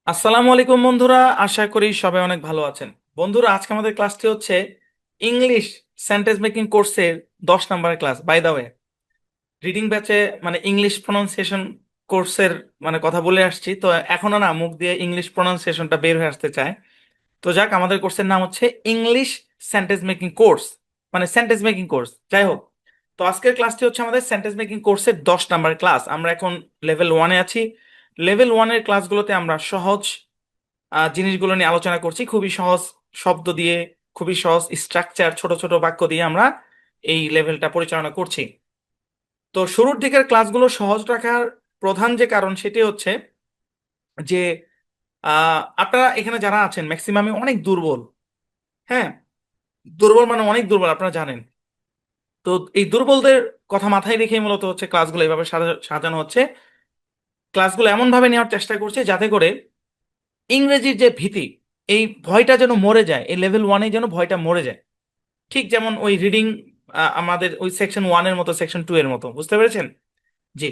আসসালামু আলাইকুম বন্ধুরা, আশা করি সবাই অনেক ভালো আছেন। বন্ধুরা, আজকে আমাদের ক্লাসটি হচ্ছে ইংলিশ সেন্টেন্স মেকিং কোর্সের 10 নম্বরের class. By the way, reading ব্যাচে মানে ইংলিশ প্রনাউন্সিয়েশন কোর্সের মানে কথা বলে আসছি, তো এখনো না মুখ দিয়ে ইংলিশ প্রনাউন্সিয়েশনটা বের হয়ে আসতে চায়। তো যাক, আমাদের কোর্সের নাম হচ্ছে ইংলিশ সেন্টেন্স মেকিং কোর্স, মানে সেন্টেন্স মেকিং কোর্স। যাই হোক, তো আজকের ক্লাসটি হচ্ছে আমাদের সেন্টেন্স মেকিং কোর্সের 10 নম্বর ক্লাস। আমরা এখন লেভেল 1-এ আছি। লেভেল 1-এর ক্লাসগুলোতে আমরা সহজ জিনিসগুলো নিয়ে আলোচনা করছি, খুবই সহজ শব্দ দিয়ে, খুবই সহজ স্ট্রাকচার, ছোট ছোট বাক্য দিয়ে আমরা এই লেভেলটা পরিচালনা করছি। তো শুরুর দিকের ক্লাসগুলো সহজ রাখার প্রধান যে কারণ সেটি হচ্ছে যে আপনারা এখানে যারা আছেন ম্যাক্সিমামই অনেক দুর্বল। হ্যাঁ, দুর্বল মানে অনেক দুর্বল, আপনারা জানেন। তো এই দুর্বলদের কথা মাথায় রেখেই মূলত হচ্ছে ক্লাসগুলো এইভাবে সাজানো হচ্ছে। ক্লাসগুলো এমন ভাবে নেওয়ার চেষ্টা করছে যাতে করে ইংরেজির যে ভীতি, এই ভয়টা যেন মরে যায়, এই লেভেল 1-এ যেন ভয়টা মরে যায়। ঠিক যেমন ওই রিডিং, আমাদের ওই সেকশন 1-এর মতো, সেকশন 2-এর মতো, বুঝতে পেরেছেন? জি।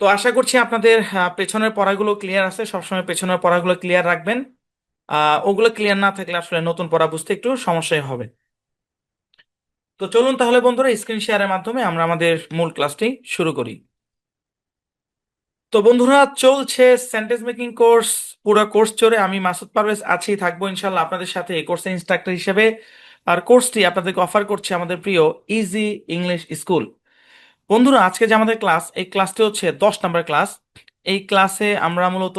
তো আশা করছি আপনাদের পেছনের পড়াগুলো ক্লিয়ার আছে। সবসময় পেছনের পড়াগুলো ক্লিয়ার রাখবেন। ওগুলো ক্লিয়ার না থাকলে আসলে নতুন পড়া বুঝতে একটু সমস্যাই হবে। তো চলুন তাহলে বন্ধুরা, স্ক্রিন শেয়ারের মাধ্যমে আমরা আমাদের মূল ক্লাসটি শুরু করি। তো বন্ধুরা, চলছে সেন্টেন্স মেকিং কোর্স। পুরো কোর্স জুড়ে আমি মাসুদ পারভেজ আছি, থাকবো ইনশাল্লাহ আপনাদের সাথে এই কোর্সের ইনস্ট্রাক্টর হিসেবে। আর কোর্সটি আপনাদেরকে অফার করছে আমাদের প্রিয় ইজি ইংলিশ স্কুল। বন্ধুরা, আজকে যে আমাদের ক্লাস, এই ক্লাসটি হচ্ছে 10 নম্বর ক্লাস। এই ক্লাসে আমরা মূলত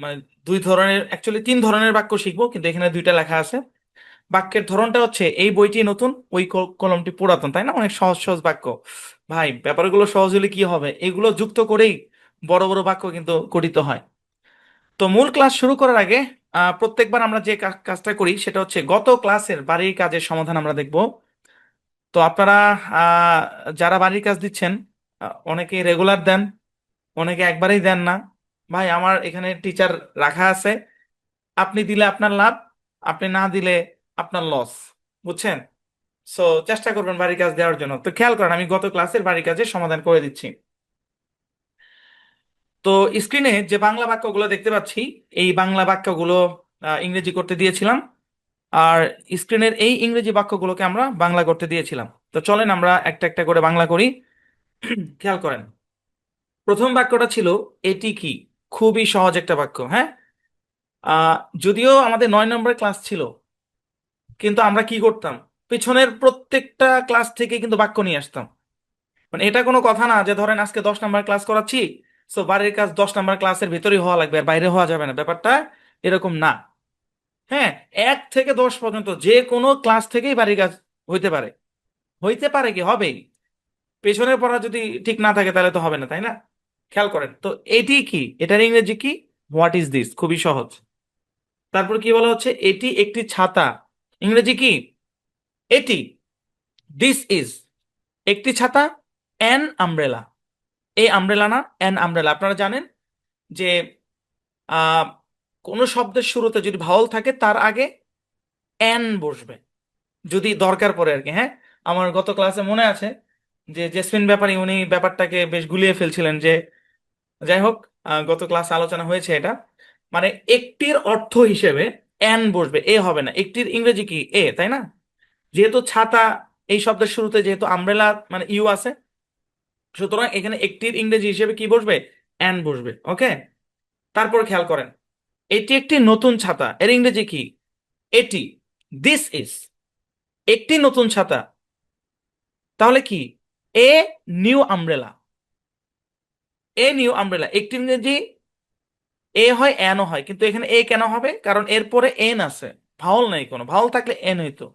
মানে দুই ধরনের, অ্যাকচুয়ালি 3 ধরনের বাক্য শিখবো, কিন্তু এখানে দুইটা লেখা আছে। বাক্যের ধরনটা হচ্ছে এই বইটি নতুন, ওই কলমটি পুরাতন, তাই না? অনেক সহজ সহজ বাক্য। ভাই, ব্যাপারগুলো সহজ হলে কি হবে, এগুলো যুক্ত করেই বড় বড় বাক্য কিন্তু গঠিত হয়। তো মূল ক্লাস শুরু করার আগে প্রত্যেকবার আমরা যে কাজটা করি সেটা হচ্ছে গত ক্লাসের বাড়ির কাজের সমাধান আমরা দেখব। তো আপনারা যারা বাড়ির কাজ দিচ্ছেন, অনেকে রেগুলার দেন, অনেকে একবারেই দেন না। ভাই, আমার এখানে টিচার রাখা আছে, আপনি দিলে আপনার লাভ, আপনি না দিলে আপনার লস, বুঝছেন? সো চেষ্টা করবেন বাড়ির কাজ দেওয়ার জন্য। তো খেয়াল করেন, আমি গত ক্লাসের বাড়ির কাজের সমাধান করে দিচ্ছি। তো স্ক্রিনে যে বাংলা বাক্যগুলো দেখতে পাচ্ছি, এই বাংলা বাক্যগুলো ইংরেজি করতে দিয়েছিলাম, আর স্ক্রিনের এই ইংরেজি বাক্যগুলোকে আমরা বাংলা করতে দিয়েছিলাম। তো চলেন আমরা একটা একটা করে বাংলা করি। খেয়াল করেন, প্রথম বাক্যটা ছিল এটি কি। খুবই সহজ একটা বাক্য, হ্যাঁ। আহ যদিও আমাদের 9 নম্বর ক্লাস ছিল, কিন্তু আমরা কি করতাম, পেছনের প্রত্যেকটা ক্লাস থেকে কিন্তু বাক্য নিয়ে আসতাম। মানে এটা কোনো কথা না যে ধরেন আজকে 10 নম্বর ক্লাস করাচ্ছি, সো বাড়ির কাজ 10 নম্বর ক্লাসের ভেতরেই হওয়া লাগবে, আর বাইরে হওয়া যাবে না, ব্যাপারটা এরকম না। হ্যাঁ, 1 থেকে 10 পর্যন্ত যে কোনো ক্লাস থেকেই বাড়ির কাজ হইতে পারে। হইতে পারে কি, হবেই। পেছনের পড়া যদি ঠিক না থাকে তাহলে তো হবে না, তাই না? খেয়াল করেন তো, এটি কি, এটার ইংরেজি কি? হোয়াট ইজ দিস, খুবই সহজ। তারপর কি বলা হচ্ছে, এটি একটি ছাতা, ইংরেজি কি? এটি। দিস ইজ একটি ছাতা, অ্যান আমব্রেলা। এই আমব্রেলা না, অ্যান আমব্রেলা। আপনারা জানেন যে আহ কোনো শব্দের শুরুতে যদি ভাওয়াল থাকে তার আগে অ্যান বসবে, যদি দরকার পড়ে আর কি। হ্যাঁ, আমার গত ক্লাসে মনে আছে যে জেসমিন ব্যাপারী উনি ব্যাপারটাকে বেশ গুলিয়ে ফেলছিলেন। যে যাই হোক, গত ক্লাসে আলোচনা হয়েছে এটা। মানে একটির অর্থ হিসেবে অ্যান বসবে, এ হবে না। একটির ইংরেজি কি? এ, তাই না? যেহেতু ছাতা এই শব্দের শুরুতে যেহেতু আমব্রেলা মানে ইউ আছে, সুতরাং এখানে একটির ইংরেজি হিসেবে কি বসবে? অ্যান বসবে। ওকে। তারপর খেয়াল করেন, এটি একটি নতুন ছাতা, এর ইংরেজি কি? এটি। দিস ইজ একটি নতুন ছাতা, তাহলে কি? A new umbrella. A new umbrella, একটি ইংরেজি এ হয়, এনও হয়, কিন্তু এখানে এ কেন হবে? কারণ এরপরে এন আছে, ভাওয়াল নেই, কোনো ভাওয়াল থাকলে এন হইতো।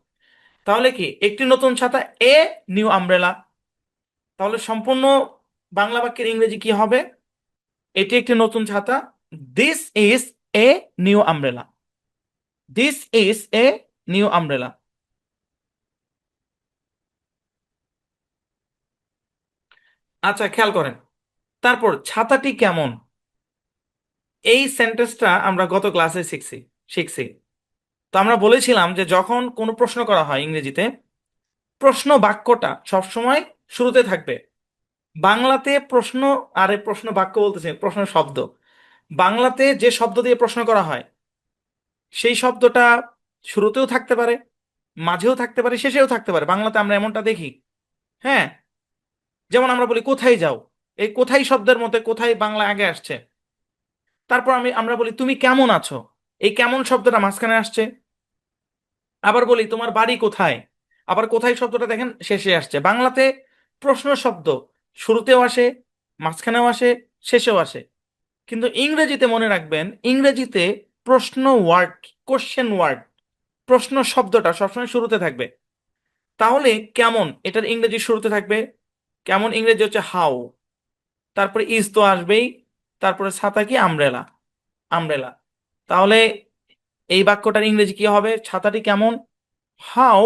তাহলে কি, একটি নতুন ছাতা, এ নিউ আমব্রেলা। তাহলে সম্পূর্ণ বাংলা বাক্যের ইংরেজি কি হবে? এটি একটি নতুন ছাতা, this is a new umbrella. This is a new umbrella. আচ্ছা, খেয়াল করেন, তারপর ছাতাটি কেমন, এই সেন্টেন্সটা আমরা গত ক্লাসে শিখছি শিখছি তো আমরা বলেছিলাম যে যখন কোনো প্রশ্ন করা হয় ইংরেজিতে, প্রশ্ন বাক্যটা সবসময় শুরুতে থাকবে। বাংলাতে প্রশ্ন, আরে প্রশ্ন বাক্য বলতেছে, প্রশ্ন শব্দ। বাংলাতে যে শব্দ দিয়ে প্রশ্ন করা হয় সেই শব্দটা শুরুতেও থাকতে পারে, মাঝেও থাকতে পারে, শেষেও থাকতে পারে। বাংলাতে আমরা এমনটা দেখি। হ্যাঁ, যেমন আমরা বলি কোথায় যাও, এই কোথায় শব্দের মধ্যে কোথায় বাংলা আগে আসছে। তারপর আমরা বলি তুমি কেমন আছো, এই কেমন শব্দটা মাঝখানে আসছে। আবার বলি তোমার বাড়ি কোথায়, আবার কোথায় শব্দটা দেখেন শেষে আসছে। বাংলাতে প্রশ্ন শব্দ শুরুতেও আসে, মাঝখানেও আসে, শেষেও আসে। কিন্তু ইংরেজিতে মনে রাখবেন, ইংরেজিতে প্রশ্ন ওয়ার্ড, কোশ্চেন ওয়ার্ড, প্রশ্ন শব্দটা সবসময় শুরুতে থাকবে। তাহলে কেমন এটার ইংরেজি শুরুতে থাকবে, কেমন ইংরেজি হচ্ছে হাউ, তারপরে ইজ তো আসবেই, তারপরে ছাতা কি আমব্রেলা, আমব্রেলা। তাহলে এই বাক্যটার ইংরেজি কি হবে, ছাতাটি কেমন, হাউ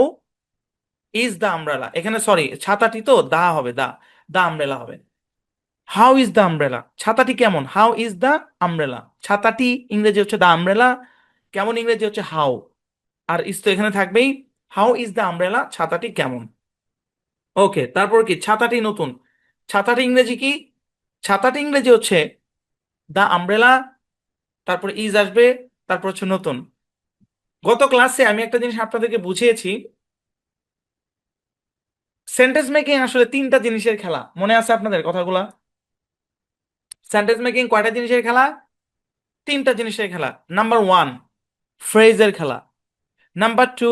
ইজ দ্য আমব্রেলা। এখানে সরি, ছাতাটি তো দা হবে, দা, দা আমব্রেলা হবে। হাউ ইজ দ্য আমব্রেলা, ছাতাটি কেমন, হাউ ইজ দ্য আমব্রেলা। ছাতাটি ইংরেজি হচ্ছে দ্য আমব্রেলা, কেমন ইংরেজি হচ্ছে হাউ। আর ইজ তো এখানে থাকবেই, হাউ ইজ দ্য আমব্রেলা, ছাতাটি কেমন। ওকে, তারপর কি, ছাতাটি নতুন, ছাতাটি ইংরেজি কি, ছাতাটি ইংরেজি হচ্ছে দ্য আমব্রেলা, তারপর ইজ আসবে, তারপর হচ্ছে নতুন। গত ক্লাসে আমি একটা জিনিস আপনাদেরকে বুঝিয়েছি, সেন্টেন্স মেকিং আসলে তিনটা জিনিসের খেলা, মনে আছে আপনাদের কথাগুলা? সেন্টেন্স মেকিং কয়টা জিনিসের খেলা? তিনটা জিনিসের খেলা। নাম্বার ওয়ান, ফ্রেজের খেলা। নাম্বার টু,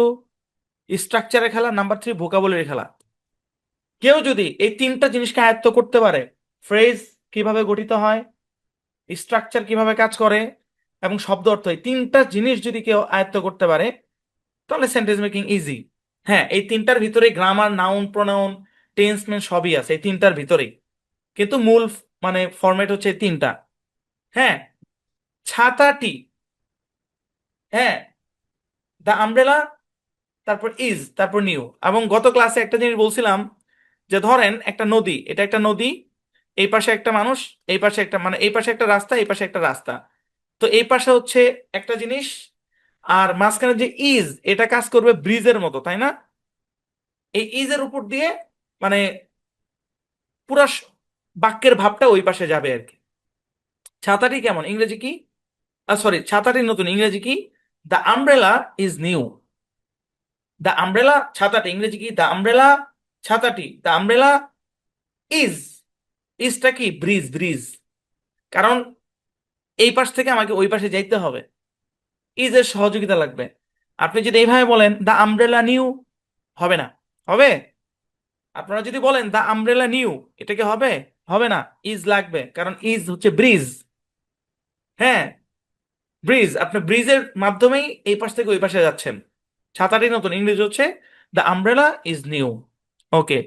স্ট্রাকচারের খেলা। নাম্বার থ্রি, ভোকাবুলারি খেলা। কেউ যদি এই তিনটা জিনিসকে আয়ত্ত করতে পারে, ফ্রেজ কিভাবে গঠিত হয়, স্ট্রাকচার কিভাবে কাজ করে, এবং শব্দ অর্থ, এই তিনটা জিনিস যদি কেউ আয়ত্ত করতে পারে, তাহলে সেন্টেন্স মেকিং ইজি। হ্যাঁ, এই তিনটার ভিতরে গ্রামার, নাউন, প্রোনাউন, টেন্স, মেন্স সবই আছে এই তিনটার ভিতরেই, কিন্তু মূল মানে ফরম্যাট হচ্ছে এই তিনটা। হ্যাঁ, ছাতাটি, হ্যাঁ, দ্য আমব্রেলা, তারপর ইজ, তারপর নিউ। এবং গত ক্লাসে একটা জিনিস বলছিলাম, যে ধরেন একটা নদী, এটা একটা নদী, এই পাশে একটা মানুষ, এই পাশে একটা, মানে এই পাশে একটা রাস্তা, এই পাশে একটা রাস্তা। তো এই পাশে হচ্ছে একটা জিনিস, আর মাঝখানে যে ইজ, এটা কাজ করবে ব্রিজের মতো, তাই না? এই ইজের উপর দিয়ে মানে পুরা বাক্যের ভাবটা ওই পাশে যাবে আর কি। ছাতাটি কেমন ইংরেজি কি, সরি, ছাতাটি নতুন ইংরেজি কি, the umbrella is new. The umbrella, ছাতাটি ইংরেজি কি, দ্য আমব্রেলা, ছাতাটি, দ্য আমব্রেলা ইজ, ইজটা কি, ব্রিজ, ব্রিজ। কারণ এই পাশ থেকে আমাকে ওই পাশে যাইতে হবে, ইজের সহযোগিতা লাগবে। আপনি যদি এইভাবে বলেন দ্য আমব্রেলা নিউ, হবে না। হবে? আপনারা যদি বলেন দ্য আমব্রেলা নিউ, এটা কি হবে? হবে না। ইজ লাগবে, কারণ ইজ হচ্ছে ব্রিজ। হ্যাঁ, ব্রিজ, আপনি ব্রিজের মাধ্যমেই এই পাশ থেকে ওই পাশে যাচ্ছেন। ছাতাটি নতুন ইংরেজি হচ্ছে দ্য আমব্রেলা ইজ নিউ। ওকে,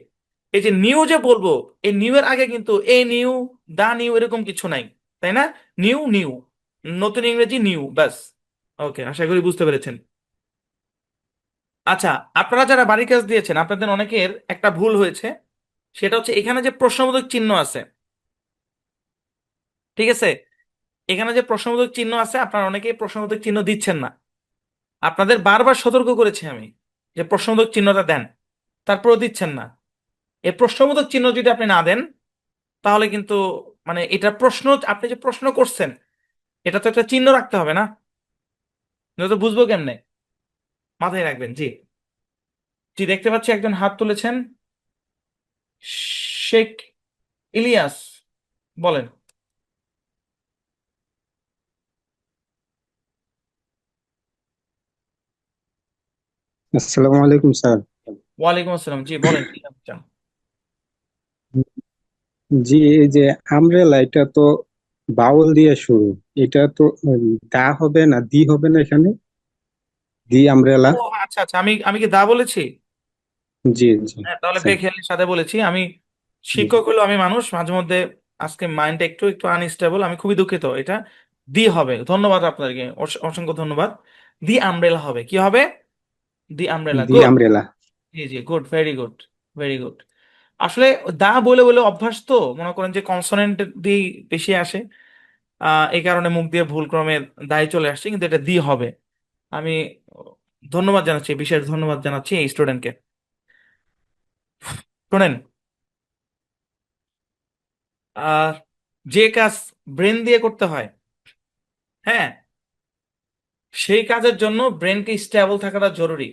এই যে নিউ যে বলবো, এই নিউ এর আগে কিন্তু এ নিউ, দা নিউ এরকম কিছু নাই, তাই না? নিউ, নিউ, নতুন ইংরেজি নিউ, ব্যাস। ওকে, আশা করি বুঝতে পেরেছেন। আচ্ছা, আপনারা যারা বাড়ির কাজ দিয়েছেন, আপনাদের অনেকের একটা ভুল হয়েছে, সেটা হচ্ছে এখানে যে প্রশ্নবোধক চিহ্ন আছে, ঠিক আছে, এখানে যে প্রশ্নবোধক চিহ্ন আছে, আপনারা অনেকেই প্রশ্নবোধক চিহ্ন দিচ্ছেন না। আপনাদের বারবার সতর্ক করেছি আমি যে প্রশ্নবোধক চিহ্নটা দেন, তারপরেও দিচ্ছেন না। এই প্রশ্নবোধক চিহ্ন যদি আপনি না দেন, তাহলে কিন্তু মানে এটা প্রশ্ন, আপনি যে প্রশ্ন করছেন, এটা তো একটা চিহ্ন রাখতে হবে না, নয়তো বুঝবো কেমনে। মাথায় রাখবেন। জি, জি, দেখতে পাচ্ছি একজন হাত তুলেছেন, শেখ ইলিয়াস, বলেন। আসসালামু আলাইকুম স্যার। ওয়ালাইকুম আসসালাম, জি বলেন, কি জানতে চান? জি, এই যে আমব্রেলা, এটা তো বাউল দিয়ে শুরু। এটা তো দা হবে না, দি হবে না এখানে? দি আমব্রেলা। ও আচ্ছা, আচ্ছা, আমি আমি কি দা বলেছি? জি জি হ্যাঁ, তাহলে স্যার। বেখেয়ালির সাথে বলেছি আমি। জি শিক্ষক হলো আমি মানুষ, মাঝে মধ্যে আজকে মাইন্ডটা একটু একটু আনস্টেবল, আমি খুবই দুঃখিত। এটা দি হবে, ধন্যবাদ আপনাদেরকে, অসংখ্য ধন্যবাদ। দি আমব্রেলা হবে, কি হবে? The umbrella, the good. Umbrella. জি, জি, good, very good, very good. আসলে দা বলে বলে অভ্যাস তো, মনে করেন যে কনসোনেন্ট দিয়ে বেশি আসে, এই কারণে মুখ দিয়ে ভুল ক্রমের দায় চলে আসছে, কিন্তু এটা দি হবে। আমি ধন্যবাদ জানাচ্ছি, বিশেষ ধন্যবাদ জানাচ্ছি এই স্টুডেন্টকে। শোনেন, আহ যে কাজ ব্রেন দিয়ে করতে হয়, হ্যাঁ, সেই কাজের জন্য ব্রেনকে স্টেবল থাকাটা জরুরি।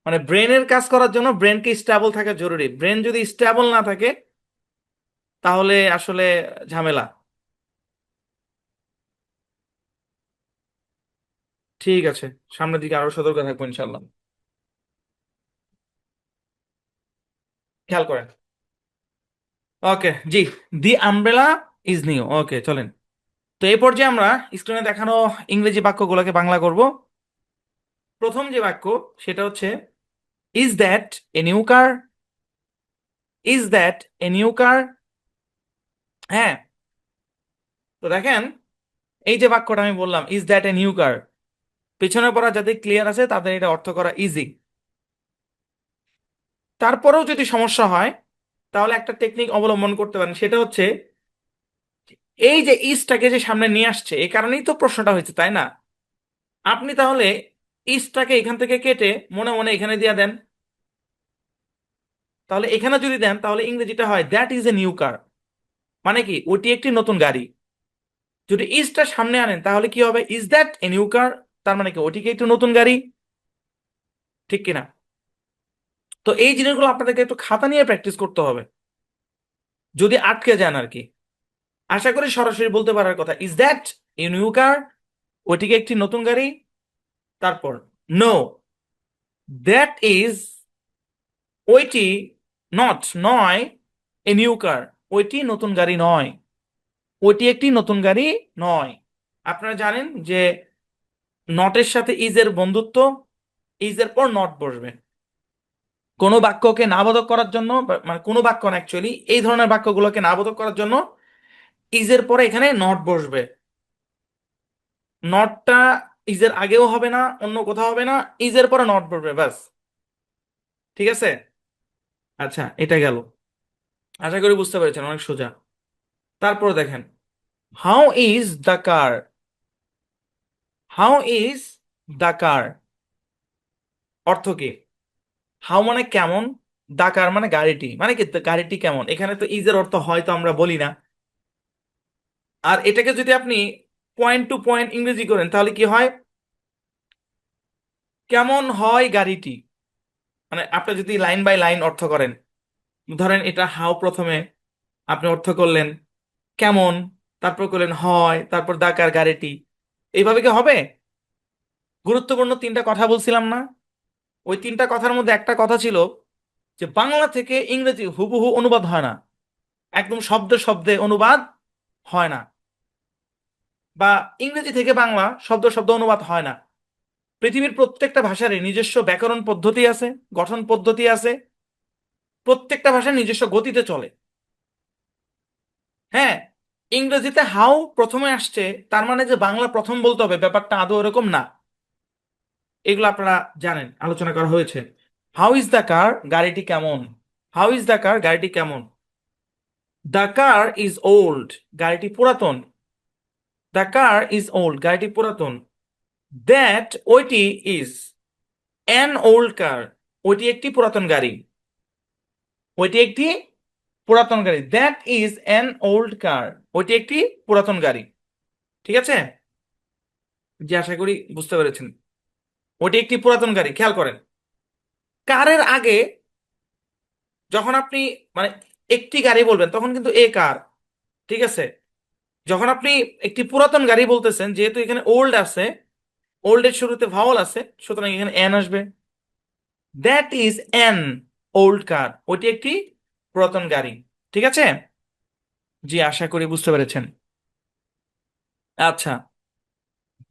মানে ব্রেনের কাজ করার জন্য ব্রেনকে স্টেবল থাকা জরুরি। ব্রেন যদি স্টেবল না থাকে তাহলে আসলে ঝামেলা। ঠিক আছে, সামনের দিকে আরো সতর্ক থাকবো ইনশাল্লাহ। খেয়াল করেন। ওকে, জি। দি আমব্রেলা ইজ নিউ। ওকে, চলেন। তো এই পর্যায়ে আমরা স্ক্রিনে দেখানো ইংরেজি বাক্যগুলোকে বাংলা করব। প্রথম যে বাক্য সেটা হচ্ছে, is that a new car? Is that a new কার? হ্যাঁ। তো দেখেন, এই যে বাক্যটা আমি বললাম, ইজ দ্যাট এ নিউ কার, পেছনে পড়া যাদের ক্লিয়ার আছে তাদের এটা অর্থ করা ইজি। তারপরেও যদি সমস্যা হয় তাহলে একটা টেকনিক অবলম্বন করতে পারেন, সেটা হচ্ছে এই যে ইজটাকে যে সামনে নিয়ে আসছে, এই কারণেই তো প্রশ্নটা হয়েছে, তাই না? আপনি তাহলে ইজটাকে এখান থেকে কেটে মনে মনে এখানে দিয়ে দেন। তাহলে এখানে যদি দেন তাহলে ইংরেজিটা হয় দ্যাট ইজ এ নিউ কার, মানে কি ওটি একটি নতুন গাড়ি। যদি ইজটা সামনে আনেন তাহলে কি হবে, ইজ দ্যাট এ নিউ কার, তার মানে কি ওটি কি একটি নতুন গাড়ি, ঠিক কিনা? তো এই জিনিসগুলো আপনাদেরকে একটু খাতা নিয়ে প্র্যাকটিস করতে হবে, যদি আটকে যান আর কি। আশা করি সরাসরি বলতে পারার কথা, ইজ দ্যাট এ নিউ কার, ওটি কি একটি নতুন গাড়ি। তারপর নো, দ্যাট ইজ, ওইটি, নট, নয়, এ নিউ কার, ওইটি নতুন গাড়ি নয়, ওইটি একটি নতুন গাড়ি নয়। আপনারা জানেন যে নটের সাথে ইজ এর বন্ধুত্ব, ইজ এর পর নট বসবে। কোনো বাক্যকে নাবোধক করার জন্য মানে কোনো বাক্য না, অ্যাকচুয়ালি এই ধরনের বাক্যগুলোকে নাবোধক করার জন্য ইজ এর পরে এখানে নট বসবে। নটটা ইজ এর আগেও হবে না, অন্য কোথাও হবে না, ইজ এর পরে নট বসবে, ব্যাস। ঠিক আছে। আচ্ছা, এটা গেল। আশা করি বুঝতে পেরেছেন, অনেক সোজা। তারপর দেখেন, how is the car? How is the কার অর্থ কি? হাউ মানে কেমন, দা কার মানে গাড়িটি, মানে কি গাড়িটি কেমন। এখানে তো ইজের অর্থ হয়তো আমরা বলি না। আর এটাকে যদি আপনি পয়েন্ট টু পয়েন্ট ইংরেজি করেন তাহলে কি হয়, কেমন হয় গাড়িটি। মানে আপনি যদি লাইন বাই লাইন অর্থ করেন, ধরেন এটা হাউ প্রথমে আপনি অর্থ করলেন কেমন, তারপর করলেন হয়, তারপর দা কার গাড়িটি, এইভাবে কি হবে? গুরুত্বপূর্ণ তিনটা কথা বলছিলাম না? ওই তিনটা কথার মধ্যে একটা কথা ছিল যে বাংলা থেকে ইংরেজি হুবহু অনুবাদ হয় না, একদম শব্দে শব্দে অনুবাদ হয় না, বা ইংরেজি থেকে বাংলা শব্দ শব্দ অনুবাদ হয় না। পৃথিবীর প্রত্যেকটা ভাষারই নিজস্ব ব্যাকরণ পদ্ধতি আছে, গঠন পদ্ধতি আছে, প্রত্যেকটা ভাষা নিজস্ব গতিতে চলে। হ্যাঁ, ইংরেজিতে হাউ প্রথমে আসছে তার মানে যে বাংলা প্রথম বলতে হবে ব্যাপারটা আদৌ এরকম না। এগুলো আপনারা জানেন, আলোচনা করা হয়েছে। হাউ ইজ দ্য কার, গাড়িটি কেমন। হাউ ইজ দ্য কার, গাড়িটি কেমন। দ্য কার ইজ ওল্ড, গাড়িটি পুরাতন। দ্য কার ইজ ওল্ড, গাড়িটি পুরাতন। দ্যাট, ওইটি, ইজ অ্যান ওল্ড কার, ওইটি একটি পুরাতন গাড়ি। ওইটি একটি পুরাতন গাড়ি, দ্যাট ইজ অ্যান ওল্ড কার, ওইটি একটি পুরাতন গাড়ি। ঠিক আছে, জি, আশা করি বুঝতে পেরেছেন। ওইটি একটি পুরাতন গাড়ি, খেয়াল করেন। কারের আগে যখন আপনি মানে একটি গাড়ি বলবেন তখন কিন্তু এ কার, ঠিক আছে। যখন আপনি একটি পুরাতন গাড়ি বলতেছেন, যেহেতু এখানে ওল্ড আছে, ওল্ড এর শুরুতে ভাওয়াল আছে, সুতরাং এখানে এন আসবে। দ্যাট ইজ অ্যান ওল্ড কার, ওইটি একটি পুরাতন গাড়ি। ঠিক আছে, জি, আশা করি বুঝতে পেরেছেন। আচ্ছা,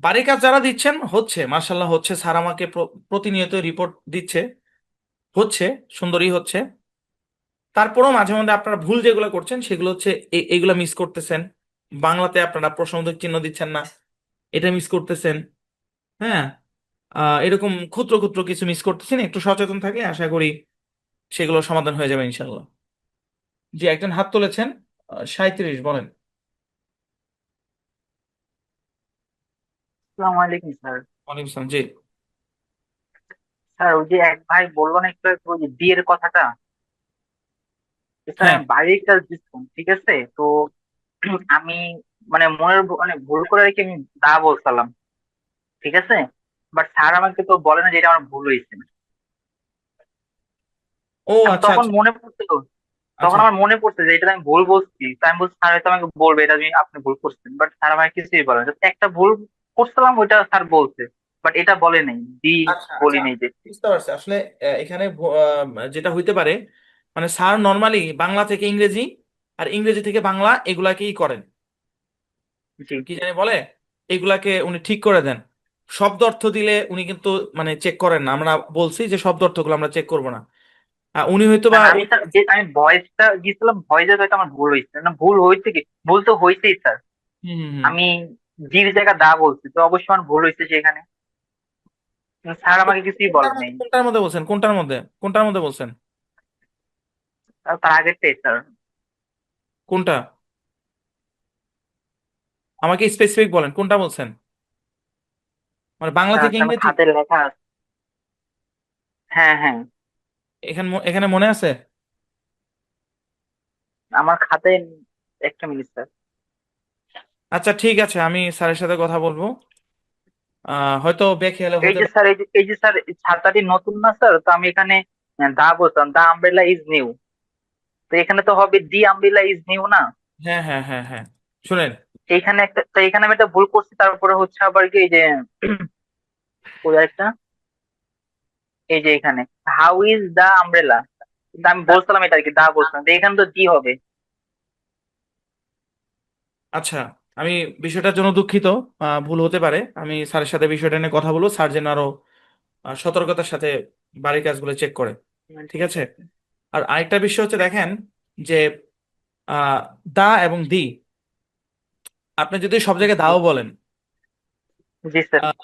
বাড়ির কাজ যারা দিচ্ছেন হচ্ছে, মার্শাল্লাহ হচ্ছে, স্যার আমাকে প্রতিনিয়ত রিপোর্ট দিচ্ছে, হচ্ছে, সুন্দরই হচ্ছে। তারপরেও মাঝে মধ্যে আপনারা ভুল যেগুলো করছেন সেগুলো হচ্ছে এগুলো মিস করতেছেন। বাংলাতে আপনারা প্রশ্নবোধক চিহ্ন দিচ্ছেন না, এটা মিস করতেছেন। হ্যাঁ, এরকম ক্ষুদ্র ক্ষুদ্র কিছু মিস করতেছেন, একটু সচেতন থাকলে আশা করি সেগুলো সমাধান হয়ে যাবে ইনশাল্লাহ। জি, একজন হাত তুলেছেন, 37, বলেন। আসসালামু আলাইকুম স্যার। ওয়ালাইকুম আসসালাম, জি। স্যার, ওই যে এক ভাই বললো না একটু আগে ওই যে বিয়ের কথাটা, তো স্যার হ্যাঁ, আমি বাড়ির কাজ দিচ্ছিলাম, ঠিক আছে? তো আমি মানে মানে ভুল করে রেখে আমি দা বলছিলাম, ঠিক আছে। বাট স্যার আমাকে তো বলে না যে এটা আমার ভুল হয়েছে। ও এখন আচ্ছা তখন আচ্ছা মনে পড়ছে তো, তখন আচ্ছা। আমার মনে পড়ছে যে এটা আমি ভুল বলছি, তো আমি বলছি স্যার হয়তো আমাকে বলবে এটা আপনি ভুল করছেন, বাট স্যার আমাকে কিছুই বলে না। Just একটা ভুল করছিলাম ওইটা স্যার বলছে, বাট এটা বলে নাই, আচ্ছা বলি আচ্ছা, নাই যে। বুঝতে পারছি আসলে। এখানে যেটা হইতে পারে, মানে স্যার নর্মালি বাংলা থেকে ইংরেজি আর ইংরেজি থেকে বাংলা এগুলাকেই করেন, জি। কি জানি বলে, এগুলাকে উনি ঠিক করে দেন। শব্দ অর্থ দিলে উনি কিন্তু মানে চেক করেন না, আমরা বলছি যে শব্দ অর্থগুলো আমরা চেক করব না। উনি হয়তো না বা না, আমি স্যার যে আমি ভয়েসটা দিয়েছিলাম, ভয়েসে হয়তো আমার ভুল হয়েছে, না ভুল হয়েছে কি, ভুল তো হয়েছেই স্যার। হুম হুম হুম। আমি জির জায়গা দা বলছি, তো অবশ্যই আমার ভুল হয়েছে সেখানে, কিন্তু স্যার আমাকে কিছুই কোনটার বলেন মধ্যে নাই। কোনটার মধ্যে বলছেন, কোনটার মধ্যে বলছেন? তার আগেরটাই স্যার। কোনটা? আমাকে স্পেসিফিক বলেন কোনটা বলছেন, মানে বাংলা থেকে আচ্ছা, আমার ইংরেজি। খাতে লেখা আছে। হ্যাঁ হ্যাঁ, এখানে মনে আছে? আমার খাতে, একটা মিনিট স্যার। আচ্ছা ঠিক আছে, আমি স্যারের সাথে কথা বলবো। হয়তো বেখেয়ালে এই হতে যে পারে। স্যার, এই যে স্যার, এই ছাতাটি নতুন না স্যার, তো আমি এখানে দা বলতাম, দা আমব্রেলা ইজ নিউ, তো এখানে তো হবে দি আমব্রেলা ইজ নিউ না। হ্যাঁ হ্যাঁ হ্যাঁ হ্যাঁ, শুনেন। এইখানে একটা, তো এখানে আমি একটা ভুল করছি, তারপরে হচ্ছে আবার কি এই যে ওই একটা, এই যে এখানে হাউ ইজ দা আমব্রেলা, কিন্তু আমি বলছিলাম এটা আর কি, দা বলছিলাম, তো এখানে তো দি হবে। আচ্ছা, আমি বিষয়টার জন্য দুঃখিত। ভুল হতে পারে, আমি স্যারের সাথে বিষয়টা নিয়ে কথা বলবো, স্যার যেন আরো সতর্কতার সাথে বাড়ির কাজগুলো চেক করে। ঠিক ঠিক আছে। আছে। আর আরেকটা বিষয় হচ্ছে দেখেন, যে আহ, দা এবং দি, আপনি যদি সব জায়গায় জি দাও বলেন, জি স্যার। আহ,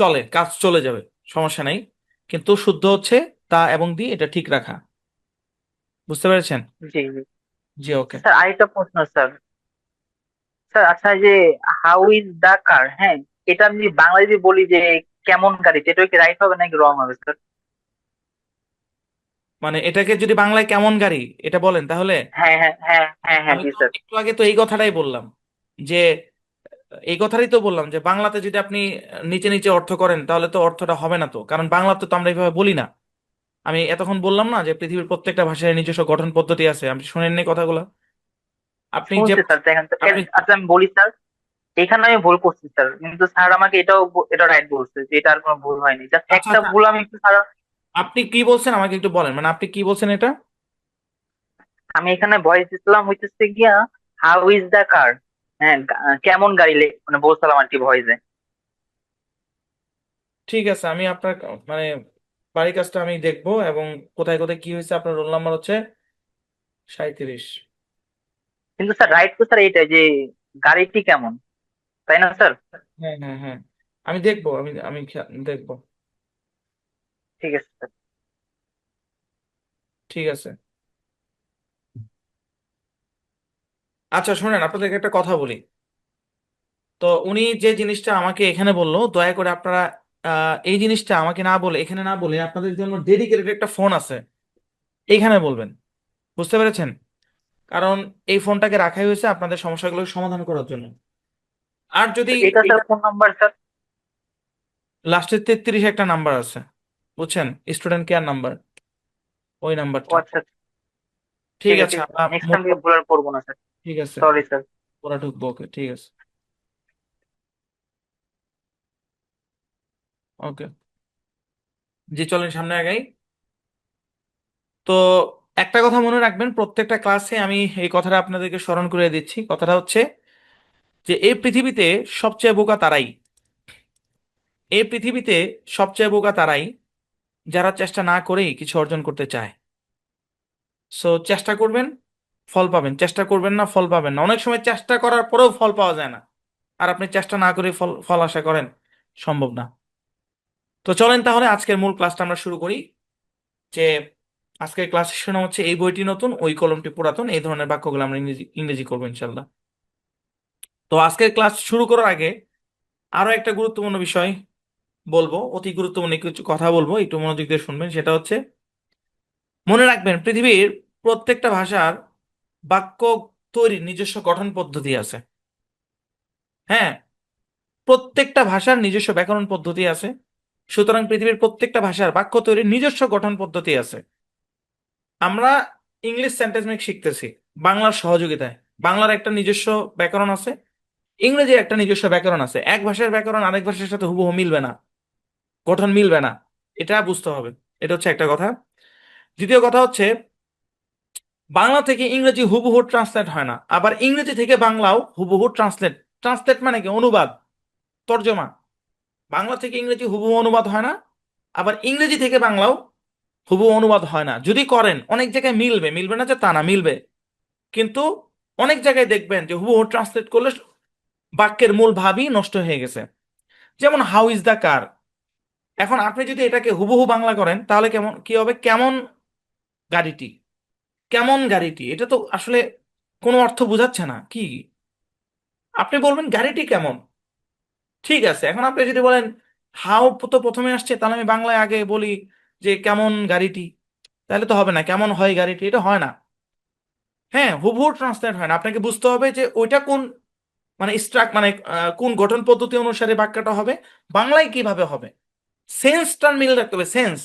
চলে, কাজ চলে যাবে, সমস্যা নাই। কিন্তু শুদ্ধ হচ্ছে তা এবং দি, এটা ঠিক রাখা। বুঝতে পেরেছেন? জি জি জি ওকে। স্যার, আরেকটা প্রশ্ন স্যার। স্যার আচ্ছা, এই যে হাউ ইজ দা কার, হ্যাঁ, এটা আমি যদি বাংলা যদি বলি যে কেমন গাড়ি, এটা কি রাইট হবে নাকি রং হবে স্যার? মানে এটাকে যদি বাংলায় কেমন গাড়ি এটা বলেন তাহলে, হ্যাঁ হ্যাঁ হ্যাঁ হ্যাঁ হ্যাঁ, আমি জি তো স্যার। একটু আগে তো এই কথাটাই বললাম, যে এই কথাটাই তো বললাম যে বাংলাতে যদি আপনি নিচে নিচে অর্থ করেন তাহলে তো অর্থটা হবে না, তো কারণ বাংলাতে তো আমরা এইভাবে বলি না। আমি এতক্ষণ বললাম না যে পৃথিবীর প্রত্যেকটা ভাষার নিজস্ব গঠন পদ্ধতি আছে, আপনি শুনেননি কথাগুলো? আপনি যে শুনছি স্যার, দেখেন তো আপনি আচ্ছা আমি বলি স্যার, এখানে আমি ভুল করছি স্যার, কিন্তু স্যার আমাকে এটা রাইট বলছে যে এটা আর কোনো ভুল হয়নি, জাস্ট আচ্ছা একটা আচ্ছা, ভুল আমি একটু স্যার। আপনি কি বলছেন আমাকে একটু বলেন, মানে আপনি কি বলছেন এটা? আমি এখানে ভয়েস দিছিলাম হইতেছে গিয়া হাউ ইজ দা কার, হ্যাঁ, কেমন গাড়ি মানে বলছিলাম আর কি ভয়েসে। ঠিক আছে, আমি আপনার মানে বাড়ির কাজটা আমি দেখবো, এবং কোথায় কোথায় কি হয়েছে। আপনার রোল নাম্বার হচ্ছে 37। কিন্তু স্যার রাইট তো স্যার এইটাই যে গাড়িটি কেমন, তাই না স্যার? হ্যাঁ হ্যাঁ হ্যাঁ, আমি দেখবো, আমি দেখবো। ঠিক আছে স্যার। ঠিক আছে। আচ্ছা শুনেন, আপনাদেরকে একটা কথা বলি। তো উনি যে জিনিসটা আমাকে এখানে বললো, দয়া করে আপনারা এই জিনিসটা আমাকে না বলে, এখানে না বলে, আপনাদের জন্য ডেডিকেটেড একটা ফোন আছে, এইখানে বলবেন। বুঝতে পেরেছেন? কারণ এই ফোনটাকে রাখাই হয়েছে আপনাদের সমস্যাগুলো সমাধান করার জন্য। আর যদি তো এটা স্যার কোন নাম্বার স্যার? লাস্টের 33 একটা নাম্বার আছে, বুঝছেন, স্টুডেন্ট কেয়ার নাম্বার, ওই ও নাম্বারটা। আচ্ছা, ঠিক ঠিক আছে, আছে, আমরা নেক্সট টাইম থেকে ভুল আর করবো না স্যার। ঠিক আছে, সরি স্যার। ওরা ঢুকবো, ওকে ঠিক আছে। ওকে, জি চলেন সামনে আগাই। তো একটা কথা মনে রাখবেন, প্রত্যেকটা ক্লাসে আমি এই কথাটা আপনাদেরকে স্মরণ করে দিচ্ছি। কথাটা হচ্ছে যে এই পৃথিবীতে সবচেয়ে বোকা তারাই, এই পৃথিবীতে সবচেয়ে বোকা তারাই যারা চেষ্টা না করেই কিছু অর্জন করতে চায়। সো চেষ্টা করবেন, ফল পাবেন। চেষ্টা করবেন না, ফল পাবেন না। অনেক সময় চেষ্টা করার পরেও ফল পাওয়া যায় না, আর আপনি চেষ্টা না করে ফল ফল আশা করেন, সম্ভব না। তো চলেন তাহলে আজকের মূল ক্লাসটা আমরা শুরু করি। যে আজকের ক্লাস শোনা হচ্ছে এই বইটি নতুন, ওই কলমটি পুরাতন, এই ধরনের বাক্যগুলো আমরা ইংরেজি ইংরেজি করবো ইনশাল্লাহ। তো আজকের ক্লাস শুরু করার আগে আরো একটা গুরুত্বপূর্ণ বিষয় বলবো, অতি গুরুত্বপূর্ণ কিছু কথা বলবো, একটু মনোযোগ দিয়ে শুনবেন। সেটা হচ্ছে, মনে রাখবেন পৃথিবীর প্রত্যেকটা ভাষার বাক্য তৈরির নিজস্ব গঠন পদ্ধতি আছে। হ্যাঁ, প্রত্যেকটা ভাষার নিজস্ব ব্যাকরণ পদ্ধতি আছে। সুতরাং পৃথিবীর প্রত্যেকটা ভাষার বাক্য তৈরির নিজস্ব গঠন পদ্ধতি আছে। আমরা ইংলিশ সেন্টেন্স মেক শিখতেছি বাংলার সহযোগিতায়। বাংলার একটা নিজস্ব ব্যাকরণ আছে, ইংরেজির একটা নিজস্ব ব্যাকরণ আছে। এক ভাষার ব্যাকরণ আরেক ভাষার সাথে হুবহু মিলবে না, গঠন মিলবে না, এটা বুঝতে হবে। এটা হচ্ছে একটা কথা। দ্বিতীয় কথা হচ্ছে, বাংলা থেকে ইংরেজি হুবহু ট্রান্সলেট হয় না, আবার ইংরেজি থেকে বাংলাও হুবহু ট্রান্সলেট। ট্রান্সলেট মানে কি? অনুবাদ, তর্জমা। বাংলা থেকে ইংরেজি হুবহু অনুবাদ হয় না, আবার ইংরেজি থেকে বাংলাও হুবহু অনুবাদ হয় না। যদি করেন অনেক জায়গায় মিলবে, মিলবে না যে তা না, মিলবে। কিন্তু অনেক জায়গায় দেখবেন যে হুবহু ট্রান্সলেট করলে বাক্যের মূল ভাবই নষ্ট হয়ে গেছে। যেমন হাউ ইজ দ্য কার। এখন আপনি যদি এটাকে হুবহু বাংলা করেন তাহলে কেমন কি হবে? কেমন গাড়িটি, কেমন গাড়িটি, এটা তো আসলে কোনো অর্থ বোঝাচ্ছে না কি। আপনি বলবেন গাড়িটি কেমন, ঠিক আছে। এখন আপনি যদি বলেন হাউ তো প্রথমে আসছে, তাহলে আমি বাংলায় আগে বলি যে কেমন গাড়িটি, তাহলে তো হবে না। কেমন হয় গাড়িটি, এটা হয় না। হ্যাঁ, হুবহু ট্রান্সলেট হয় না। আপনাকে বুঝতে হবে যে ওইটা কোন মানে মানে কোন গঠন পদ্ধতি অনুসারে বাক্যটা হবে, বাংলায় কিভাবে হবে। সেন্সটার মিল রাখতে হবে, সেন্স।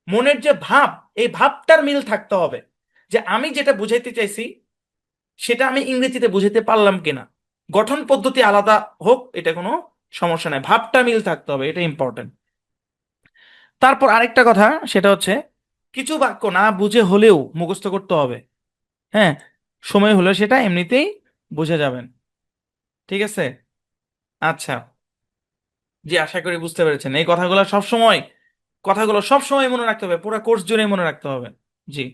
মনের যে ভাব, এই ভাবটার মিল থাকতে হবে, যে আমি যেটা বুঝাইতে চাইছি সেটা আমি ইংরেজিতে বুঝাইতে পারলাম কিনা। গঠন পদ্ধতি আলাদা হোক, এটা কোনো সমস্যা নাই, ভাবটা মিল থাকতে হবে, এটা ইম্পর্টেন্ট। তারপর আরেকটা কথা, সেটা হচ্ছে কিছু বাক্য না বুঝে হলেও মুখস্থ করতে হবে। হ্যাঁ, সময় হলে সেটা এমনিতেই বুঝে যাবেন। ঠিক আছে? আচ্ছা, জি, আশা করি বুঝতে পেরেছেন। এই কথাগুলো সব সময় মনে রাখতে হবে, পুরো কোর্স জুড়ে মনে রাখতে হবে। জি।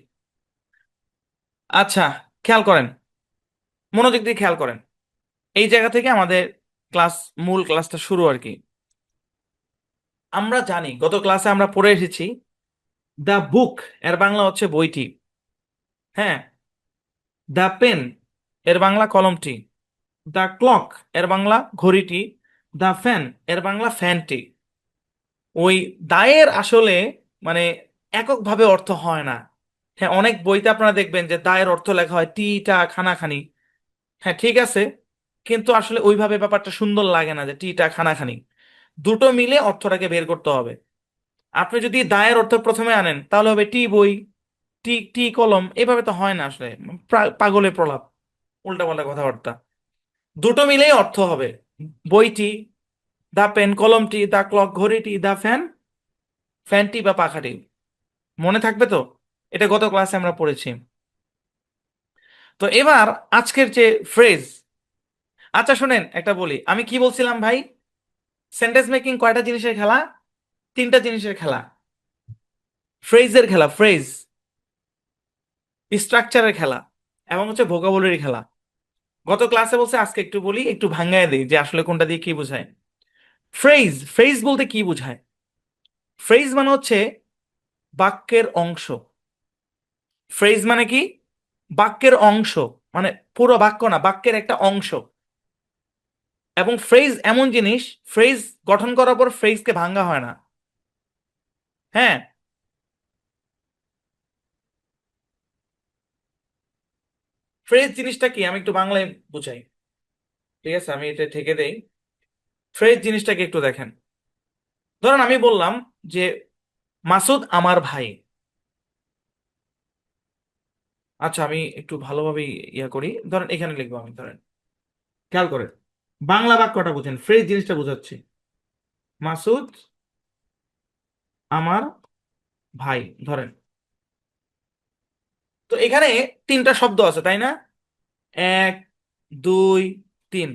আচ্ছা, খেয়াল করেন, মনোযোগ দিয়ে খেয়াল করেন। এই জায়গা থেকে আমাদের ক্লাস, মূল ক্লাসটা শুরু আর কি। আমরা জানি, গত ক্লাসে আমরা পড়ে এসেছি, দ্য বুক এর বাংলা হচ্ছে বইটি। হ্যাঁ, দ্য পেন এর বাংলা কলমটি, দ্য ক্লক এর বাংলা ঘড়িটি, দ্য ফ্যান এর বাংলা ফ্যানটি। ওই দায়ের আসলে মানে এককভাবে অর্থ হয় না। হ্যাঁ, অনেক বইতে আপনারা দেখবেন যে দায়ের অর্থ লেখা হয় টিটা খানাখানি। হ্যাঁ, ঠিক আছে, কিন্তু আসলে ওইভাবে ব্যাপারটা সুন্দর লাগে না যে টিটা খানাখানি। দুটো মিলে অর্থটাকে বের করতে হবে। আপনি যদি দায়ের অর্থ প্রথমে আনেন তাহলে হবে টি বই, টি টি কলম, এভাবে তো হয় না আসলে। পাগলে প্রলাপ, উল্টাপাল্টা কথাবার্তা। দুটো মিলেই অর্থ হবে। বইটি, দা পেন কলমটি, দা ক্লক ঘড়িটি, দা ফ্যান ফ্যানটি বা পাখাটি। মনে থাকবে তো? এটা গত ক্লাসে আমরা পড়েছি। তো এবার আজকের যে ফ্রেজ। আচ্ছা শুনেন, একটা বলি, আমি কি বলছিলাম ভাই? সেন্টেন্স মেকিং কয়টা জিনিসের খেলা? তিনটা জিনিসের খেলা। ফ্রেজের খেলা, ফ্রেজ, স্ট্রাকচারের খেলা, এবং হচ্ছে ভোকাবুলারি খেলা। গত ক্লাসে বলছে, আজকে একটু বলি, একটু ভাঙায় দিই যে আসলে কোনটা দিয়ে কি বোঝায়। ফ্রেজ, ফ্রেজ বলতে কি বোঝায়? ফ্রেজ মানে হচ্ছে বাক্যের অংশ। ফ্রেজ মানে কি? বাক্যের অংশ, মানে পুরো বাক্য না, বাক্যের একটা অংশ। এবং ফ্রেজ এমন জিনিস, ফ্রেজ গঠন করার পর ফ্রেজকে ভাঙা হয় না। হ্যাঁ, ফ্রেজ জিনিসটা কি আমি একটু বাংলায় বুঝাই। ঠিক আছে, আমি এটা থেকে দেই। ফ্রেজ জিনিসটাকে একটু দেখেন। ধরেন আমি বললাম যে মাসুদ আমার ভাই। আচ্ছা, আমি একটু ভালোভাবে ইয়া করি। ধরেন এখানে লিখবো আমি, ধরেন খেয়াল করে বাংলা বাক্যটা বুঝেন, ফ্রেজ জিনিসটা বুঝাচ্ছি। মাসুদ আমার ভাই, ধরেন। তো এখানে তিনটা শব্দ আছে, তাই না? এক, দুই, তিন।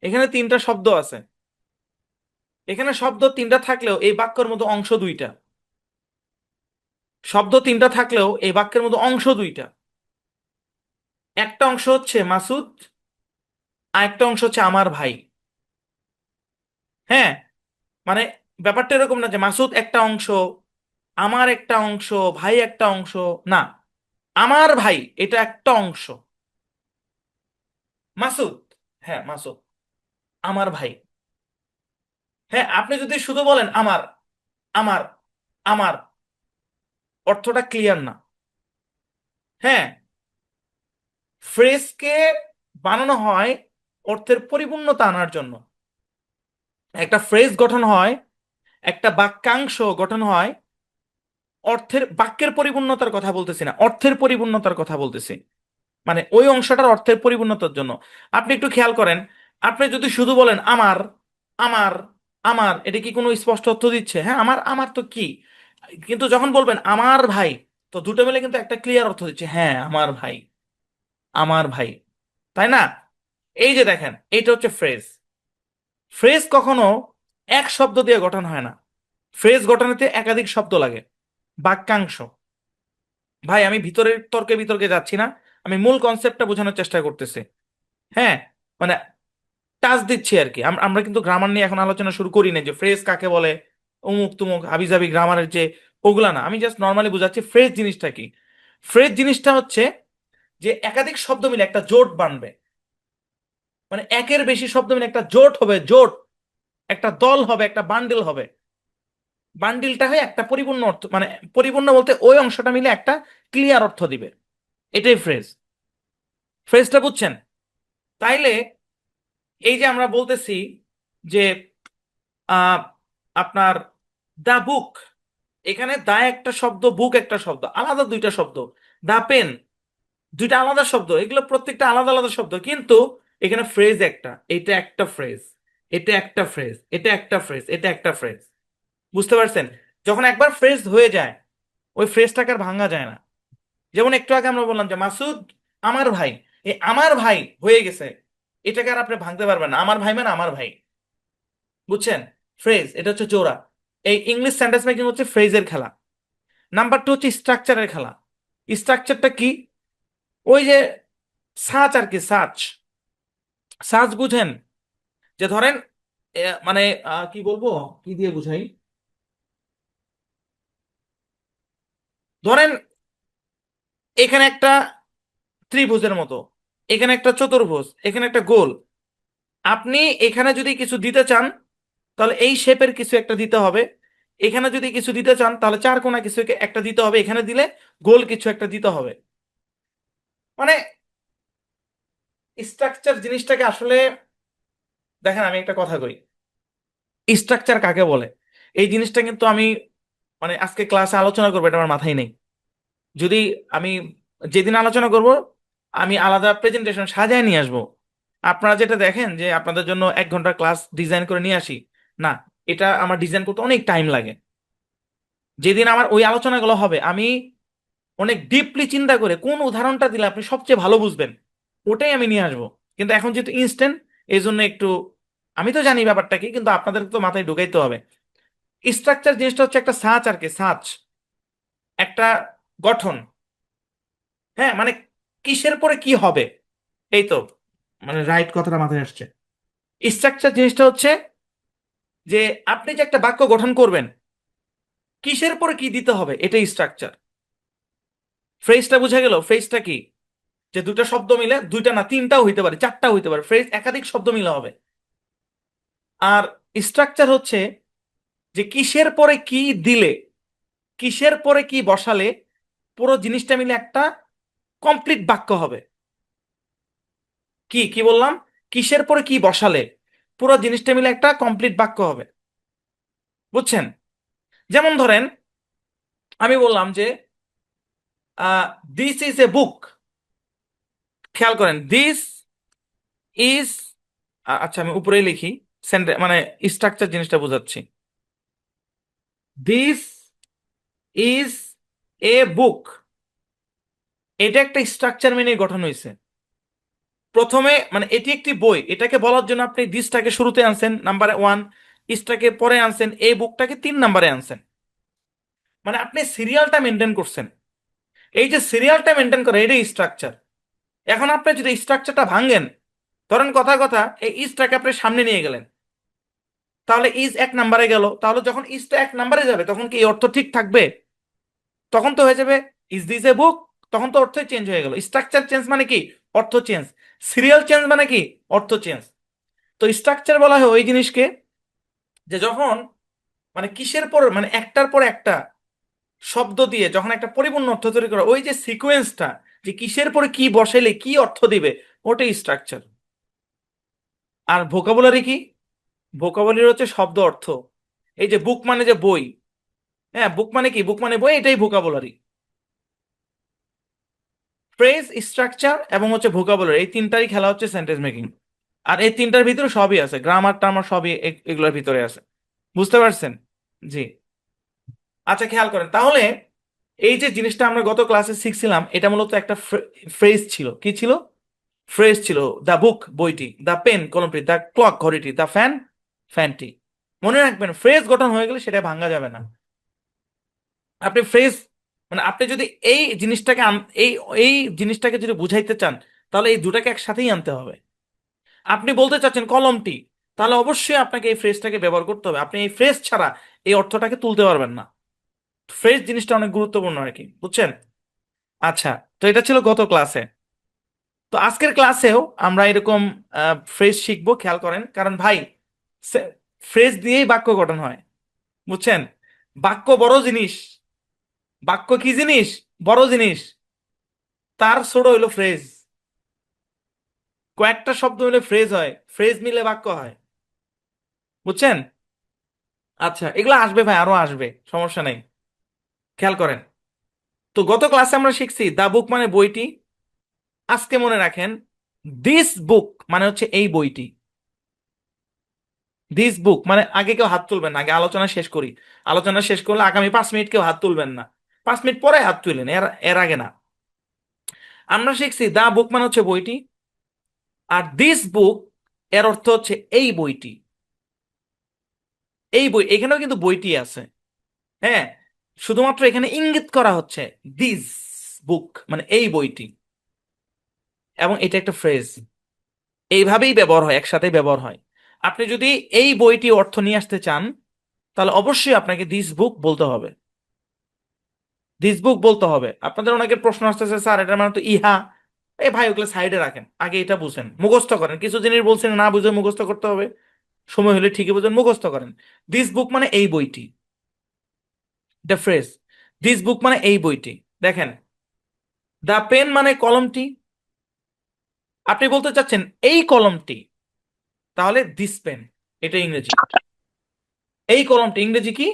এখানে তিনটা শব্দ আছে। এখানে শব্দ তিনটা থাকলেও এই বাক্যের মধ্যে অংশ দুইটা। শব্দ তিনটা থাকলেও এই বাক্যের মধ্যে অংশ দুইটা। একটা অংশ হচ্ছে মাসুদ, আর একটা অংশ হচ্ছে আমার ভাই। হ্যাঁ, মানে ব্যাপারটা এরকম না যে মাসুদ একটা অংশ, আমার একটা অংশ, ভাই একটা অংশ। না, আমার ভাই এটা একটা অংশ। মাসুদ, হ্যাঁ মাসুদ আমার ভাই। হ্যাঁ, আপনি যদি শুধু বলেন আমার, আমার, আমার, অর্থটা ক্লিয়ার না। হ্যাঁ, ফ্রেজকে বানানো হয় অর্থের পরিপূর্ণতা আনার জন্য। একটা ফ্রেজ গঠন হয়, একটা বাক্যাংশ গঠন হয় বাক্যের পরিপূর্ণতার কথা বলতেছি না, অর্থের পরিপূর্ণতার কথা বলতেছি। মানে ওই অংশটার অর্থের পরিপূর্ণতার জন্য। আপনি একটু খেয়াল করেন, আপনি যদি শুধু বলেন আমার, আমার, আমার, এটা কি কোনো স্পষ্ট অর্থ দিচ্ছে? হ্যাঁ, আমার, আমার তো কি, কিন্তু যখন বলবেন আমার ভাই, তো দুটো মিলে কিন্তু একটা ক্লিয়ার অর্থ দিচ্ছে, হ্যাঁ আমার ভাই, আমার ভাই, তাই না? এই যে দেখেন, এইটা হচ্ছে ফ্রেজ। ফ্রেজ কখনো এক শব্দ দিয়ে গঠন হয় না, ফ্রেজ গঠনেতে একাধিক শব্দ লাগে, বাক্যাংশ। ভাই আমি ভিতরের তর্কে বিতর্কে যাচ্ছি না, আমি মূল কনসেপ্টটা বোঝানোর চেষ্টা করতেছি। হ্যাঁ, মানে টাচ দিচ্ছি আর কি। আমরা কিন্তু গ্রামার নিয়ে এখন আলোচনা শুরু করি না, যে ফ্রেজ কাকে বলে, অমুক তুমুক হাবিজাবি গ্রামারের যে ওগুলা না, আমি জাস্ট নর্মালি বুঝাচ্ছি ফ্রেজ জিনিসটা কি। ফ্রেজ জিনিসটা হচ্ছে যে একাধিক শব্দ মিলে একটা জোট বানবে, মানে একের বেশি শব্দ মিলে একটা জোট হবে, জোট, একটা দল হবে, একটা বান্ডিল হবে। বান্ডিলটা হয়ে একটা পরিপূর্ণ অর্থ, মানে পরিপূর্ণ বলতে ওই অংশটা মিলে একটা ক্লিয়ার অর্থ দিবে, এটাই ফ্রেজ। ফ্রেজটা বুঝছেন? তাইলে এই যে আমরা বলতেছি যে আহ, আপনার দা বুক, এখানে দা একটা শব্দ, বুক একটা শব্দ, আলাদা দুইটা শব্দ। দা পেন, দুইটা আলাদা শব্দ, এগুলো প্রত্যেকটা আলাদা আলাদা শব্দ, কিন্তু এখানে ফ্রেজ একটা, এটা একটা ফ্রেজ, এটা একটা ফ্রেজ, এটা একটা ফ্রেজ, এটা একটা ফ্রেজ। বুঝতে পারছেন? যখন একবার ফ্রেজ হয়ে যায়, ওই ফ্রেজটাকে আর ভাঙা যায় না। যেমন একটু আগে আমরা বললাম যে মাসুদ আমার ভাই, এই আমার ভাই হয়ে গেছে, এটাকে আর আপনি ভাঙতে পারবেন না, আমার ভাই মানে আমার ভাই। বুঝছেন? ফ্রেজ এটা হচ্ছে জোড়া। এই ইংলিশ সেন্টেন্স মেকিং হচ্ছে ফ্রেজের খেলা। নাম্বার টু হচ্ছে স্ট্রাকচারের খেলা। স্ট্রাকচারটা কি? ওই যে সাচ আর কি, সাচ, সাচ বুঝেন? যে ধরেন মানে কি বলবো, কি দিয়ে বুঝাই, ধরেন এখানে একটা ত্রিভুজের মতো, এখানে একটা চতুর্ভুজ, এখানে একটা গোল। আপনি এখানে যদি কিছু দিতে চান, তাহলে এই শেপের কিছু একটা দিতে হবে। এখানে যদি কিছু দিতে চান, তাহলে চার কোণা কিছু একটা দিতে হবে, এখানে দিলে গোল কিছু একটা দিতে হবে। মানে স্ট্রাকচার জিনিসটাকে আসলে, দেখেন আমি একটা কথা কই, স্ট্রাকচার কাকে বলে এই জিনিসটা কিন্তু আমি, মানে আজকে ক্লাসে আলোচনা করবো এটা আমার মাথায় নেই। যদি আমি যেদিন আলোচনা করব, আমি আলাদা প্রেজেন্টেশন সাজায় নিয়ে আসবো। আপনারা যেটা দেখেন যে আপনাদের জন্য 1 ঘন্টার ক্লাস ডিজাইন করে নিয়ে আসি, না, এটা আমার ডিজাইন করতে অনেক টাইম লাগে। যেদিন আমার ওই আলোচনাগুলো হবে, আমি অনেক ডিপলি চিন্তা করে কোন উদাহরণটা দিলে আপনি সবচেয়ে ভালো বুঝবেন, ওটাই আমি নিয়ে আসবো। কিন্তু এখন যেহেতু ইনস্ট্যান্ট, এই জন্য একটু, আমি তো জানি ব্যাপারটা কি, কিন্তু আপনাদের তো মাথায় ঢুকাইতে হবে। স্ট্রাকচার জিনিসটা হচ্ছে একটা সাঁচ আর কি, সাঁচ, একটা গঠন। হ্যাঁ, মানে কিসের পরে কি হবে, এই তো, মানে রাইট কথাটা মাথায় আসছে। স্ট্রাকচার জিনিসটা হচ্ছে যে আপনি যে একটা বাক্য গঠন করবেন, কিসের পরে কি দিতে হবে, এটাই স্ট্রাকচার। ফ্রেজটা বুঝা গেল? ফ্রেজটা কি? যে দুটা শব্দ মিলে, দুইটা না তিনটাও হইতে পারে, চারটাও হইতে পারে, ফ্রেজ একাধিক শব্দ মিলে হবে। আর স্ট্রাকচার হচ্ছে যে কিসের পরে কি দিলে, কিসের পরে কি বসালে পুরো জিনিসটা মিলে একটা কমপ্লিট বাক্য হবে। কি কি বললাম? কিসের পরে কি বসালে পুরো জিনিসটা মিলে একটা কমপ্লিট বাক্য হবে। বুঝছেন? যেমন ধরেন আমি বললাম যে দিস ইজ এ বুক। খেয়াল করেন, দিস ইজ, আচ্ছা আমি উপরেই লিখি, মানে স্ট্রাকচার জিনিসটা বোঝাচ্ছি। দিস ইজ এ বুক, এটা একটা স্ট্রাকচার মেনে গঠন হয়েছে। প্রথমে মানে এটি একটি বই, এটাকে বলার জন্য আপনি দিসটাকে শুরুতে আনছেন নাম্বারে 1, ইসটাকে পরে আনছেন, এই বুকটাকে 3 নম্বরে আনছেন। মানে আপনি সিরিয়ালটা মেনটেন করছেন। এই যে সিরিয়ালটা মেনটেন করে, এটাই স্ট্রাকচার। এখন আপনি যদি স্ট্রাকচারটা ভাঙেন, ধরেন কথা কথা এই ইসটাকে আপনি সামনে নিয়ে গেলেন, তাহলে ইজ 1 নম্বরে গেল, তাহলে যখন ইজটা 1 নম্বরে যাবে তখন কি এই অর্থ ঠিক থাকবে? তখন তো হয়ে যাবে ইজ দিস এ বুক, তখন তো অর্থই চেঞ্জ হয়ে গেল। স্ট্রাকচার চেঞ্জ মানে কি? অর্থ চেঞ্জ। সিরিয়াল চেঞ্জ মানে কি? অর্থ চেঞ্জ। তো স্ট্রাকচার বলা হয় ওই জিনিসকে, যে যখন মানে কিসের পর, মানে একটার পর একটা শব্দ দিয়ে যখন একটা পরিপূর্ণ অর্থ তৈরি করা, ওই যে সিকোয়েন্সটা, যে কিসের পরে কি বসাইলে কি অর্থ দিবে, ওটাই স্ট্রাকচার। আর ভোকাবুলারি কি? ভোকাবুলারি হচ্ছে শব্দ অর্থ। এই যে বুক মানে যে বই, হ্যাঁ বুক মানে কি? বুক মানে বই, এটাই ভোকাবুলারি। ফ্রেজ, স্ট্রাকচার এবং হচ্ছে ভোকাবুলারি, এই তিনটারই খেলা হচ্ছে সেন্টেন্স মেকিং। আর এই তিনটার ভিতরে সবই আছে, গ্রামার টামার সবই এগুলোর ভিতরে আছে। বুঝতে পারছেন? জি। আচ্ছা খেয়াল করেন তাহলে, এই যে জিনিসটা আমরা গত ক্লাসে শিখছিলাম, এটা মূলত একটা ফ্রেজ ছিল। কি ছিল? ফ্রেজ ছিল। দ্য বুক বইটি, দ্য পেন কলমটি, দ্য ক্লক ঘড়িটি, দ্য ফ্যান ফ্যানটি। মনে রাখবেন ফ্রেজ গঠন হয়ে গেলে সেটা ভাঙা যাবে না। আপনি ফ্রেজ মানে আপনি যদি এই জিনিসটাকে এই এই জিনিসটাকে যদি বুঝাইতে চান, তাহলে এই দুটাকে একসাথেই আনতে হবে। আপনি বলতে চাচ্ছেন কলমটি, তাহলে অবশ্যই আপনাকে এই ফ্রেজটাকে ব্যবহার করতে হবে। আপনি এই ফ্রেজ ছাড়া এই অর্থটাকে তুলতে পারবেন না। ফ্রেজ জিনিসটা অনেক গুরুত্বপূর্ণ আর কি, বুঝছেন? আচ্ছা, তো এটা ছিল গত ক্লাসে। তো আজকের ক্লাসেও আমরা এরকম ফ্রেজ শিখবো, খেয়াল করেন। কারণ ভাই, ফ্রেজ দিয়েই বাক্য গঠন হয়, বুঝছেন? বাক্য বড় জিনিস। বাক্য কি জিনিস? বড় জিনিস। তার ছোট হইলো ফ্রেজ। কয়েকটা শব্দ মিলে ফ্রেজ হয়, ফ্রেজ মিলে বাক্য হয়, বুঝছেন? আচ্ছা, এগুলো আসবে ভাই, আরো আসবে, সমস্যা নেই। খেয়াল করেন, তো গত ক্লাসে আমরা শিখছি দা বুক মানে বইটি। আজকে মনে রাখেন, দিস বুক মানে হচ্ছে এই বইটি। দিস বুক মানে, আগে কেউ হাত তুলবেন না, আগে আলোচনা শেষ করি। আলোচনা শেষ করলে আগামী 5 মিনিট কেউ হাত তুলবেন না। 5 মিনিট পরে হাত তুলেন, এর এর আগে না। আমরা শিখছি দা বুক মানে হচ্ছে বইটি, আর দিস বুক এর অর্থ হচ্ছে এই বইটি। এই বই, এখানেও কিন্তু বইটি আছে, হ্যাঁ। শুধুমাত্র এখানে ইঙ্গিত করা হচ্ছে দিস বুক মানে এই বইটি, এবং এটা একটা ফ্রেজ। এইভাবেই ব্যবহার হয়, একসাথে ব্যবহার হয়। আপনি যদি এই বইটি অর্থ নিয়ে আসতে চান, তাহলে অবশ্যই আপনাকে দিস বুক বলতে হবে। দিস বুক বলতে হবে। আপনাদের অনেকের প্রশ্ন আসতেছে, স্যার এটার মানে তো ইহা। এই ভাই, ওগুলো সাইডে রাখেন, আগে এটা বুঝেন, মুখস্থ করেন। কিছু জিনিস বলছেন না বুঝে মুখস্থ করতে হবে, সময় হলে ঠিকই বুঝেন, মুখস্থ করেন। দিস বুক মানে এই বইটি, দ্য ফ্রেজ। দিস বুক মানে এই বইটি। দেখেন, দ্য পেন মানে কলমটি। আপনি বলতে চাচ্ছেন এই কলমটি, তাহলে দিস পেন, এটা ইংরেজি। এই কলমটি ইংরেজি কি?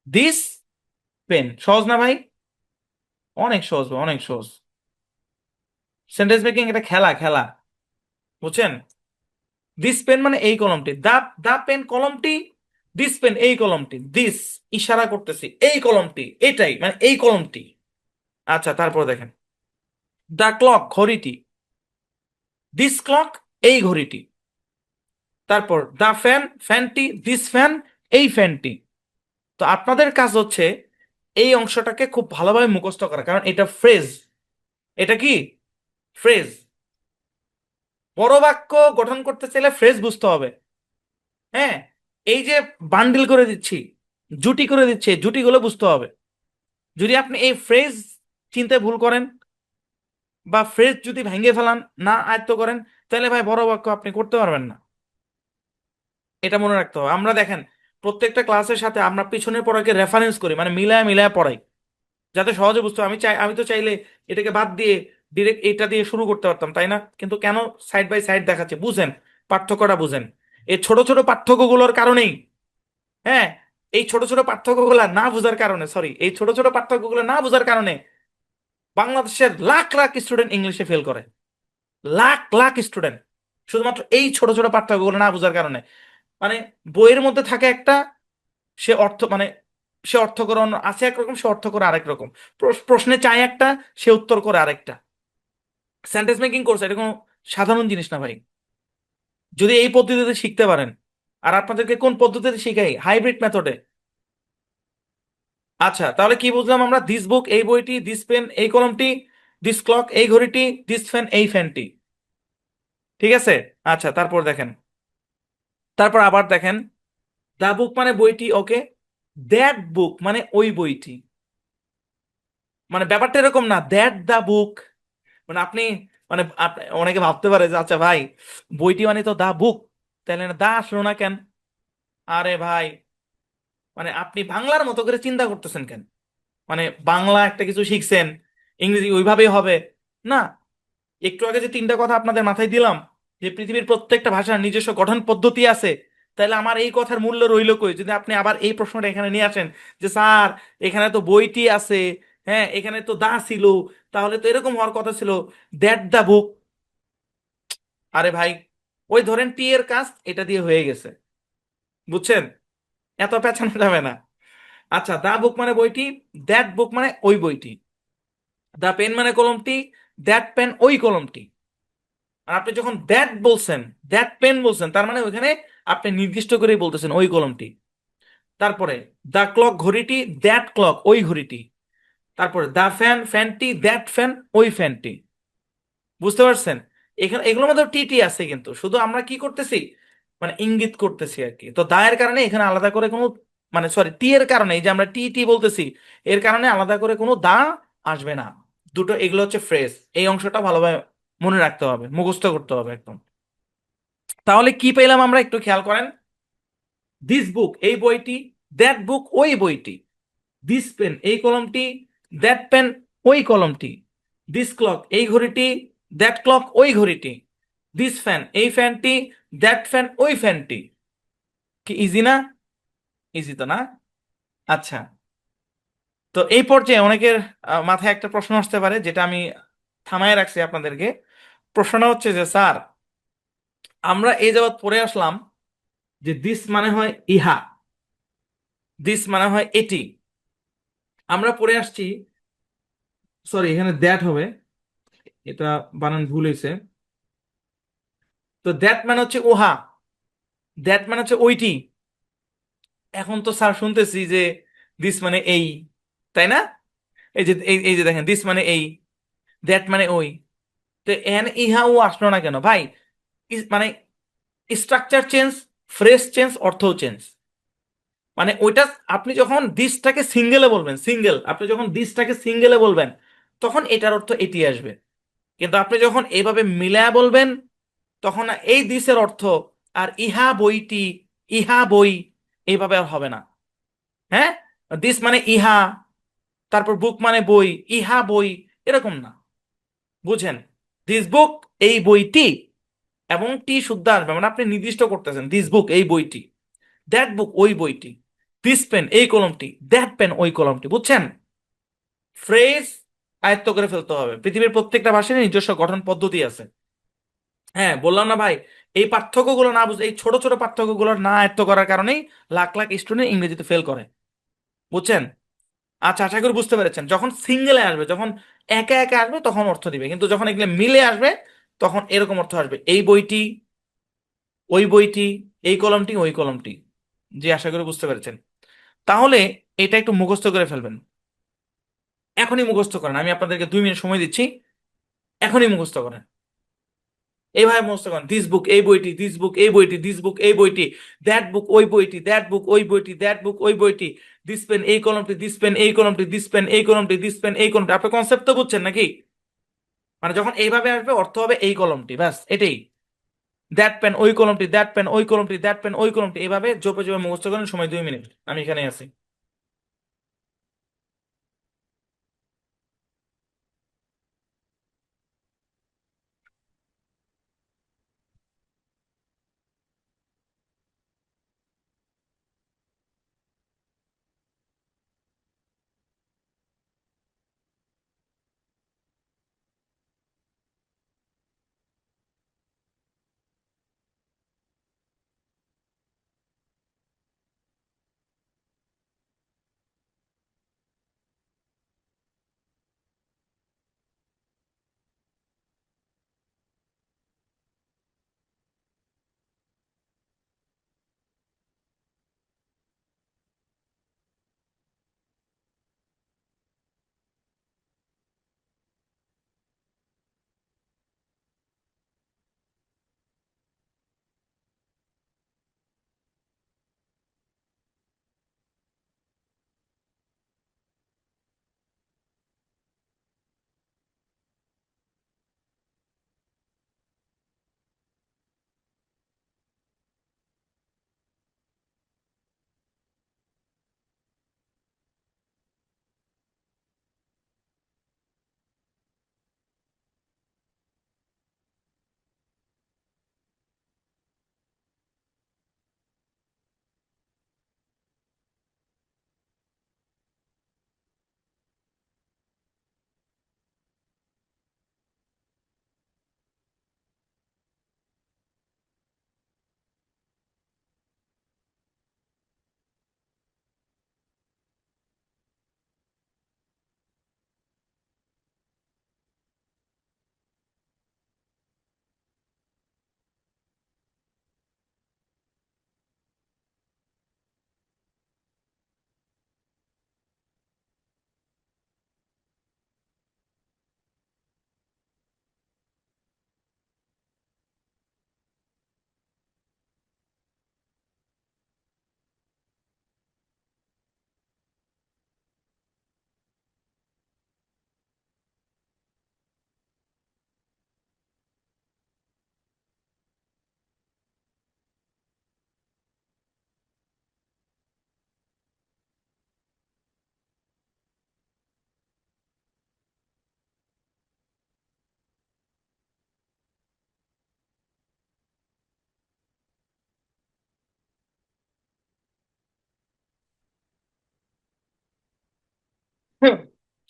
This pen. সহজ না ভাই? অনেক সহজ ভাই, অনেক সহজ। সেন্টেন্স মেকিং এটা খেলা, খেলা, বুঝছেন? দিস পেন মানে এই কলমটি, দা দা পেন কলমটি, দিস পেন এই কলমটি, দিস ইশারা করতেছি, এই কলমটি এটাই মানে এই কলমটি। আচ্ছা, তারপর দেখেন, দা ক্লক ঘড়িটি, দিস ক্লক এই ঘড়িটি। তারপর দা ফ্যান ফ্যানটি, দিস ফ্যান এই ফ্যানটি। তো আপনাদের কাজ হচ্ছে এই অংশটাকে খুব ভালোভাবে মুখস্থ করা, কারণ এটা ফ্রেজ। এটা কি? ফ্রেজ। বড় বাক্য গঠন করতে চাইলে ফ্রেজ বুঝতে হবে, হ্যাঁ। এই যে বান্ডিল করে দিচ্ছি, জুটি করে দিচ্ছি, এই জুটিগুলো বুঝতে হবে। যদি আপনি এই ফ্রেজ চিনতে ভুল করেন, বা ফ্রেজ যদি ভেঙে ফেলান, না আয়ত্ত করেন, তাহলে ভাই বড় বাক্য আপনি করতে পারবেন না। এটা মনে রাখতে হবে। আমরা দেখেন, প্রত্যেকটা ক্লাসের সাথে আমরা পিছনের পড়াকে রেফারেন্স করি, মানে মিলায় মিলায় পড়াই, যাতে সহজে বুঝতে হবে। আমি তো চাইলে এটাকে বাদ দিয়ে ডিরেক্ট এটা দিয়ে শুরু করতে পারতাম, তাই না? কিন্তু কেন সাইড বাই সাইড দেখাচ্ছে? বুঝেন, পার্থক্যটা বুঝেন। এই ছোট ছোট পার্থক্যগুলোর কারণেই, হ্যাঁ, এই ছোট ছোট পার্থক্যগুলো না বোঝার কারণে, সরি, এই ছোট ছোট পার্থক্যগুলো না বোঝার কারণে বাংলাদেশের লাখ লাখ স্টুডেন্ট ইংলিশে ফেল করে। লাখ লাখ স্টুডেন্ট, শুধুমাত্র এই ছোট ছোট পার্থক্যগুলো না বোঝার কারণে। মানে বইয়ের মধ্যে থাকে একটা, সে অর্থ মানে সে অর্থ করে আছে একরকম, সে অর্থ করে আরেক রকম। প্রশ্নে চায় একটা, সে উত্তর করে আরেকটা। সেন্টেন্স মেকিং কোর্স এটা কোনো সাধারণ জিনিস না ভাই, যদি এই পদ্ধতিতে শিখতে পারেন। আর আপনাদেরকে কোন পদ্ধতিতে শিখাই? হাইব্রিড মেথডে। আচ্ছা, তাহলে কি বুঝলাম আমরা? দিস বুক এই বইটি, দিস পেন এই কলমটি, দিস ক্লক এই ঘড়িটি, দিস ফ্যান এই ফ্যানটি। ঠিক আছে। আচ্ছা, তারপর দেখেন, তারপর আবার দেখেন, দা বুক মানে বইটি, ওকে। দ্যাট বুক মানে ওই বইটি। মানে ব্যাপারটা এরকম না, দ্যাট দা বুক মানে আপনি, মানে অনেকে ভাবতে পারে যে আচ্ছা ভাই, বইটি মানে তো দা বুক, তাহলে না দা আসলো না কেন? আরে ভাই, মানে আপনি বাংলার মতো করে চিন্তা করতেছেন কেন? মানে বাংলা একটা কিছু শিখছেন, ইংরেজি ওইভাবেই হবে না। একটু আগে যে তিনটা কথা আপনাদের মাথায় দিলাম, যে পৃথিবীর প্রত্যেকটা ভাষার নিজস্ব গঠন পদ্ধতি আছে, তাহলে আমার এই কথার মূল্য রইল কই যদি আপনি আবার এই প্রশ্নটা এখানে নিয়ে আসেন যে স্যার এখানে তো বইটি আছে, হ্যাঁ এখানে তো দা ছিল, তাহলে তো এরকম হওয়ার কথা ছিল দ্যাট দা বুক। আরে ভাই, ওই ধরেন টি এর কাজ এটা দিয়ে হয়ে গেছে, বুঝছেন? এত পেঁচানো যাবে না। আচ্ছা, দা বুক মানে বইটি, দ্যাট বুক মানে ওই বইটি, দা পেন মানে কলমটি, দ্যাট পেন ওই কলমটি। আর আপনি যখন দ্যাট বলছেন, দ্যাট পেন বলছেন, তার মানে ওইখানে আপনি নির্দিষ্ট করেই বলতেছেন ওই কলমটি। তারপরে দা ক্লক ঘড়িটি, দ্যাট ক্লক ওই ঘড়িটি। তারপরে দা ফ্যান ফ্যানটি, দ্যাট ফ্যান ওই ফ্যানটি। বুঝতে পারছেন? এখানে এগুলোর মধ্যে টি টি আছে, কিন্তু শুধু আমরা কি করতেছি, মানে ইঙ্গিত করতেছি আর কি। তো দা এর কারণে এখানে আলাদা করে কোনো, মানে সরি টি এর কারণে এই যে আমরা টি টি বলতেছি, এর কারণে আলাদা করে কোনো দা আসবে না। দুটো এগুলো হচ্ছে ফ্রেজ, এই অংশটা ভালোভাবে মনে রাখতে হবে, মুখস্থ করতে হবে একদম। তাহলে কি পেলাম আমরা একটু খেয়াল করেন। দিস বুক এই বইটি, দ্যাট বুক ওই বইটি, দিস পেন এই কলমটি, দ্যাট পেন ওই কলমটি, দিস ক্লক এই ঘড়িটি, দ্যাট ক্লক ওই ঘড়িটি, দিস ফ্যান এই ফ্যানটি, দ্যাট ফ্যান ওই ফ্যানটি। কি ইজি না? ইজি তো না? আচ্ছা, তো এই পর্যায়ে অনেকের মাথায় একটা প্রশ্ন আসতে পারে, যেটা আমি থামায় রাখছি আপনাদেরকে। প্রশ্নটা হচ্ছে যে স্যার, আমরা এই যাবৎ পড়ে আসলাম যে দিস মানে হয় ইহা, দিস মানে হয় এটি। আমরা পড়ে আসছি, সরি এখানে দ্যাট হবে, এটা বানান ভুল হয়েছে। তো দ্যাট মানে হচ্ছে উহা, দ্যাট মানে হচ্ছে ওইটি। এখন তো স্যার শুনতেছি যে দিস মানে এই, তাই না? এই যে এই যে দেখেন দিস মানে এই, দ্যাট মানে ওই। তো এখানে ইহা ও আসলো না কেন ভাই? মানে স্ট্রাকচার চেঞ্জ, ফ্রেজ চেঞ্জ, অর্থও চেঞ্জ। মানে ওইটা আপনি যখন দিসটাকে সিঙ্গেলে বলবেন, সিঙ্গেল, আপনি যখন দিসটাকে সিঙ্গেলে বলবেন তখন এটার অর্থ এটি আসবে। কিন্তু আপনি যখন এইভাবে মিলায়া বলবেন তখন এই দিসের অর্থ আর ইহা বইটি, ইহা বই এইভাবে আর হবে না। হ্যাঁ, দিস মানে ইহা, তারপর বুক মানে বই, ইহা বই, এরকম না, বুঝেন? দিস বুক এই বইটি, এবং টি শুদ্ধ আসবে, মানে আপনি নির্দিষ্ট করতেছেন দিস বুক এই বইটি, দ্যাট বুক ওই বইটি, দিস পেন এই কলমটি, দ্যাট পেন ওই কলমটি। বুঝছেন? ফ্রেজ আয়ত্ত করে ফেলতে হবে। পৃথিবীর প্রত্যেকটা ভাষার নিজস্ব গঠন পদ্ধতি আছে। হ্যাঁ, বললাম না ভাই, এই পার্থক্যগুলো না বুঝে, এই ছোট ছোট পার্থক্যগুলো না আয়ত্ত করার কারণেই লাখ লাখ স্টুডেন্ট ইংরেজিতে ফেল করে। বুঝছেন? আচ্ছা, আশা করি বুঝতে পেরেছেন। যখন সিঙ্গেলে আসবে, যখন একা একা আসবে তখন অর্থ দিবে, কিন্তু যখন এগুলো মিলে আসবে তখন এরকম অর্থ আসবে, এই বইটি, ওই বইটি, এই কলমটি, ওই কলমটি। জি, আশা করি বুঝতে পেরেছেন। তাহলে এটা একটু মুখস্থ করে ফেলবেন, এখনই মুখস্থ করেন। আমি আপনাদেরকে 2 মিনিট সময় দিচ্ছি, এখনই মুখস্থ করেন। এইভাবে মুখস্থ করেন, দিস বুক এই বইটি, দিস বুক এই বইটি, দিস বুক এই বইটি, দ্যাট বুক ওই বইটি, দ্যাট বুক ওই বইটি, দ্যাট বুক ওই বইটি, দিস পেন এই কলমটি, দিস পেন এই কলমটি, দিস পেন এই কলমটি, দিস পেন এই কলমটি। আপনি কনসেপ্ট তো বুঝছেন নাকি? মানে যখন এইভাবে আসবে অর্থ হবে এই কলমটি, ব্যাস এটাই। দ্যাট পেন ওই কলমটি, দ্যাট পেন ওই কলমটি, দ্যাট পেন ওই কলমটি, এইভাবে জোপে জোপে মুখস্থ করেন। সময় 2 মিনিট, আমি এখানে আছি।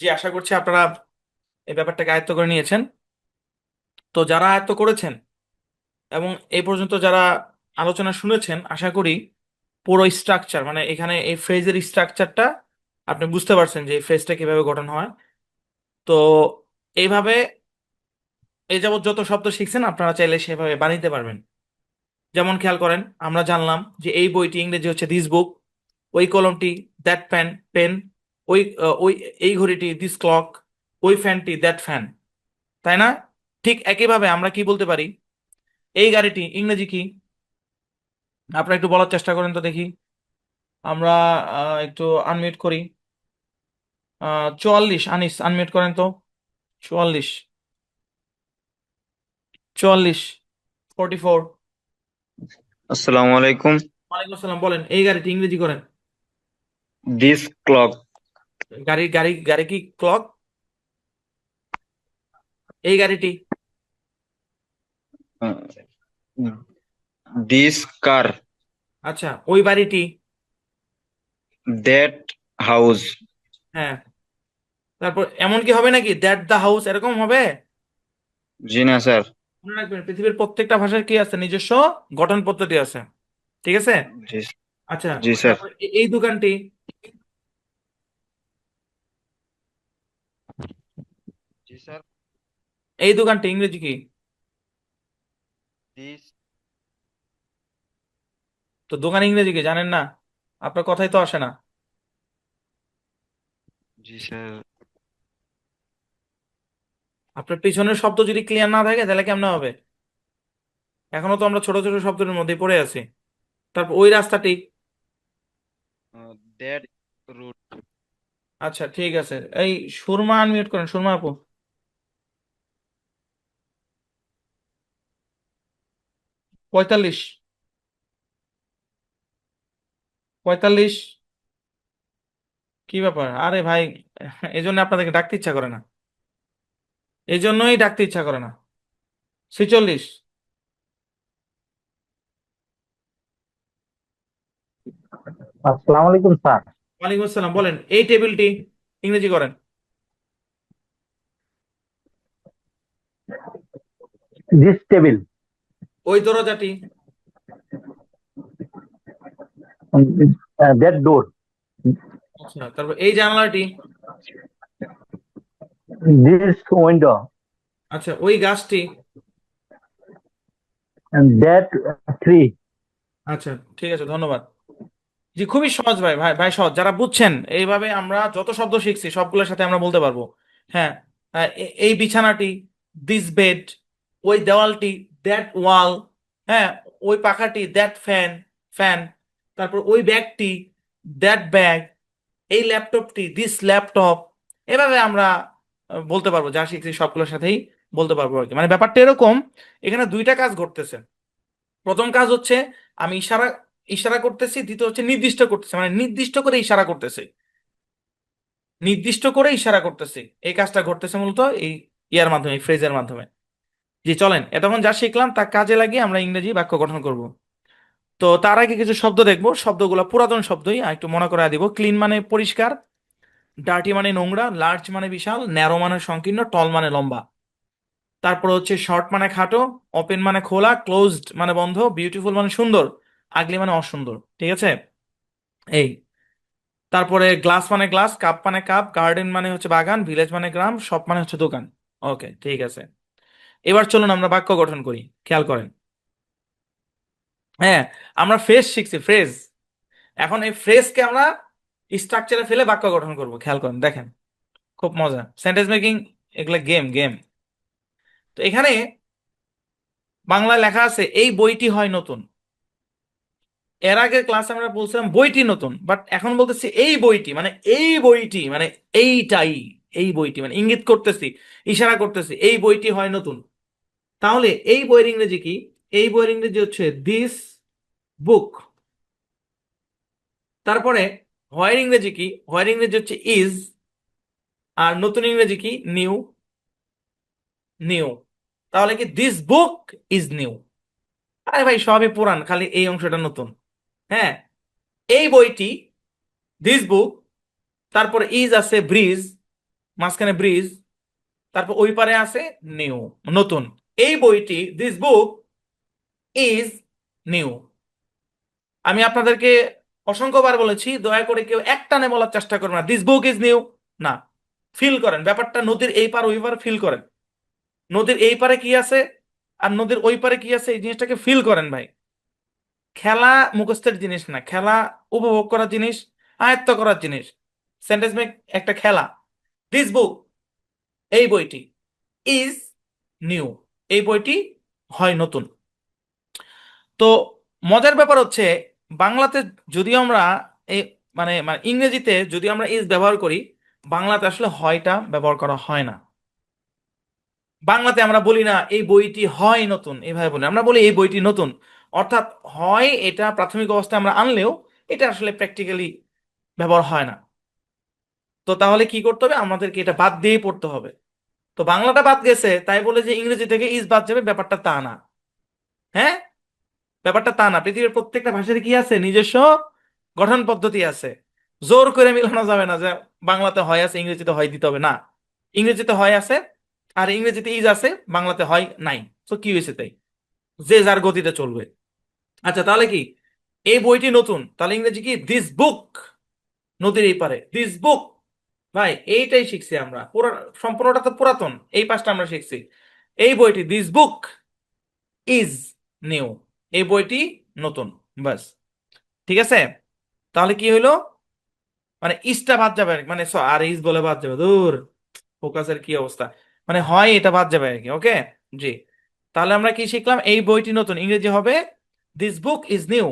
জি, আশা করছি আপনারা এই ব্যাপারটাকে আয়ত্ত করে নিয়েছেন। তো যারা আয়ত্ত করেছেন এবং এই পর্যন্ত যারা আলোচনা শুনেছেন, আশা করি পুরো স্ট্রাকচার মানে এখানে এই ফ্রেজের স্ট্রাকচারটা আপনি বুঝতে পারছেন যে এই ফ্রেজটা কিভাবে গঠন হয়। তো এইভাবে এই যাবত যত শব্দ শিখছেন আপনারা চাইলে সেভাবে বানাইতে পারবেন। যেমন খেয়াল করেন, আমরা জানলাম যে এই বইটি ইংরেজি হচ্ছে দিস বুক, ওই কলমটি দ্যাট পেন, ওই এই ঘড়িটি দিস ক্লক, ওই ফ্যানটি দ্যাট ফ্যান, তাই না? ঠিক একইভাবে আমরা কি বলতে পারি, এই গাড়িটি ইংরেজি কি? আপনারা একটু বলার চেষ্টা করেন তো দেখি। আমরা একটু আনমিউট করি। 44, আনিস আনমিউট করেন তো। 44, 44, 44। আসসালামু আলাইকুম। ওয়ালাইকুম আসসালাম, বলেন এই গাড়িটি ইংরেজি করেন। This clock. গাড়ি গাড়ি গাড়ি কি ক্লক? এই গাড়িটি? দিস কার। আচ্ছা, ওই বাড়িটি? That house. হ্যাঁ। তারপর এমন কি হবে নাকি দ্যাট দ্য হাউস, এরকম হবে? জি না স্যার। মনে রাখবেন পৃথিবীর প্রত্যেকটা ভাষার কি আছে, নিজস্ব গঠন পদ্ধতি আছে। ঠিক আছে। জি। আচ্ছা, জি স্যার। তারপর এই দোকানটি? জি স্যার। এই দোকানটি ইংরেজি কি? দিস। তো দোকান ইংরেজি কি জানেন না? আপনার কথাই তো আসে না। জি স্যার। আপনার পিছনের শব্দ যদি ক্লিয়ার না থাকে তাহলে কেমনে হবে? এখনো তো আমরা ছোট ছোট শব্দের মধ্যে পড়ে আছি। তারপর ওই রাস্তাটি? That route. আচ্ছা ঠিক আছে। এই সুরমা আনমিউট করেন, সুরমা আপু। 45, 45। কি ব্যাপার আরে ভাই, এই জন্য আপনাদেরকে ডাকতে ইচ্ছা করে না, এই জন্যই ডাকতে ইচ্ছা করে না। 46। আসসালামু আলাইকুম স্যার। ওয়ালাইকুম আসসালাম, বলেন এই টেবিলটি ইংরেজি করেন। This table. ওই দরজাটি? That door. আচ্ছা, তারপর এই জানালাটি? This window. আচ্ছা, ওই গাছটি? That tree. আচ্ছা ঠিক আছে, ধন্যবাদ। জি, খুবই সহজ ভাই, ভাই ভাই সহজ। যারা বুঝছেন এইভাবে আমরা যত শব্দ শিখছি সবগুলোর সাথে আমরা বলতে পারবো। হ্যাঁ। এই বিছানাটি দিস বেড, ওই দেওয়ালটি দ্যাট ওয়াল, হ্যাঁ, ওই পাখাটি দ্যাট ফ্যান, তারপর ওই ব্যাগটি দ্যাট ব্যাগ, এই ল্যাপটপটি দিস ল্যাপটপ। এভাবে আমরা বলতে পারবো, যা শিখছি সবগুলোর সাথেই বলতে পারবো আর কি। মানে ব্যাপারটা এরকম, এখানে দুইটা কাজ ঘটতেছে। প্রথম কাজ হচ্ছে আমি ইশারা ইশারা করতেছি, দ্বিতীয় হচ্ছে নির্দিষ্ট করতেছি, মানে নির্দিষ্ট করে ইশারা করতেছি, নির্দিষ্ট করে ইশারা করতেছি। এই কাজটা ঘটতেছে মূলত এই ইয়ার মাধ্যমে, এই ফ্রেজের মাধ্যমে। জি চলেন, এতক্ষণ যা শিখলাম তা কাজে লাগিয়ে আমরা ইংরেজি বাক্য গঠন করব। তো তার আগে কিছু শব্দ দেখবো, শব্দগুলো পুরাতন শব্দই আর একটু মনে করায় দিব। ক্লিন মানে পরিষ্কার, ডার্টি মানে নোংরা, লার্জ মানে বিশাল, ন্যারো মানে সংকীর্ণ, টল মানে লম্বা। তারপর হচ্ছে শর্ট মানে খাটো, ওপেন মানে খোলা, ক্লোজড মানে বন্ধ, বিউটিফুল মানে সুন্দর, আগলি মানে অসুন্দর। ঠিক আছে। এই তারপরে গ্লাস মানে গ্লাস, কাপ মানে কাপ, গার্ডেন মানে হচ্ছে বাগান, ভিলেজ মানে গ্রাম, শপ মানে হচ্ছে দোকান। ওকে ঠিক আছে। এবার চলুন আমরা বাক্য গঠন করি, খেয়াল করেন। হ্যাঁ, আমরা ফ্রেজ শিখছি, ফ্রেজ। এখন এই ফ্রেজকে আমরা স্ট্রাকচারে ফেলে বাক্য গঠন করব। খেয়াল করেন, দেখেন, খুব মজা সেন্টেন্স মেকিং, এগুলো গেম গেম। তো এখানে বাংলায় লেখা আছে এই বইটি হয় নতুন। এর আগের ক্লাসে আমরা বলছিলাম বইটি নতুন, বাট এখন বলতেছি এই বইটি, মানে এই বইটি মানে এইটাই, এই বইটি মানে ইঙ্গিত করতেছি, ইশারা করতেছি এই বইটি হয় নতুন। তাহলে এই বইয়ের ইংরেজি কি? এই বইয়ের ইংরেজি হচ্ছে দিস বুক। তারপরে হয়ের ইংরেজি কি? হয়ের ইংরেজি হচ্ছে ইজ। আর নতুন ইংরেজি কি? New, new. তাহলে কি দিস বুক ইজ নিউ? আরে ভাই সবই পুরান, খালি এই অংশটা নতুন। হ্যাঁ, এই বইটি, দিস বুক, তারপর ইজ আছে ব্রিজ, মাঝখানে ব্রিজ, তারপর ওই পারে আছে নিউ, নতুন। এই বইটি, দিস বুক ইজ নিউ। আমি আপনাদেরকে অসংখ্যবার বলেছি, দয়া করে কেউ একটানে বলার চেষ্টা করবেন না দিস বুক ইজ নিউ। না, ফিল করেন ব্যাপারটা, নদীর এই পার ওই পার ফিল করেন। নদীর এই পারে কি আছে আর নদীর ওই পারে কি আছে, এই জিনিসটাকে ফিল করেন ভাই। খেলা মুখস্থের জিনিস না, খেলা উপভোগ করার জিনিস, আয়ত্ত করার জিনিস। সেন্টেন্স মেক একটা খেলা। দিস বুক, এই বইটি, ইজ নিউ, এই বইটি হয় নতুন। তো মজার ব্যাপার হচ্ছে, বাংলাতে যদিও আমরা এই মানে মানে ইংরেজিতে যদি আমরা ইজ ব্যবহার করি, বাংলাতে আসলে হয়টা ব্যবহার করা হয় না। বাংলাতে আমরা বলি না এই বইটি হয় নতুন, এইভাবে বলি, আমরা বলি এই বইটি নতুন। অর্থাৎ হয় এটা প্রাথমিক অবস্থায় আমরা আনলেও এটা আসলে প্র্যাকটিক্যালি ব্যবহার হয় না। তো তাহলে কি করতে হবে, আমাদেরকে এটা বাদ দিয়েই পড়তে হবে। তো বাংলাটা বাদ গেছে তাই বলে যে ইংরেজি থেকে ইজ বাদ যাবে, ব্যাপারটা তা না। হ্যাঁ, ব্যাপারটা তা না। পৃথিবীর প্রত্যেকটা ভাষার কি আছে, নিজস্ব গঠন পদ্ধতি আছে। জোর করে মিলানো যাবে না যে বাংলাতে হয় আছে ইংরেজিতে হয় দিতে হবে, না। ইংরেজিতে হয় আছে আর ইংরেজিতে ইজ আছে, বাংলাতে হয় নাই। তো কি হয়েছে তাই, যে যার গতিতে চলবে। আচ্ছা, তাহলে কি এই বইটি নতুন, তাহলে ইংরেজি কি দিস বুক, নদীর এই পারে দিস বুক। ভাই এইটাই শিখছি আমরা, পুরো সম্পূর্ণটা তো পুরাতন, এই পাঁচটা আমরা শিখছি। এই বইটি দিস বুক ইজ নিউ, এই বইটি নতুন, বাস। ঠিক আছে, তাহলে কি হইলো, মানে ইজটা বাদ যাবে আর কি। মানে আর ইজ বলে বাদ যাবে, দূর, ফোকাসের কি অবস্থা, মানে হয় এটা বাদ যাবে আর কি। ওকে, জি। তাহলে আমরা কি শিখলাম, এই বইটি নতুন, ইংরেজি হবে দিস বুক ইজ নিউ।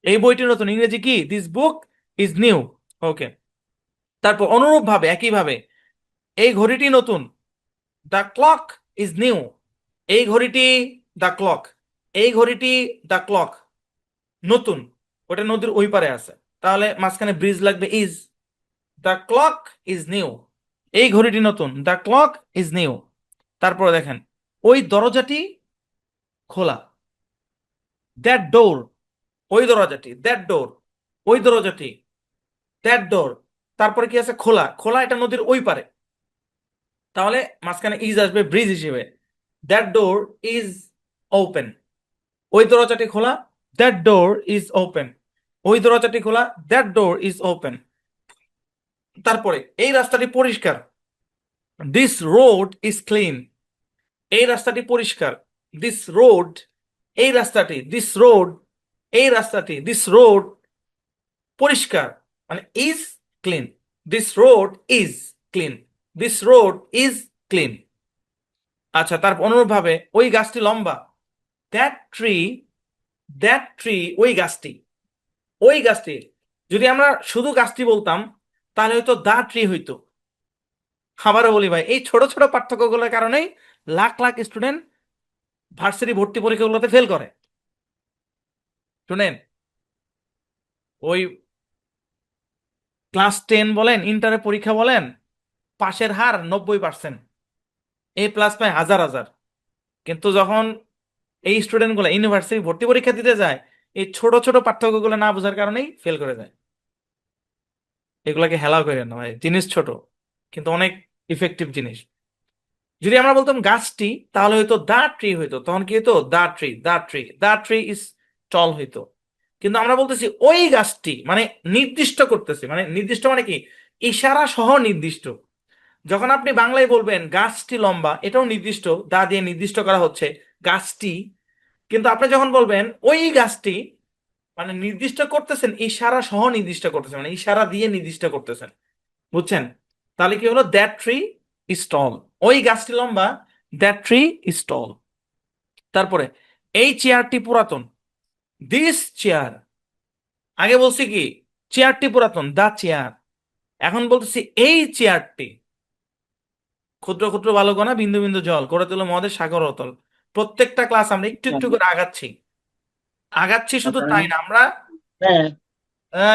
এই বইটি নতুন, ইংরেজি কি দিস বুক ইজ নিউ। ওকে, তারপর অনুরূপ ভাবে একইভাবে এই ঘড়িটি নতুন, দ্য ক্লক ইজ নিউ। এই ঘড়িটি, দ্য ক্লক, এই ঘড়িটি, দ্য ক্লক নতুন, ওটা নদীর ওই পারে আছে, তাহলে মাঝখানে ব্রিজ লাগবে is. The clock is new, এই ঘড়িটি নতুন, দ্য ক্লক ইজ নিউ। তারপরে দেখেন, ওই দরজাটি খোলা, দ্যাট ডোর, ওই দরজাটি, দ্যাট ডোর, ওই দরজাটি, দ্যাট ডোর। তারপরে কি আছে, খোলা, খোলা এটা নদীর ওই পারে, তাহলে মাঝখানে ইজ আসবে ব্রিজ হিসেবে। দ্যাট ডোর ইজ ওপেন, ওই দরজাটি খোলা, দ্যাট ডোর ইজ ওপেন, ওই দরজাটি খোলা, দ্যাট ডোর ইজ ওপেন। তারপরে এই রাস্তাটি পরিষ্কার, দিস রোড ইজ ক্লিন, এই রাস্তাটি পরিষ্কার, দিস রোড, এই রাস্তাটি, দিস রোড, এই রাস্তাটি, দিস রোড পরিষ্কার, মানে is clean, this road is clean, this road is clean. আচ্ছা, তার অনুরূপভাবে ওই গাছটি লম্বা, দ্যাট ট্রি, দ্যাট ট্রি, ওই গাছটি, ওই গাছটি। যদি আমরা শুধু গাছটি বলতাম তাহলে হয়তো দা ট্রি হইতো। আবারও বলি ভাই, এই ছোট ছোট পার্থক্যগুলোর কারণেই লাখ লাখ স্টুডেন্ট ভার্সিটি ভর্তি পরীক্ষাগুলোতে ফেল করে। শুনেন, ওই ক্লাস 10 বলেন, ইন্টারের পরীক্ষা বলেন, পাশের হার 90%, এ প্লাস পায় হাজার হাজার। কিন্তু যখন এই স্টুডেন্টগুলো ইউনিভার্সিটি ভর্তি পরীক্ষা দিতে যায়, এই ছোট ছোট পার্থক্যগুলো না বোঝার কারণেই ফেল করে যায়। এগুলাকে হেলাও করে না ভাই, জিনিস ছোট কিন্তু অনেক ইফেক্টিভ জিনিস। যদি আমরা বলতাম গাছটি, তাহলে হয়তো দা ট্রি হইতো, তখন কি হইতো, the tree, the tree, the tree is tall হইতো। কিন্তু আমরা বলতেছি ওই গাছটি, মানে নির্দিষ্ট করতেছি, মানে নির্দিষ্ট মানে কি, ইশারা সহ নির্দিষ্ট। যখন আপনি বাংলায় বলবেন গাছটি লম্বা, এটাও নির্দিষ্ট, দা দিয়ে নির্দিষ্ট করা হচ্ছে গাছটি। কিন্তু আপনি যখন বলবেন ওই গাছটি, মানে নির্দিষ্ট করতেছেন, ইশারা সহ নির্দিষ্ট করতেছেন, মানে ইশারা দিয়ে নির্দিষ্ট করতেছেন। বুঝছেন? তাহলে কি হলো, দ্যাট ট্রি ইজ টল, ওই গাছটি লম্বা, দ্যাট ট্রি ইজ টল। তারপরে এই চেয়ারটি পুরাতন, দিস চেয়ার। আগে বলছি কি, চেয়ারটি পুরাতন, দা চেয়ার। এখন বলতেছি এই চেয়ারটি। ক্ষুদ্র ক্ষুদ্র বালকণা বিন্দু বিন্দু জল করে তুলো মহাদেশ সাগর অতল। প্রত্যেকটা ক্লাস আমরা একটু একটু করে আগাচ্ছি, আগাচ্ছি, শুধু তাই না, আমরা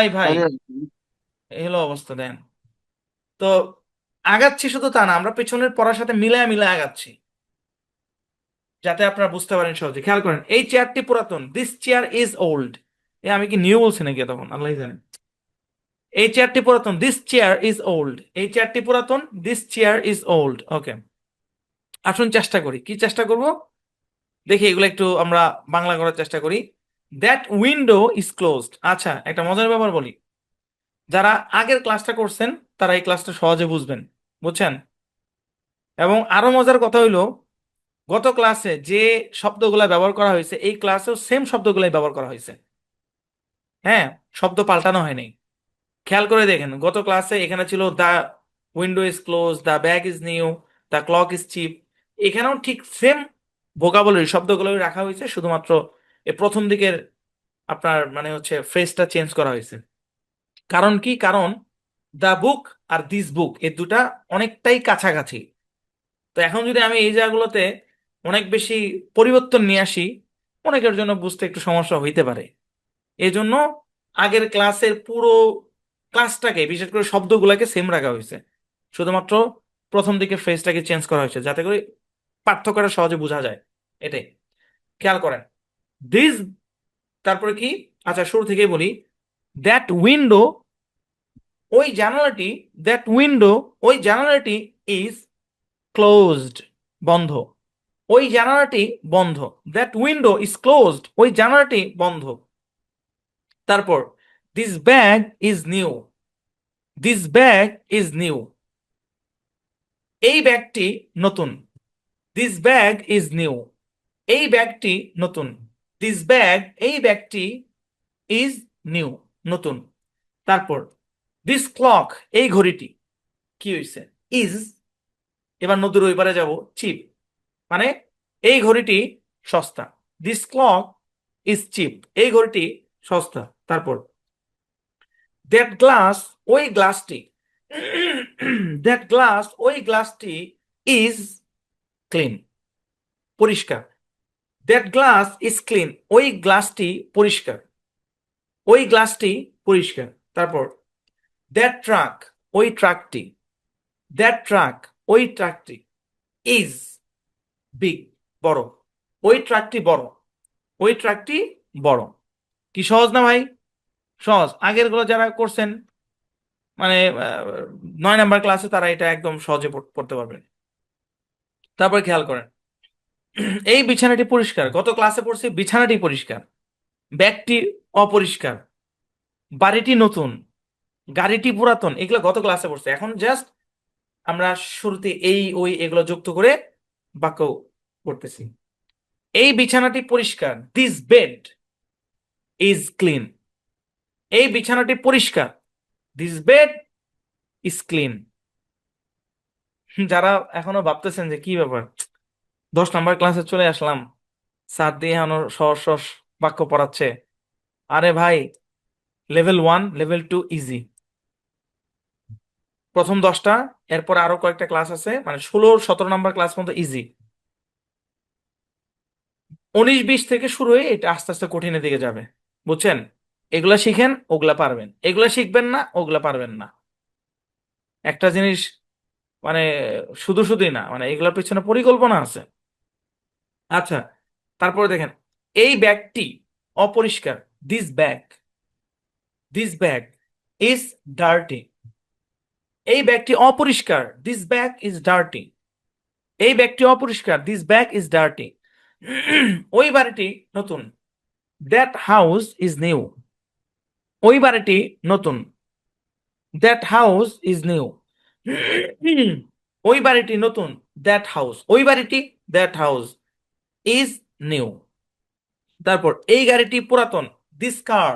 এই ভাই, এই হলো অবস্থা দেন। তো আগাচ্ছি শুধু তা না, আমরা পেছনের পড়ার সাথে মিলায় মিলায় আগাচ্ছি, যাতে আপনারা বুঝতে পারেন সহজে। খেয়াল করেন, এই চেয়ারটি পুরাতন, দিস চেয়ার ইজ ওল্ড। এ আমি কি নিউ বলছি নাকি তখন, আল্লাহ জানেন। এই চেয়ারটি পুরাতন, দিস চেয়ার ইজ ওল্ড। এই চেয়ারটি পুরাতন, দিস চেয়ার ইজ ওল্ড। ওকে, আসুন চেষ্টা করি। কি চেষ্টা করব দেখি, এগুলো একটু আমরা বাংলা করার চেষ্টা করি। That window is closed. আচ্ছা, একটা মজার ব্যাপার বলি, যারা আগের ক্লাসটা করছেন তারা এই ক্লাসটা সহজে বুঝবেন, বুঝছেন? এবং আরো মজার কথা হইলো, গত ক্লাসে যে শব্দগুলা ব্যবহার করা হয়েছে এই ক্লাসেও সেম শব্দগুলাই ব্যবহার করা হয়েছে। হ্যাঁ, শব্দ পাল্টানো হয়নি। খেয়াল করে দেখেন, গত ক্লাসে এখানে ছিল the window is close, the bag is new, the clock is chip. এখানেও ঠিক সেম ভোকাবুলারি শব্দগুলো রাখা হয়েছে, শুধুমাত্র এই প্রথম দিকের আপনার মানে হচ্ছে ফ্রেজটা চেঞ্জ করা হয়েছে। কারণ কি? কারণ the book R this book এই দুটা অনেকটাই কাছাকাছি। তো এখন যদি আমি এই জায়গাগুলোতে অনেক বেশি পরিবর্তন নিয়ে আসি, অনেকের জন্য বুঝতে একটু সমস্যা হইতে পারে। এই জন্য আগের ক্লাসের পুরো ক্লাসটাকে, বিশেষ করে শব্দগুলোকে সেম রাখা হয়েছে, শুধুমাত্র প্রথম দিকে ফ্রেজটাকে চেঞ্জ করা হয়েছে যাতে করে পার্থক্যটা সহজে বোঝা যায়। এটাই খেয়াল করেন। দিস, তারপরে কি? আচ্ছা, শুরু থেকেই বলি। দ্যাট উইন্ডো, ওই জানালাটি, দ্যাট উইন্ডো, ওই জানালাটি ইজ ক্লোজড, বন্ধ। ওই জানালাটি বন্ধ। দ্যাট উইন্ডো ইজ ক্লোজড, ওই জানালাটি বন্ধ। তারপর this bag is new, this bag is new, এই ব্যাগটি নতুন। দিস ব্যাগ ইজ নিউ, এই ব্যাগটি নতুন। দিস ব্যাগ, এই ব্যাগটি ইজ নিউ, নতুন। তারপর দিস ক্লক, এই ঘড়িটি কি হয়েছে? ইজ, এবার নদীর ওই পারে যাব, চিপ, মানে এই ঘড়িটি সস্তা। দিস ক্লক ইজ চিপ, এই ঘড়িটি সস্তা। তারপর দ্যাট গ্লাস, ওই গ্লাসটি, দ্যাট গ্লাস, ওই গ্লাসটি ইজ ক্লিন, পরিষ্কার। দ্যাট গ্লাস ইজ ক্লিন, ওই গ্লাসটি পরিষ্কার, ওই গ্লাসটি পরিষ্কার। তারপর দ্যাট ট্রাক, ওই ট্রাকটি, দ্যাট ট্রাক, ওই ট্রাকটি ইজ বিগ, বড়, ওই ট্রাকটি বড়, ওই ট্রাকটি বড়। কি সহজ না ভাই? সহজ। আগের গুলো যারা করছেন মানে 9 নাম্বার ক্লাসে, তারা এটা একদম সহজে পড়তে পারবেন। তারপর খেয়াল করেন, এই বিছানাটি পরিষ্কার। গত ক্লাসে পড়ছি বিছানাটি পরিষ্কার, ব্যাগটি অপরিষ্কার, বাড়িটি নতুন, গাড়িটি পুরাতন। এগুলো গত ক্লাসে পড়ছে। এখন জাস্ট আমরা শুরুতে এই ওই এগুলো যুক্ত করে বাক্য করতেছি। এই বিছানাটি পরিষ্কার, দিস বেড ইজ ক্লিন। এই বিছানাটি পরিষ্কার, দিস বেড ইজ ক্লিন। যারা এখনো ভাবতেছেন যে কি ব্যাপার, 10 নাম্বার ক্লাসে চলে আসলাম, স্যার দিয়ে এখনো সহজ সহজ বাক্য পড়াচ্ছে। আরে ভাই, লেভেল 1, লেভেল 2 ইজি, প্রথম 10টা, এরপর আরো কয়েকটা ক্লাস আছে, মানে 16-17 নাম্বার ক্লাস পর্যন্ত ইজি। 19-20 থেকে শুরু হয়ে এটা আস্তে আস্তে কঠিনের দিকে যাবে, বুঝছেন? এগুলা শিখেন, ওগুলা পারবেন। এগুলা শিখবেন না, ওগুলা পারবেন না। একটা জিনিস মানে শুধু শুধুই না, মানে এগুলোর পেছনে পরিকল্পনা আছে। আচ্ছা, তারপরে দেখেন, এই ব্যাগটি অপরিষ্কার, this bag, this bag is dirty. এই ব্যাগটি অপরিষ্কার, দিস ব্যাগ ইজ ডার্টি। এই ব্যাগটি অপরিষ্কার, দিস ব্যাগ ইজ ডার্টি। ওই বাড়িটি নতুন, দ্যাট হাউস ইজ নিউ। ওই বাড়িটি নতুন, দ্যাট হাউস ইজ নিউ। ওই বাড়িটি নতুন, দ্যাট হাউস, ওই বাড়িটি, দ্যাট হাউস ইজ নিউ। তারপর এই গাড়িটি পুরাতন, দিস কার,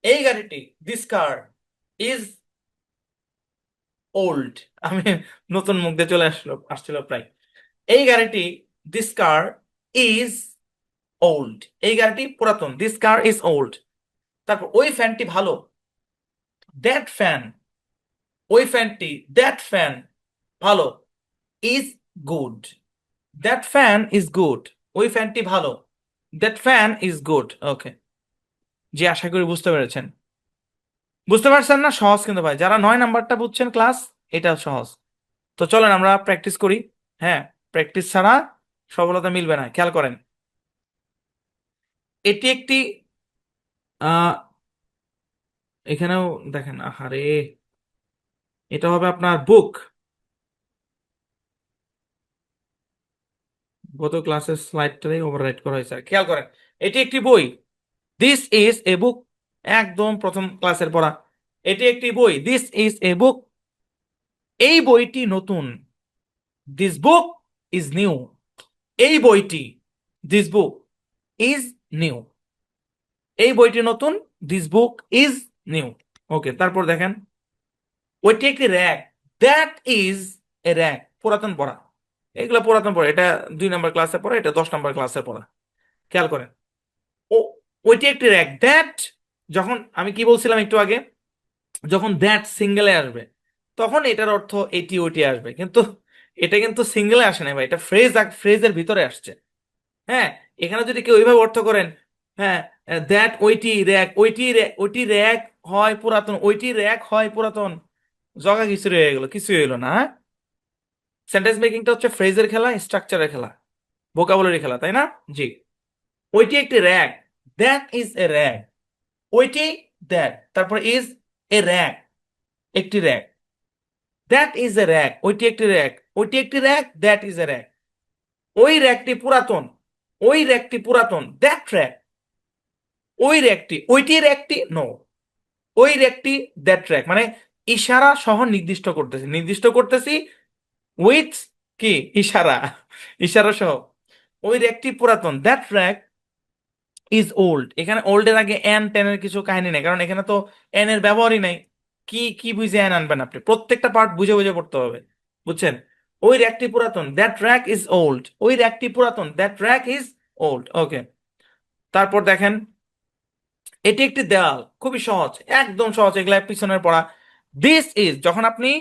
এই গাড়িটি, দিস কার ইজ ওল্ড। আমি নতুন মুখ দিয়ে চলে আসছিল প্রায়। এই গাড়িটি, দিস কার ইজ ওল্ড, এই গাড়িটি পুরাতন, দিস কার ইজ ওল্ড। তারপর ওই ফ্যানটি ভালো, দ্যাট ফ্যান, ওই ফ্যানটি, দ্যাট ফ্যান ভালো, is good, that fan is good, ওই ফ্যানটি ভালো, দ্যাট ফ্যান ইজ গুড। ওকে, জি, আশা করি বুঝতে পেরেছেন। বুঝতে পারছেন না? সহজ কিন্তু ভাই, যারা 9 নাম্বারটা বুঝছেন ক্লাস, এটা সহজ। তো চলেন আমরা প্র্যাকটিস করি। হ্যাঁ, প্র্যাকটিস ছাড়া সফলতা মিলবে না। খেয়াল করেন, এটি একটি এখানেও দেখেন, আহারে, এটা হবে আপনার বুক। গত ক্লাসের স্লাইডটাই ওভাররাইট করা হয়েছে, খেয়াল করেন, এটি একটি বই। দিস ইজ এ বুক, একদম প্রথম ক্লাসের পড়া। এটি একটি বই, দিস ইজ এ বুক। এই বইটি নতুন, দিস বুক ইজ নিউ। এই বইটি, দিস বুক ইজ নিউ। এই বইটি নতুন, দিস বুক ইজ নিউ। ওকে, তারপর দেখেন, ওইটি একটি rack, that is A rack, পুরাতন পড়া। এগুলো পুরাতন পড়া, এটা 2 নম্বর ক্লাসে পড়া, এটা 10 নম্বর ক্লাসে পড়া। খেয়াল করেন, ও ওইটি একটি র্যাক, দ্যাট, যখন আমি কি বলছিলাম একটু আগে, যখন দ্যাট সিঙ্গেলে আসবে তখন এটার অর্থ এটি ওইটি আসবে, কিন্তু এটা কিন্তু সিঙ্গেলে আসে না ভাই, এটা ফ্রেজের ভিতরে আসছে। হ্যাঁ, এখানে যদি কেউ ওইভাবে অর্থ করেন, হ্যাঁ, দ্যাট ওইটি র্যাক, ওইটি র্যাক হয় পুরাতন, ওইটি র্যাক হয় পুরাতন, জগা কিছু রয়ে গেল, কিছু হইলো না। সেন্টেন্স মেকিংটা হচ্ছে ফ্রেজের খেলা, স্ট্রাকচারের খেলা, ভোকাবুলারি খেলা, তাই না? জি। ওইটি একটি rack, that is A rack. ওইটি, দ্যাট, তারপর ইজ এ র্যাক, একটি rack. That is A rack, ওইটি একটি র্যাক, ওইটি একটি rack, that is A rack. ওই র্যাকটি পুরাতন, ওই র্যাকটি পুরাতন, দ্যাট র্যাক। ওই র্যাকটি, ওইটি র্যাকটি, নো, ওই র্যাকটি, দ্যাট র্যাক, মানে ইশারা সহ নির্দিষ্ট করতেছি উইথ কি, ইশারা, ইশারা সহ। ওই র্যাকটি পুরাতন, দ্যাট র্যাক ইজ ওল্ড। এখানে ওল্ড এর আগে এন টেনের কিছু কাহিনী নেই, কারণ এখানে তো এন এর ব্যবহারই নাই। কি কি বুঝে এন আনবেন আপনি? প্রত্যেকটা পার্ট বুঝে বুঝে পড়তে হবে, বুঝছেন? ওই র্যাকটি পুরাতন, দ্যাট র্যাক ইজ ওল্ড। ওই র্যাকটি পুরাতন, দ্যাট র্যাক ইজ ওল্ড। ওকে, তারপর দেখেন, এটি একটি দেওয়াল, খুবই সহজ, একদম সহজ, এগুলা পিছনের পড়া। দিস ইজ, যখন আপনি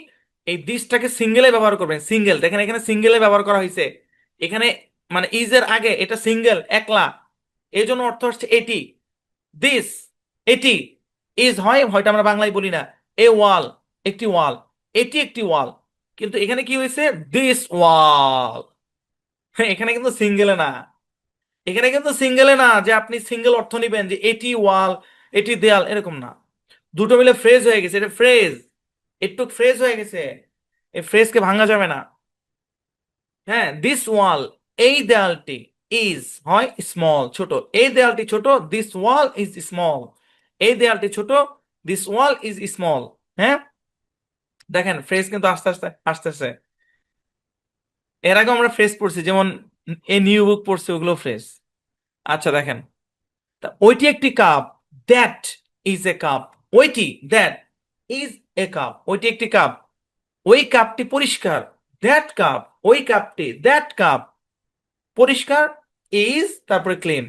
এই দিসটাকে সিঙ্গেলে ব্যবহার করবেন, সিঙ্গেল, দেখেন এখানে সিঙ্গেলে ব্যবহার করা হয়েছে। এখানে মানে ইজ এর আগে এটা সিঙ্গেল, একলা, এই জন্য অর্থ হচ্ছে এটি। দিস, এটি। ইজ হয়, হয়তো আমরা বাংলায় বলি না, এ ওয়াল, একটি ওয়াল, এটি একটি ওয়াল। কিন্তু এখানে কি হয়েছে, দিস ওয়াল। এখানে কিন্তু সিঙ্গেলে না, এখানে কিন্তু সিঙ্গেলে না যে আপনি সিঙ্গেল অর্থ নিবেন যে এটি ওয়াল, এটি দেয়াল, এরকম না। দুটো মিলে ফ্রেজ হয়ে গেছে, এটা ফ্রেজ, একটু ফ্রেজ হয়ে গেছে, এই ফ্রেজকে ভাঙা যাবে না। হ্যাঁ, দিস ওয়াল, এই দেয়ালটি, ইজ হয় স্মল, ছোট, এই দেয়ালটি ছোট, দিস ওয়াল ইজ স্মল। এই দেয়ালটি ছোট, দিস ওয়াল ইজ স্মল। হ্যাঁ, দেখেন ফ্রেজ কিন্তু আস্তে আস্তে আসতেছে। এর আগে আমরা ফ্রেজ পড়ছি, যেমন এ নিউ বুক পড়ছি, ওগুলো ফ্রেজ। আচ্ছা দেখেন, ওইটি একটি cup, that is A cup. ওইটি, দ্যাট ইজ এ কাপ, ওইটি একটি কাপ। ওই কাপটি পরিষ্কার, দ্যাট কাপ, ওই কাপটি, দ্যাট কাপ পরিষ্কার, ইজ, তারপরে ক্লিন।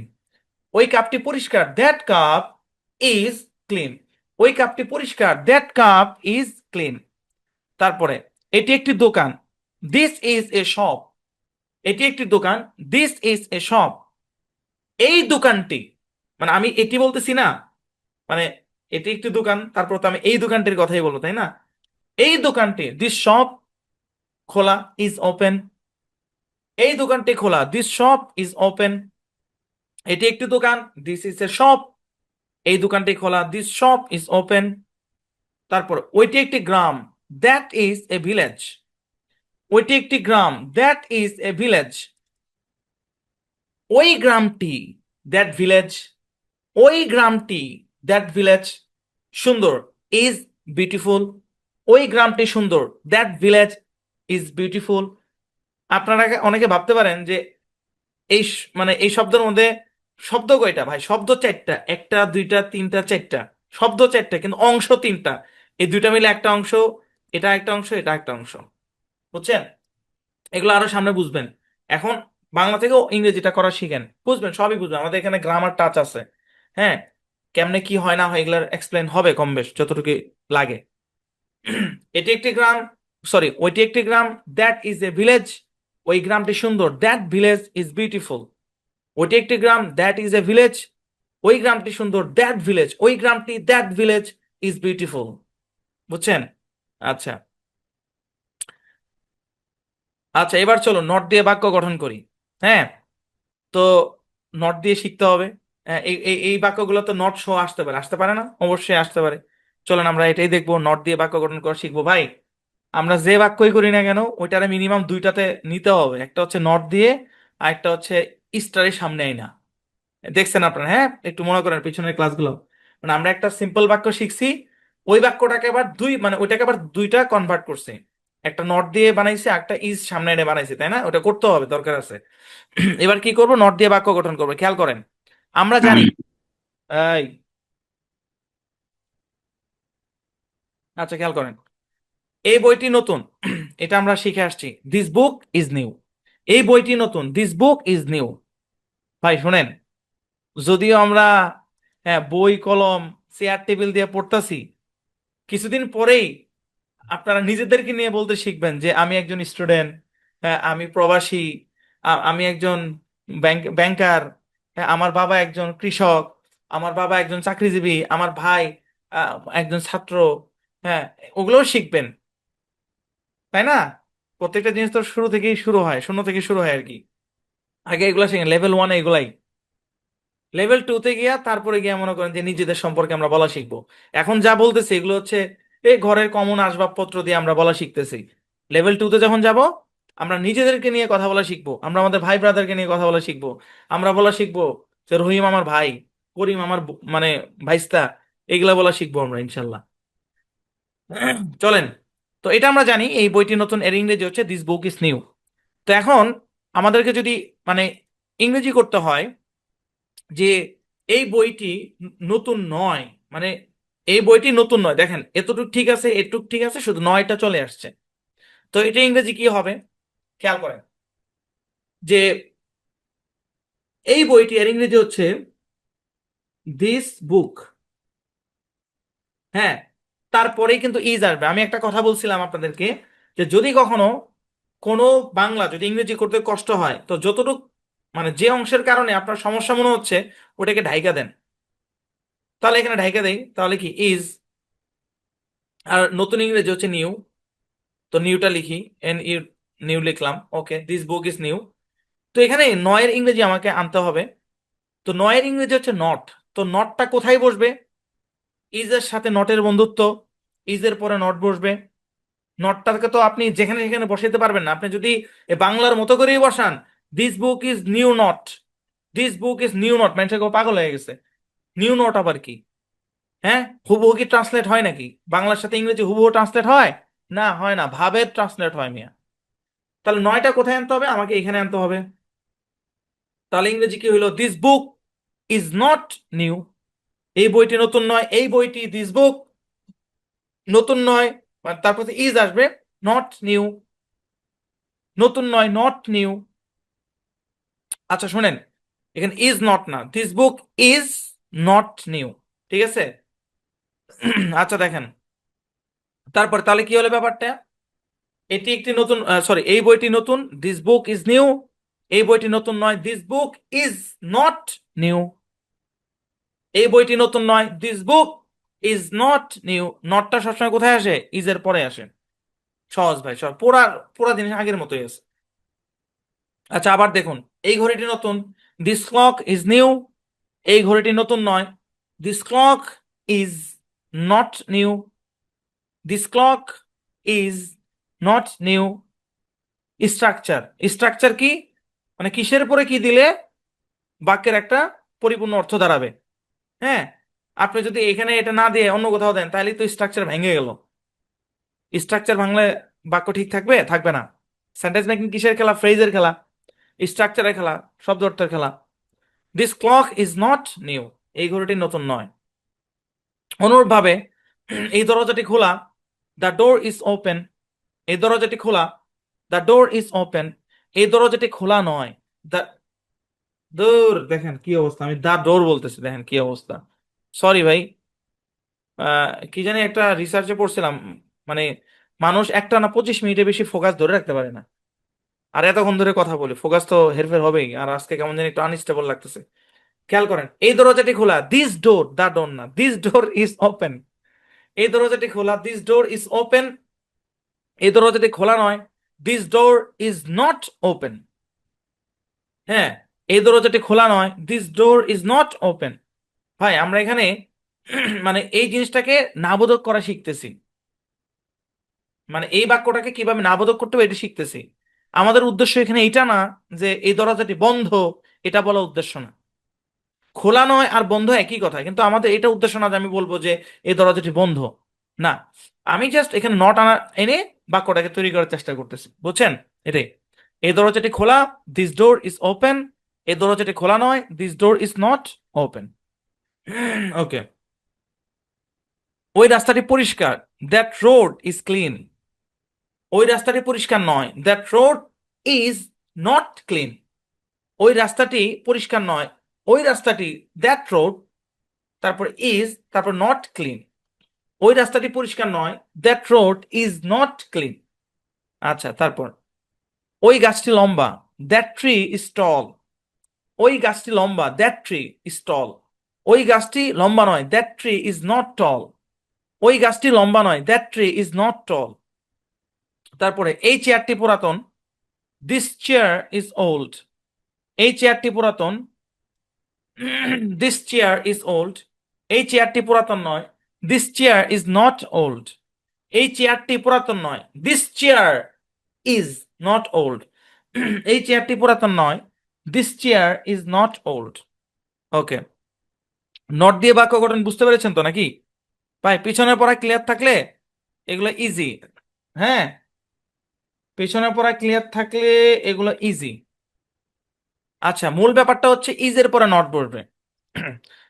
ওই কাপটি পরিষ্কার, দ্যাট কাপ ইজ ক্লিন। ওই কাপটি পরিষ্কার, দ্যাট কাপ ইজ ক্লিন। তারপরে, এটি একটি দোকান, দিস ইজ এ শপ। এটি একটি দোকান, দিস ইজ এ শপ। এই দোকানটি, মানে আমি এটি বলতেছি না, মানে এটি একটি দোকান, তারপর তো আমি এই দোকানটির কথাই বলবো, তাই না? এই দোকানটি, দিস শপ খোলা, ইজ ওপেন। এই দোকানটি খোলা, দিস শপ ইজ ওপেন। এটি একটি দোকান, দিস ইজ এ শপ। এই দোকানটি খোলা, দিস শপ ইজ ওপেন। তারপর, ওইটি একটি গ্রাম, দ্যাট ইজ এ ভিলেজ। ওইটি একটি গ্রাম, দ্যাট ইজ এ ভিলেজ। ওই গ্রামটি, দ্যাট ভিলেজ, ওই গ্রামটি, দ্যাট ভিলেজ সুন্দর, ইজ বিউটিফুল। ওই গ্রামটি সুন্দর, দ্যাট ভিলেজ ইজ বিউটিফুল। আপনারা অনেকে ভাবতে পারেন যে মানে এই শব্দের মধ্যে শব্দ কয়টা ভাই? শব্দ 4টা, একটা, দুইটা, তিনটা, 4টা, শব্দ 4টা, কিন্তু অংশ 3টা। এই দুইটা মিলে একটা অংশ, এটা একটা অংশ, এটা একটা অংশ, বুঝছেন? এগুলো আরো সামনে বুঝবেন। এখন বাংলা থেকেও ইংরেজিটা করা শিখেন, বুঝবেন, সবই বুঝবেন। আমাদের এখানে গ্রামার টাচ আছে। হ্যাঁ, কেমনে কি হয় না হয় এগুলোর এক্সপ্লেন হবে কম বেশ যতটুকু লাগে। এটি একটি গ্রাম, সরি, ওইটি একটি গ্রাম, দ্যাট ইজ এ ভিলেজ। ওই গ্রামটি সুন্দর, দ্যাট ভিলেজ ইজ বিউটিফুল। ওইটি একটি গ্রাম, দ্যাট ইজ এ ভিলেজ। ওই গ্রামটি সুন্দর, দ্যাট ভিলেজ, ওই গ্রামটি, দ্যাট ভিলেজ ইজ বিউটিফুল। বুঝছেন? আচ্ছা আচ্ছা, এবার চলো নট দিয়ে বাক্য গঠন করি। হ্যাঁ, তো নট দিয়ে শিখতে হবে। এই এই এই বাক্যগুলো তো নট সহ আসতে পারে, আসতে পারে না? অবশ্যই আসতে পারে। চলেন আমরা এটাই দেখবো, নট দিয়ে বাক্য গঠন করা শিখবো ভাই। আমরা যে বাক্যই করি না কেন ওইটারে মিনিমাম দুইটাতে নিতে হবে, একটা হচ্ছে নট দিয়ে আর একটা হচ্ছে স্টারের সামনে আইনা। দেখছেন আপনারা? হ্যাঁ, একটু মনে করেন পিছনের ক্লাসগুলো, মানে আমরা একটা সিম্পল বাক্য শিখছি, ওই বাক্যটাকে আবার মানে ওইটাকে আবার দুইটা কনভার্ট করছি, একটা নট দিয়ে বানাইছে একটা ইজ সামনে এনে বানাইছে, তাই না? ওটা করতে হবে, দরকার আছে। এবার কি করব, নট দিয়ে বাক্য গঠন করবো। খেয়াল করেন, আমরা জানি এই, আচ্ছা খেয়াল করেন, এই বইটি নতুন, এটা আমরা শিখে আসছি, দিস বুক ইজ নিউ। এই বইটি নতুন, দিস বুক ইজ নিউ। ভাই শুনেন, যদিও আমরা হ্যাঁ বই কলম চেয়ার টেবিল দিয়ে পড়তাছি, কিছুদিন পরেই আপনারা নিজেদেরকে নিয়ে বলতে শিখবেন যে আমি একজন স্টুডেন্ট, হ্যাঁ আমি প্রবাসী, আমি একজন ব্যাংকার, হ্যাঁ আমার বাবা একজন কৃষক, আমার বাবা একজন চাকরিজীবী, আমার ভাই একজন ছাত্র। হ্যাঁ, ওগুলোও শিখবেন, তাই না? প্রত্যেকটা জিনিস তো শুরু থেকেই শুরু হয়, শূন্য থেকে শুরু হয় আর কি। আগে এগুলো শিখেন, লেভেল 1 এগুলাই। লেভেল 2 তে গিয়া তারপরে গিয়া মনে করেন যে নিজেদের সম্পর্কে আমরা বলা শিখবো। এখন যা বলতেছি এগুলো হচ্ছে এই ঘরের কমন আসবাবপত্র দিয়ে আমরা বলা শিখতেছি। লেভেল 2 তে যখন যাব, আমরা নিজেদেরকে নিয়ে কথা বলা শিখবো, আমরা আমাদের ভাই ব্রাদারকে নিয়ে কথা বলা শিখবো। আমরা বলা শিখবো যে রহিম আমার ভাই, করিম আমার মানে ভাইস্তা, এগুলা বলা শিখবো আমরা ইনশাল্লাহ। চলেন, তো এটা আমরা জানি এই বইটি নতুন, এর ইংরেজি হচ্ছে দিস বুক ইজ নিউ। তো এখন আমাদেরকে যদি মানে ইংরেজি করতে হয় যে এই বইটি নতুন নয়, মানে এই বইটি নতুন নয়, দেখেন এতটুক ঠিক আছে, এটুক ঠিক আছে, শুধু নয়টা চলে আসছে। তো এটা ইংরেজি কি হবে, খেয়াল করেন যে এই বইটি এর ইংরেজি হচ্ছে দিস বুক। হ্যাঁ, তারপরেই কিন্তু ইজ আসবে। আমি একটা কথা বলছিলাম আপনাদেরকে যে যদি কখনো কোনো বাংলা যদি ইংরেজি করতে কষ্ট হয়, তো যতটুক মানে যে অংশের কারণে আপনার সমস্যা মনে হচ্ছে ওটাকে ঢাইকা দেন। তাহলে এখানে ঢাইকা দেই, তাহলে কি ইজ, আর নতুন ইংরেজি হচ্ছে নিউ, তো নিউটা লিখি, এন ইউ, নিউ লিখলাম, ওকে, দিস বুক ইজ নিউ। তো এখানে নয়ের ইংরেজি আমাকে আনতে হবে, তো নয়ের ইংরেজি হচ্ছে নট। তো নটটা কোথায় বসবে? ইজ এর সাথে নটের বন্ধুত্ব, ইজ এর পরে নট বসবে। নটটাকে তো আপনি যেখানে সেখানে বসাইতে পারবেন না, আপনি যদি এ বাংলার মতো করেই বসান, this book is new not, this book is new not, মানুষের কেউ পাগল হয়ে গেছে। নিউ নট আবার কি? হ্যাঁ, হুবহু কি ট্রান্সলেট হয় নাকি? বাংলার সাথে ইংরেজি হুবহু ট্রান্সলেট হয় না? হয় না, ভাবের ট্রান্সলেট হয় মিয়া। তাহলে নয়টা কোথায় আনতে হবে? আমাকে এখানে আনতে হবে। তাহলে ইংরেজি কি হইলো? This book is not new. এই বইটি নতুন নয়, এই বইটি, দিস বুক নতুন নয়, তারপর ইজ আসবে, নট নিউ, নতুন নয়, নট নিউ। আচ্ছা শুনেন, এখানে ইজ নট না, this book is not new, ঠিক আছে? আচ্ছা দেখেন, তারপর তাহলে কি হলো ব্যাপারটা, এটি একটি নতুন, সরি, এই বইটি নতুন, দিস বুক ইজ নিউ। এই বইটি নতুন নয়, this book is not new. এই বইটি নতুন নয়, this book is not new. নটটা সবসময় কোথায় আসে? ইজের পরে আসে। সহজ ভাই, সহজ, পুরা পুরা জিনিস আগের মতোই আছে। আচ্ছা আবার দেখুন, এই ঘড়িটি নতুন, দিস ক্লক ইজ নিউ। এই ঘড়িটি নতুন নয়, this clock is not new, this clock is not new. Structure, structure কি, মানে কিসের পরে কি দিলে বাক্যের একটা পরিপূর্ণ অর্থ দাঁড়াবে। হ্যাঁ, আপনি যদি এখানে এটা না দিয়ে অন্য কোথাও দেন তাহলে তো স্ট্রাকচার ভেঙে গেল। স্ট্রাকচার ভাঙলে বাক্য ঠিক থাকবে? থাকবে না। সেন্টেন্স মেকিং কিসের খেলা? ফ্রেজের খেলা, স্ট্রাকচারের খেলা, শব্দ অর্থের খেলা। This clock is not new, এই ঘড়িটি নতুন নয়। অনুরূপভাবে এই দরজাটি খোলা, দ্য ডোর ইজ ওপেন। এই দরজাটি খোলা, দ্য ডোর ইজ ওপেন। এই দরজাটি খোলা নয়, দ্য, দূর, দেখেন কি অবস্থা, আমি দা ডোর বলতেছি, দেখেন কি অবস্থা। সরি ভাই, কি জানি একটা রিসার্চে পড়ছিলাম, মানে মানুষ একটা না 25 মিনিটের বেশি ফোকাস ধরে রাখতে পারে না। আর এতক্ষণ ধরে কথা বলি, ফোকাস তো হেরফের হবেই। আর আজকে কেমন জানি একটু আনস্টেবল লাগতেছে। খেয়াল করেন, এই দরজাটি খোলা, দিস ডোর, দা ডোর না, দিস ডোর ইজ ওপেন। এই দরজাটি খোলা, দিস ডোর ইজ ওপেন। এই দরজাটি খোলা নয়, this door is not open. হ্যাঁ, এই দরজাটি খোলা নয়, this door is not open. ভাই আমরা এখানে মানে এই জিনিসটাকে নাবোধক করা শিখতেছি, মানে এই বাক্যটাকে কিভাবে নাবোধক করতে হবে এটা শিখতেছি। আমাদের উদ্দেশ্য এখানে এটা না যে এই দরজাটি বন্ধ, এটা বলা উদ্দেশ্য না। খোলা নয় আর বন্ধ একই কথা, কিন্তু আমাদের এটা উদ্দেশ্য না যে আমি বলবো যে এই দরজাটি বন্ধ। না, আমি জাস্ট এখানে নট আনা এনে বাক্যটাকে তৈরি করার চেষ্টা করতেছি, বুঝছেন? এটাই, এই দরজাটি খোলা, দিস ডোর ইজ ওপেন। এই দরজাটি খোলা নয়, this door is not open. Okay, ওই রাস্তাটি পরিষ্কার, দ্যাট রোড ইজ ক্লিন। ওই রাস্তাটি পরিষ্কার নয়, that road is not clean. ওই রাস্তাটি পরিষ্কার নয়, ওই রাস্তাটি, দ্যাট রোড, তারপর ইজ, তারপর নট ক্লিন। ওই রাস্তাটি পরিষ্কার নয়, that road is not clean. আচ্ছা, তারপর ওই গাছটি লম্বা, দ্যাট ট্রি ইজ টল। ওই গাছটি লম্বা, দ্যাট ট্রি ইজ টল। ওই গাছটি লম্বা নয়, দ্যাট ট্রি ইজ নট টল। ওই গাছটি লম্বা নয়, দ্যাট ট্রি ইজ নট টল। তারপরে এই চেয়ারটি পুরাতন, দিস চেয়ার ইজ ওল্ড। এই চেয়ারটি পুরাতন, দিস চেয়ার ইজ ওল্ড। এই চেয়ারটি পুরাতন নয়, this chair is not old. এই চেয়ারটি পুরাতন নয়, this chair is not old. এই চেয়ারটি পুরাতন নয়, this chair is not old. Okay, not দিয়ে বাক্য গঠন বুঝতে পেরেছেন তো নাকি ভাই? পিছনের পড়া ক্লিয়ার থাকলে এগুলো ইজি। হ্যাঁ, পিছনের পড়া ক্লিয়ার থাকলে এগুলো ইজি। আচ্ছা, মূল ব্যাপারটা হচ্ছে ইজের পরে নট বসবে।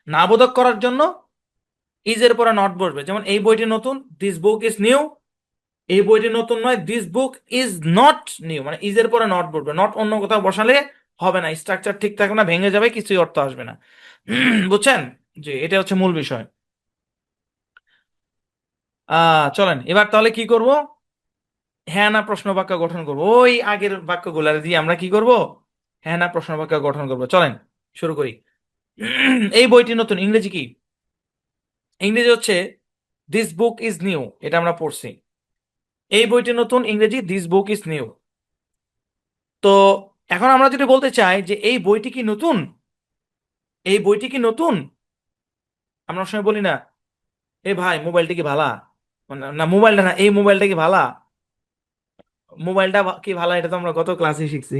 নাবোধক করার জন্য ইজের পরে নট বসবে। যেমন এই বইটি নতুন, দিস বুক ইজ নিউ। এই বইটি নতুন নয়, this book is not new, মানে ইজের পরে নট বসবে। নট অন্য কোথাও বসালে হবে না, স্ট্রাকচার ঠিক থাকবে না, ভেঙে যাবে, কিছুই অর্থ আসবে না। বুঝছেন? যে এটা হচ্ছে মূল বিষয়। চলেন এবার তাহলে কি করব, হ্যাঁ না প্রশ্ন বাক্য গঠন করব। ওই আগের বাক্যগুলো দিয়ে আমরা কি করব, হ্যাঁ না প্রশ্ন বাক্য গঠন করব। চলেন শুরু করি। এই বইটি নতুন, ইংরেজি কি? ইংরেজি হচ্ছে দিস বুক ইজ নিউ, এটা আমরা পড়ছি। এই বইটি নতুন, ইংরেজি দিস বুক ইজ নিউ। তো এখন আমরা যদি বলতে চাই যে এই বইটি কি নতুন, এই বইটি কি নতুন, আমরা সময় বলি না, এ ভাই মোবাইলটা কি ভালা, না মোবাইলটা না, এই মোবাইলটা কি ভালা, মোবাইলটা কি ভালা, এটা তো আমরা গত ক্লাসে শিখছি।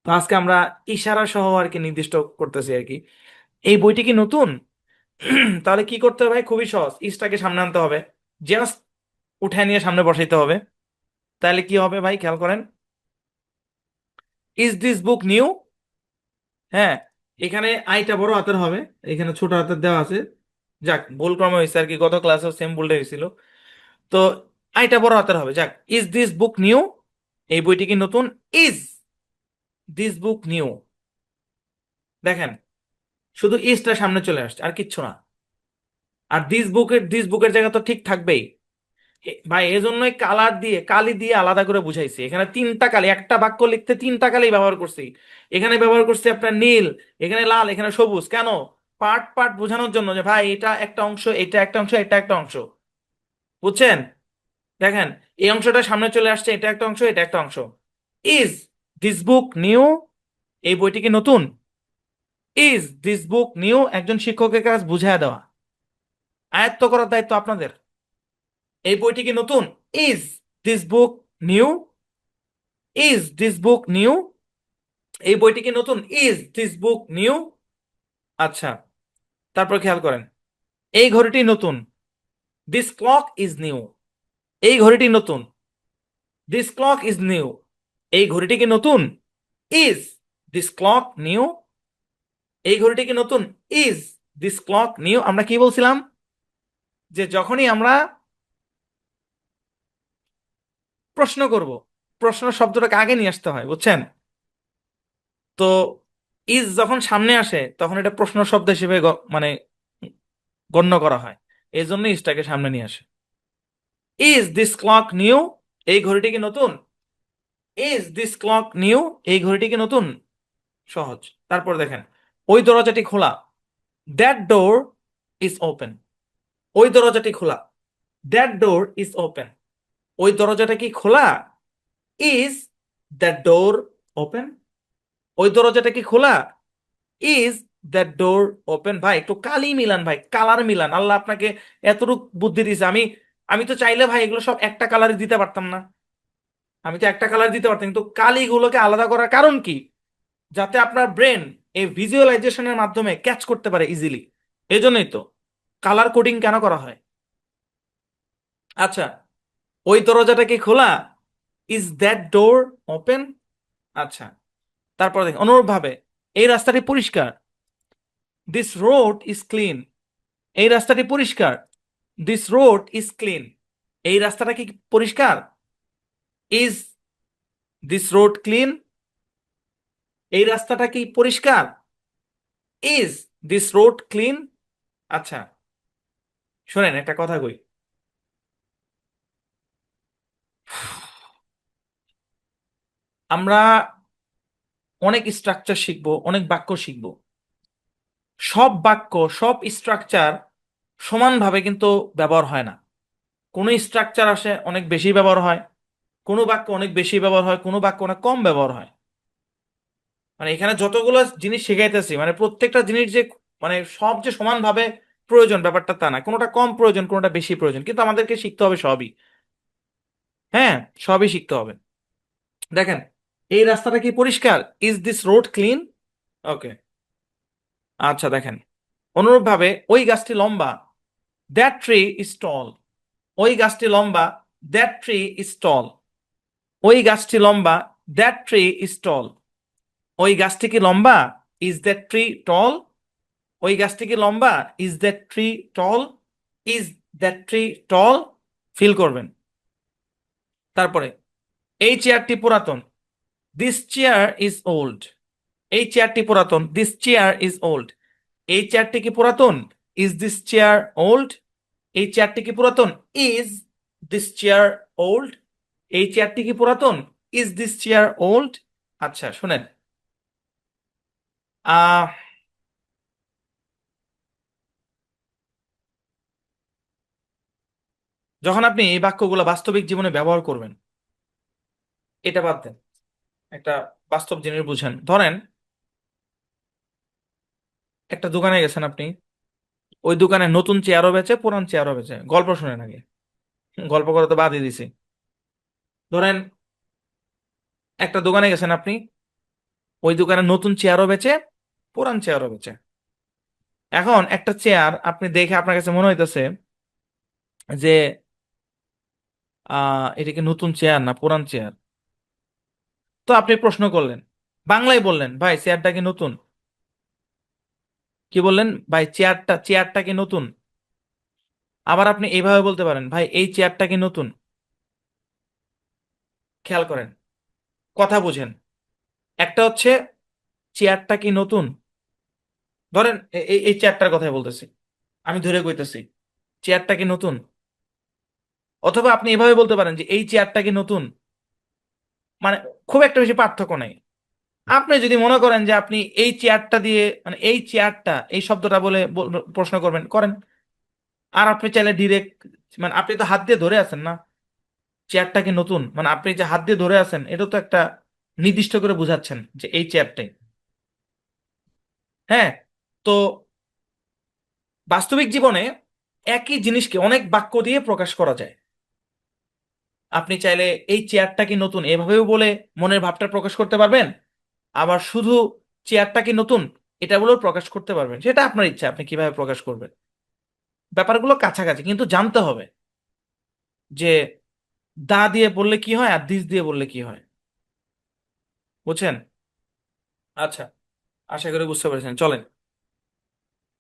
তো আজকে আমরা ইশারা সহ আর কি নির্দিষ্ট করতেছি আর কি, এই বইটি কি নতুন। তাহলে কি করতে হবে ভাই? খুবই সহজ, ইসটাকে সামনে আনতে হবে, জাস্ট উঠায় নিয়ে সামনে বসাইতে হবে। তাহলে কি হবে ভাই, খেয়াল করেন, ইজ দিস বুক নিউ। হ্যাঁ, এখানে আইটা বড় হাতের হবে, এখানে ছোট হাতের দেওয়া আছে। যাক, ভুল ক্রমে হয়েছে আর কি, গত ক্লাসেও সেম ভুলটা হয়েছিল। তো আইটা বড় হাতের হবে। যাক, ইজ দিস বুক নিউ, এই বইটি কি নতুন, ইজ দিস বুক নিউ। দেখেন, শুধু ইজটা সামনে চলে আসছে, আর কিচ্ছু না। আর দিস বুকের জায়গা তো ঠিক থাকবেই। ভাই এজন্যই কালার দিয়ে, কালি দিয়ে আলাদা করে বুঝাইছি। এখানে তিনটা কালি, একটা বাক্য লিখতে তিনটা কালি ব্যবহার করছি। এখানে ব্যবহার করছি আপনার নীল, এখানে লাল, এখানে সবুজ। কেন? পার্ট পার্ট বোঝানোর জন্য, যে ভাই এটা একটা অংশ, এটা একটা অংশ, এটা একটা অংশ। বুঝছেন? দেখেন, এই অংশটা সামনে চলে আসছে, এটা একটা অংশ, এটা একটা অংশ। ইজ দিস বুক নিউ, এই বইটি কি নতুন। ইজ দিস বুক নিউ একজন শিক্ষকের কাজ বুঝায় দেওয়া, আয়ত্ত করার দায়িত্ব আপনাদের। এই বইটি কি নতুন, is this book new, is this book new. এই বইটি কি নতুন, ইজ দিস বুক নিউ। আচ্ছা, তারপর খেয়াল করেন, এই ঘড়িটি নতুন, দিস ক্লক ইজ নিউ। এই ঘড়িটি নতুন, দিস ক্লক ইজ নিউ। এই ঘড়িটি কি নতুন, ইজ দিস ক্লক নিউ। এই ঘড়িটি কি নতুন, ইজ দিস ক্লক নিউ। আমরা কি বলছিলাম, যে যখনই আমরা প্রশ্ন করব, প্রশ্ন শব্দটাকে আগে নিয়ে আসতে হয়, বুঝছেন? তো ইজ যখন সামনে আসে তখন এটা প্রশ্ন শব্দ হিসেবে মানে গণ্য করা হয়, এই জন্য ইজটাকে সামনে নিয়ে আসে। ইজ দিস ক্লক নিউ, এই ঘড়িটি কি নতুন, ইজ দিস ক্লক নিউ। এই ঘড়িটি কি নতুন, সহজ। তারপর দেখেন, ওই দরজাটি খোলা, দ্যাট ডোর ইজ ওপেন। ওই দরজাটি খোলা, দ্যাট ডোর ইজ ওপেন। ওই দরজাটা কি খোলা, ইজ দ্যাট ডোর ওপেন। ওই দরজাটা কি খোলা, ইজ দ্যাট ডোর ওপেন। ভাই একটু কালি মিলান, ভাই কালার মিলান। আল্লাহ আপনাকে এতটুকু বুদ্ধি দিয়েছে। আমি আমি তো চাইলে ভাই এগুলো সব একটা কালারে দিতে পারতাম না? আমি তো একটা কালার দিতে পারতাম, কিন্তু কালিগুলোকে আলাদা করার কারণ কি? যাতে আপনার ব্রেন এই ভিজুয়ালাইজেশনের মাধ্যমে ক্যাচ করতে পারে ইজিলি। এই জন্যই তো কালার কোডিং কেন করা হয়। আচ্ছা, ওই দরজাটা কি খোলা? Is that door open? আচ্ছা, তারপর দেখুন অনুরূপভাবে এই রাস্তাটি পরিষ্কার। This road is clean. এই রাস্তাটি পরিষ্কার। This road is clean. এই রাস্তাটা কি পরিষ্কার? Is this road clean? এই রাস্তাটা কি পরিষ্কার? Is this road clean? আচ্ছা, শোনেন একটা কথা কই। আমরা অনেক স্ট্রাকচার শিখবো, অনেক বাক্য শিখবো। সব বাক্য, সব স্ট্রাকচার সমানভাবে কিন্তু ব্যবহার হয় না। কোনো স্ট্রাকচার আসে অনেক বেশি ব্যবহার হয়, কোনো বাক্য অনেক বেশি ব্যবহার হয়, কোনো বাক্য অনেক কম ব্যবহার হয়। মানে এখানে যতগুলো জিনিস শেখাইতেছি, মানে প্রত্যেকটা জিনিস যে মানে সব যে সমানভাবে প্রয়োজন ব্যাপারটা তা না। কোনোটা কম প্রয়োজন, কোনোটা বেশি প্রয়োজন, কিন্তু আমাদেরকে শিখতে হবে সবই। হ্যাঁ, সবই শিখতে হবে। দেখেন, এই রাস্তাটা কি পরিষ্কার? Is this road clean? Okay. আচ্ছা দেখেন, অনুরূপভাবে ওই গাছটি লম্বা। That tree is tall. ওই গাছটি লম্বা। That tree is tall. ওই গাছটি লম্বা। That tree is tall. ওই গাছটি কি লম্বা? Is that tree tall? ওই গাছটি কি লম্বা? Is that tree tall? Is that tree tall? Fill করবেন। তারপরে এই চেয়ারটি পুরাতন। This chair is old. এই চেয়ারটি পুরাতন। This chair is old. এই চেয়ারটি কি পুরাতন? Is this chair old? এই চেয়ারটি কি পুরাতন? Is this chair old? এই চেয়ারটি কি পুরাতন? Is this chair old? আচ্ছা শুনেন, আহ যখন আপনি এই বাক্যগুলো বাস্তবিক জীবনে ব্যবহার করবেন, এটা বাদ দেন, একটা বাস্তব জিনিস বুঝেন। ধরেন একটা দোকানে গেছেন আপনি, ওই দোকানে নতুন চেয়ারও বেচে, পুরান চেয়ারও বেচে। গল্প শুনেন আগে, গল্প করে তো বাদই দিছি। ধরেন একটা দোকানে গেছেন আপনি, ওই দোকানে নতুন চেয়ারও বেচে, পুরান চেয়ারও বেচে। এখন একটা চেয়ার আপনি দেখে আপনার কাছে মনে হইতেছে যে এটা কি নতুন চেয়ার না পুরান চেয়ার? তো আপনি প্রশ্ন করলেন, বাংলায় বললেন, ভাই চেয়ারটা কি নতুন? কি বললেন? ভাই চেয়ারটা কি নতুন? আবার আপনি এইভাবে বলতে পারেন, ভাই এই চেয়ারটা কি নতুন? খেয়াল করেন, কথা বুঝেন। একটা হচ্ছে চেয়ারটা কি নতুন, ধরেন এই চেয়ারটার কথাই বলতেছি, আমি ধরে কইতেছি চেয়ারটা কি নতুন। অথবা আপনি এভাবে বলতে পারেন যে এই চেয়ারটা কি নতুন। মানে খুব একটা বেশি পার্থক্য নেই। আপনি যদি মনে করেন যে আপনি এই চেয়ারটা দিয়ে, মানে এই চেয়ারটা এই শব্দটা বলে প্রশ্ন করবেন, করেন। আর আপনি চাইলে ডিরেক্ট, মানে আপনি তো হাত দিয়ে ধরে আছেন না, চেয়ারটা কি নতুন, মানে আপনি যে হাত দিয়ে ধরে আছেন এটা তো একটা নির্দিষ্ট করে বুঝাচ্ছেন যে এই চেয়ারটাই। হ্যাঁ, তো বাস্তবিক জীবনে একই জিনিসকে অনেক বাক্য দিয়ে প্রকাশ করা যায়। আপনি চাইলে এই চেয়ারটা কি নতুন এভাবেও বলে মনের ভাবটা প্রকাশ করতে পারবেন। আবার শুধু চেয়ারটা কি নতুন এটা বলেও প্রকাশ করতে পারবেন। সেটা আপনার ইচ্ছা, আপনি কিভাবে প্রকাশ করবেন। ব্যাপারগুলো কাছাকাছি, কিন্তু জানতে হবে যে দা দিয়ে বললে কি হয় আর দিস দিয়ে বললে কি হয়। বুঝছেন? আচ্ছা, আশা করি বুঝতে পেরেছেন। চলেন,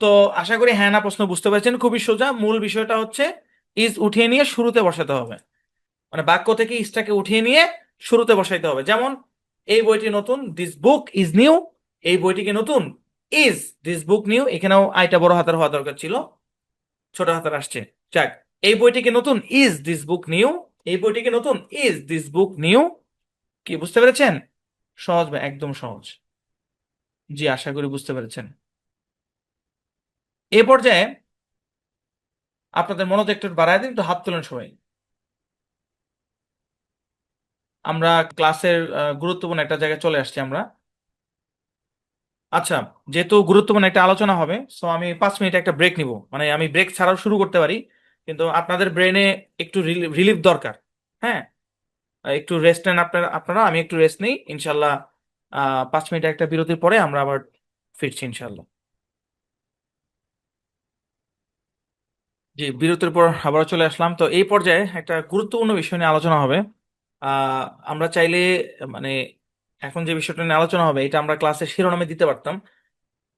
তো আশা করি হ্যাঁ না প্রশ্ন বুঝতে পেরেছেন। খুবই সোজা, মূল বিষয়টা হচ্ছে ইজ উঠিয়ে নিয়ে শুরুতে বসাতে হবে। মানে বাক্য থেকে ইজটাকে উঠিয়ে নিয়ে শুরুতে বসাইতে হবে। যেমন এই বইটি নতুন, দিস বুক ইজ নিউ। এই বইটি কি নতুন? Is this book new. এখানেও আইটা বড় হাতের হওয়া দরকার ছিল, ছোট হাতের আসছে। যাক, এই বইটি কি নতুন? Is this book new. এই বইটি কি নতুন? Is this book new. কি বুঝতে পেরেছেন? সহজ ভাই, একদম সহজ। জি, আশা করি বুঝতে পেরেছেন। এ পর্যায়ে আপনাদের মনোযোগ একটু বাড়ায় দিন, একটু হাত তোলেন সবাই। আমরা ক্লাসের গুরুত্বপূর্ণ একটা জায়গায় চলে আসছি আমরা। আচ্ছা, যেহেতু গুরুত্বপূর্ণ একটা আলোচনা হবে, সো আমি 5 মিনিট একটা ব্রেক নিব। মানে আমি ব্রেক ছাড়াও শুরু করতে পারি, কিন্তু আপনাদের ব্রেনে একটু রিলিফ দরকার। হ্যাঁ, একটু রেস্ট নেন আপনারা, আমি একটু রেস্ট নেই ইনশাল্লাহ। 5 মিনিট একটা বিরতির পরে আমরা আবার ফিরছি ইনশাল্লাহ। জি, বিরতির পর আবার চলে আসলাম। তো এই পর্যায়ে একটা গুরুত্বপূর্ণ বিষয় নিয়ে আলোচনা হবে। আহ আমরা চাইলে, মানে এখন যে বিষয়টা নিয়ে আলোচনা হবে এটা আমরা ক্লাসের শিরোনামে দিতে পারতাম,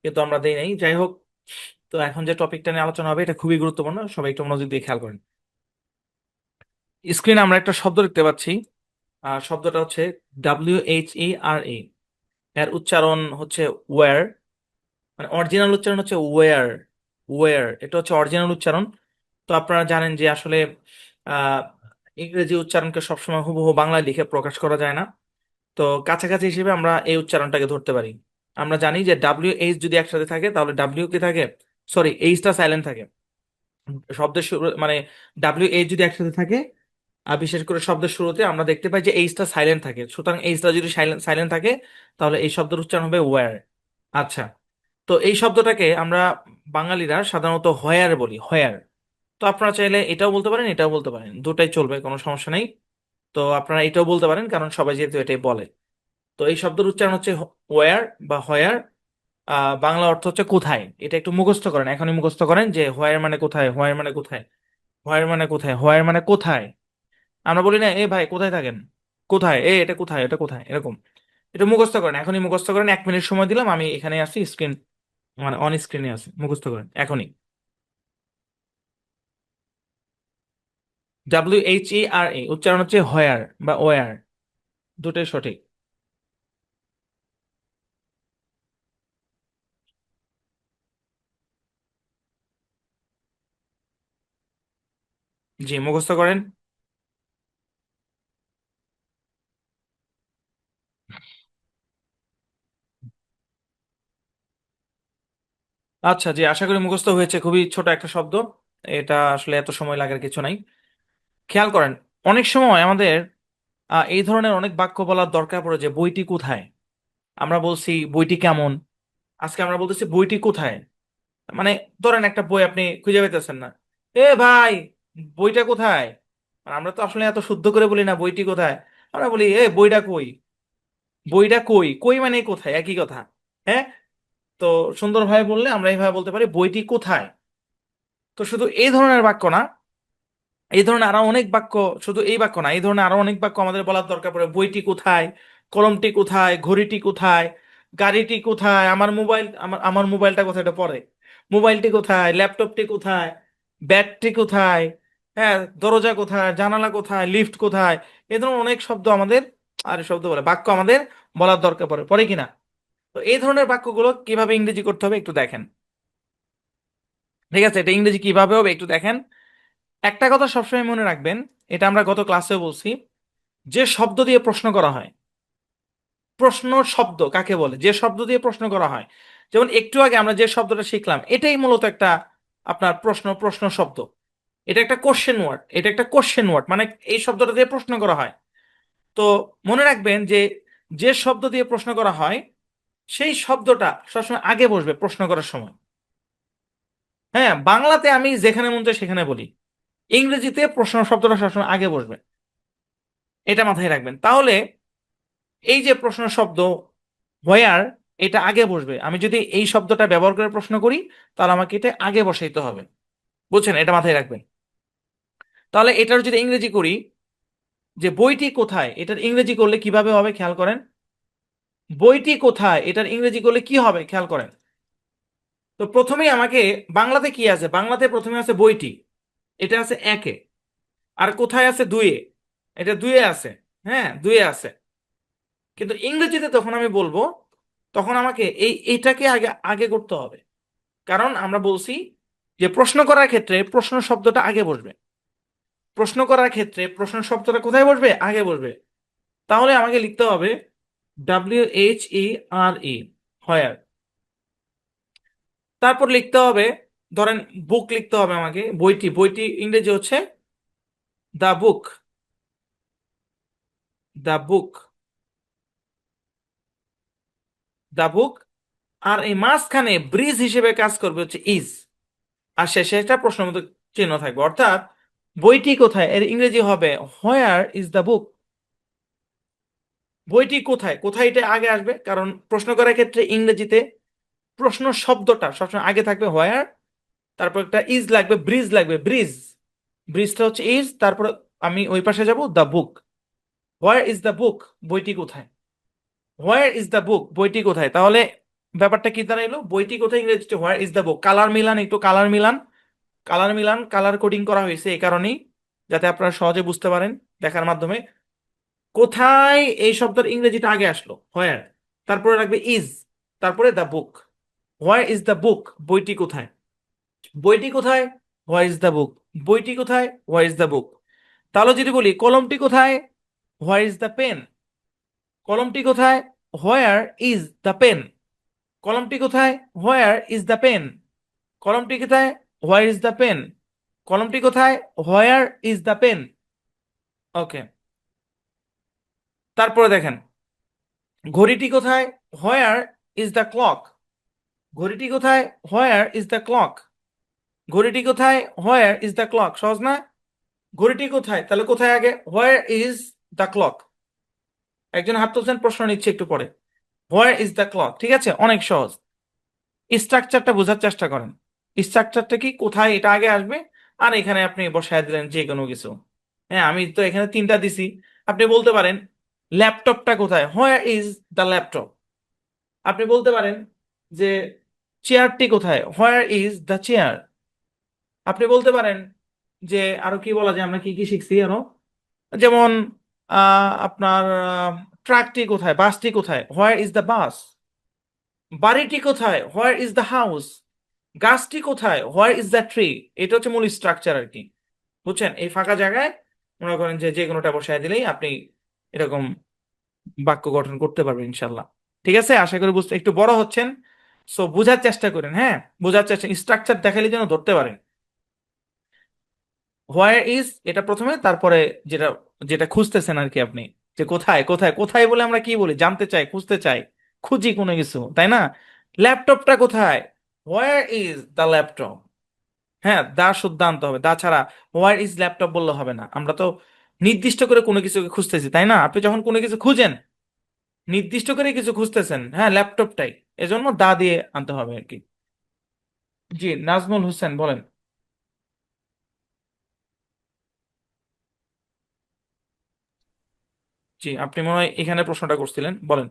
কিন্তু আমরা দেই নাই। যাই হোক, তো এখন যে টপিকটা নিয়ে আলোচনা হবে এটা খুবই গুরুত্বপূর্ণ, সবাই একটু মনোযোগ দিয়ে খেয়াল করেন। স্ক্রিনে আমরা একটা শব্দ দেখতে পাচ্ছি। শব্দটা হচ্ছে WHERE। এর উচ্চারণ হচ্ছে ওয়্যার, মানে অরিজিনাল উচ্চারণ হচ্ছে ওয়্যার। ওয়্যার, এটা হচ্ছে অরিজিনাল উচ্চারণ। তো আপনারা জানেন যে আসলে আহ, ইংরেজি উচ্চারণকে সবসময় হুবহু বাংলায় লিখে প্রকাশ করা যায় না। তো কাছাকাছি হিসেবে আমরা এই উচ্চারণটাকে ধরতে পারি। আমরা জানি যে WH যদি একসাথে থাকে তাহলে ডাব্লিউ কি থাকে, সরি, এইচটা সাইলেন্ট থাকে শব্দের শুরু, মানে WH যদি একসাথে থাকে, আর বিশেষ করে শব্দের শুরুতে আমরা দেখতে পাই যে এইচটা সাইলেন্ট থাকে। সুতরাং এইচটা যদি সাইলেন্ট থাকে তাহলে এই শব্দের উচ্চারণ হবে ওয়্যার। আচ্ছা, তো এই শব্দটাকে আমরা বাঙালিরা সাধারণত হয়ার বলি, হয়ার। তো আপনারা চাইলে এটাও বলতে পারেন, এটাও বলতে পারেন, দুটাই চলবে, কোনো সমস্যা নেই। তো আপনারা এটাও বলতে পারেন, কারণ সবাই যেহেতু এটাই বলে। তো এই শব্দের উচ্চারণ হচ্ছে ওয়ার বা হয়ার। বাংলা অর্থ হচ্ছে কোথায়। এটা একটু মুখস্থ করেন, এখনই মুখস্থ করেন যে হোয়ার মানে কোথায়, হোয়ার মানে কোথায়, হোয়ার মানে কোথায়, হোয়ার মানে কোথায়। আমরা বলি না, এ ভাই কোথায় থাকেন, কোথায়, এটা কোথায়, এটা কোথায়, এরকম। এটা মুখস্থ করেন, এখনই মুখস্থ করেন। 1 মিনিট সময় দিলাম, আমি এখানে আছি, স্ক্রিন মানে অন স্ক্রিনে আছে, মুখস্থ করেন এখনই। WHERE উচ্চারণ হচ্ছে হয়ার বা ওয়ার, দুটোই সঠিক। জি, মুখস্থ করেন। আচ্ছা, জি, আশা করি মুখস্থ হয়েছে। খুবই ছোট একটা শব্দ, এটা আসলে এত সময় লাগার কিছু নাই। খেয়াল করেন, অনেক সময় আমাদের এই ধরনের অনেক বাক্য বলার দরকার পড়ে যে বইটি কোথায়। আমরা বলছি বইটি কেমন, আজকে আমরা বলতেছি বইটি কোথায়। মানে ধরেন একটা বই আপনি খুঁজে পেতেছেন না, এ ভাই বইটা কোথায়। আর আমরা তো আসলে এত শুদ্ধ করে বলি না বইটি কোথায়, আমরা বলি এ বইটা কই। বইটা কই, কই মানে কোথায়, একই কথা। হ্যাঁ, তো সুন্দরভাবে বললে আমরা এইভাবে বলতে পারি বইটি কোথায়। তো শুধু এই ধরনের বাক্য না, এই ধরনের আরো অনেক বাক্য, শুধু এই বাক্য না, এই ধরনের আরো অনেক বাক্য আমাদের বলার দরকার পড়ে। বইটি কোথায়, কলমটি কোথায়, ঘড়িটি কোথায়, গাড়িটি কোথায়, আমার মোবাইল, আমার মোবাইলটা কোথায়, এটা পড়ে, মোবাইলটি কোথায়, ল্যাপটপটি কোথায়, ব্যাগটি কোথায়, হ্যাঁ, দরজা কোথায়, জানালা কোথায়, লিফট কোথায়। এই ধরনের অনেক শব্দ আমাদের, আর শব্দ বলে বাক্য আমাদের বলার দরকার পড়ে, পড়ে কিনা। তো এই ধরনের বাক্যগুলো কিভাবে ইংরেজি করতে হবে একটু দেখেন। ঠিক আছে, এটা ইংরেজি কিভাবে হবে একটু দেখেন। একটা কথা সবসময় মনে রাখবেন, এটা আমরা গত ক্লাসেও বলছি, যে শব্দ দিয়ে প্রশ্ন করা হয়, প্রশ্ন শব্দ কাকে বলে, যে শব্দ দিয়ে প্রশ্ন করা হয়। যেমন একটু আগে আমরা যে শব্দটা শিখলাম, এটাই মূলত একটা আপনার প্রশ্ন, প্রশ্ন শব্দ। এটা একটা কোশ্চেন ওয়ার্ড, এটা একটা কোশ্চেন ওয়ার্ড, মানে এই শব্দটা দিয়ে প্রশ্ন করা হয়। তো মনে রাখবেন যে যে শব্দ দিয়ে প্রশ্ন করা হয় সেই শব্দটা সবসময় আগে বসবে প্রশ্ন করার সময়। হ্যাঁ, বাংলাতে আমি যেখানে মন চাই সেখানে বলি, ইংরেজিতে প্রশ্ন শব্দটা সবসময় আগে বসবে, এটা মাথায় রাখবেন। তাহলে এই যে প্রশ্ন শব্দ হোয়ার, এটা আগে বসবে। আমি যদি এই শব্দটা ব্যবহার করে প্রশ্ন করি তাহলে আমাকে এটা আগে বসাইতে হবে, বুঝছেন, এটা মাথায় রাখবেন। তাহলে এটার যদি ইংরেজি করি, যে বইটি কোথায়, এটার ইংরেজি করলে কিভাবে হবে খেয়াল করেন। বইটি কোথায়, এটার ইংরেজি করলে কি হবে খেয়াল করেন। তো প্রথমেই আমাকে, বাংলাতে কি আছে, বাংলাতে প্রথমে আছে বইটি, এটা আছে একে। আর কোথায় আছে দুয়ে, এটা দুয়ে আছে। হ্যাঁ, দুয়ে আছে। কিন্তু ইংরেজিতে তখন আমি বলবো, তখন আমাকে এইটাকে আগে আগে করতে হবে। কারণ আমরা বলছি যে প্রশ্ন করার ক্ষেত্রে প্রশ্ন শব্দটা আগে বসবে, প্রশ্ন করার ক্ষেত্রে প্রশ্ন শব্দটা কোথায় বসবে, আগে বসবে। তাহলে আমাকে লিখতে হবে WHERE, হয়ার। তারপর লিখতে হবে, ধরেন বুক লিখতে হবে আমাকে, বইটি, বইটি ইংরেজি হচ্ছে দা বুক, দা বুক, দা বুক। আর এই মাঝখানে ব্রিজ হিসেবে কাজ করবে হচ্ছে ইজ, আর শেষে একটা প্রশ্নবোধক চিহ্ন থাকবে। অর্থাৎ বইটি কোথায় এর ইংরেজি হবে হোয়ার ইজ দ্য বুক। বইটি কোথায়, কোথায় এটা আগে আসবে, কারণ প্রশ্ন করার ক্ষেত্রে ইংরেজিতে প্রশ্ন শব্দটা সবসময় আগে থাকবে হোয়ার, তারপর একটা ইজ লাগবে, ব্রিজ লাগবে, ব্রিজ, ব্রিজটা হচ্ছে ইজ, তারপর আমি ওই পাশে যাব the book. Where is the বুক, বইটি কোথায়, হোয়ার ইজ দ্য বুক, বইটি কোথায়। তাহলে ব্যাপারটা কি দাঁড়াইলো, বইটি কোথায় ইংরেজিতে where is the book. Colour মিলান, একটু কালার মিলান, কালার মিলান, কালার কোডিং করা হয়েছে এই কারণেই, যাতে আপনারা সহজে বুঝতে পারেন দেখার মাধ্যমে। কোথায় এই শব্দের ইংরেজিটা আগে আসলো হোয়ার, তারপরে রাখবে ইজ, তারপরে the book. Where is the বুক, বইটি কোথায়, বইটি কোথায়, হোয়ার ইজ দ্য বুক, বইটি কোথায়, হোয়ার ইজ দ্য বুক। তাহলে যদি বলি কলমটি কোথায়, হোয়ার ইজ দ্য পেন, কলমটি কোথায়, হোয়ার ইজ দ্য পেন, কলমটি কোথায়, হোয়ার ইজ দ্য পেন, কলমটি কোথায়, হোয়ার ইজ দ্য পেন, কলমটি কোথায়, হোয়ার ইজ দ্য পেন। ওকে, তারপরে দেখেন ঘড়িটি কোথায়, হোয়ার ইজ দ্য ক্লক, ঘড়িটি কোথায়, হোয়ার ইজ দ্য ক্লক, ঘড়িটি কোথায়, হোয়ার ইজ দ্য ক্লক। সহজ না, ঘড়িটি কোথায়, তাহলে কোথায় আগে, হোয়ার ইজ দ্য ক্লক। একজন হাত তুলছেন, প্রশ্ন নিচ্ছে একটু পরে, হোয়ার ইজ দ্য ক্লক। ঠিক আছে, অনেক সহজ। স্ট্রাকচারটা বোঝার চেষ্টা করেন, স্ট্রাকচারটা কি, কোথায় এটা আগে আসবে, আর এখানে আপনি বসায় দিলেন যে কোনো কিছু। হ্যাঁ, আমি তো এখানে তিনটা দিছি, আপনি বলতে পারেন ল্যাপটপটা কোথায়, হোয়ার ইজ দ্য ল্যাপটপ। আপনি বলতে পারেন যে চেয়ারটি কোথায়, হোয়ার ইজ দ্য চেয়ার। আপনি বলতে পারেন যে আরো কি বলা যায়, আমরা কি কি শিখছি আরো, যেমন আপনার ট্রাকটি কোথায়, বাসটি কোথায়, হোয়ার ইজ দ্য বাস। বাড়িটি কোথায়, হোয়ার ইজ দ্য হাউস। গাছটি কোথায়, হোয়ার ইজ দ্য ট্রি। এটা হচ্ছে মূল স্ট্রাকচার আর কি, বুঝছেন। এই ফাঁকা জায়গায় মনে করেন যে যে কোনোটা বসায় দিলেই আপনি এরকম বাক্য গঠন করতে পারবেন ইনশাল্লাহ। ঠিক আছে, আশা করি বুঝতে একটু বড় হচ্ছেন, সো বোঝার চেষ্টা করেন, হ্যাঁ বোঝার চেষ্টা, স্ট্রাকচার দেখালে যেন ধরতে পারেন। হোয়ার ইজ এটা প্রথমে, তারপরে যেটা যেটা খুঁজতেছেন আর কি আপনি, যে কোথায় কোথায় কোথায় বলে আমরা কি বলি, জানতে চাই, খুঁজতে চাই, খুঁজি কোনো কিছু, তাই না। ল্যাপটপটা কোথায়, হোয়ার ইজ দ্য ল্যাপটপ। হ্যাঁ, দা শুদ্ধ আনতে হবে, দা ছাড়া হোয়ার ইজ ল্যাপটপ বললে হবে না। আমরা তো নির্দিষ্ট করে কোনো কিছুকে খুঁজতেছি, তাই না। আপনি যখন কোনো কিছু খুঁজেন, নির্দিষ্ট করে কিছু খুঁজতেছেন, হ্যাঁ ল্যাপটপটাই, এজন্য দা দিয়ে আনতে হবে আর কি। জি, নাজমুল হোসেন বলেন। জি, আপনি মনে হয় এখানে প্রশ্নটা করছিলেন, বলেন।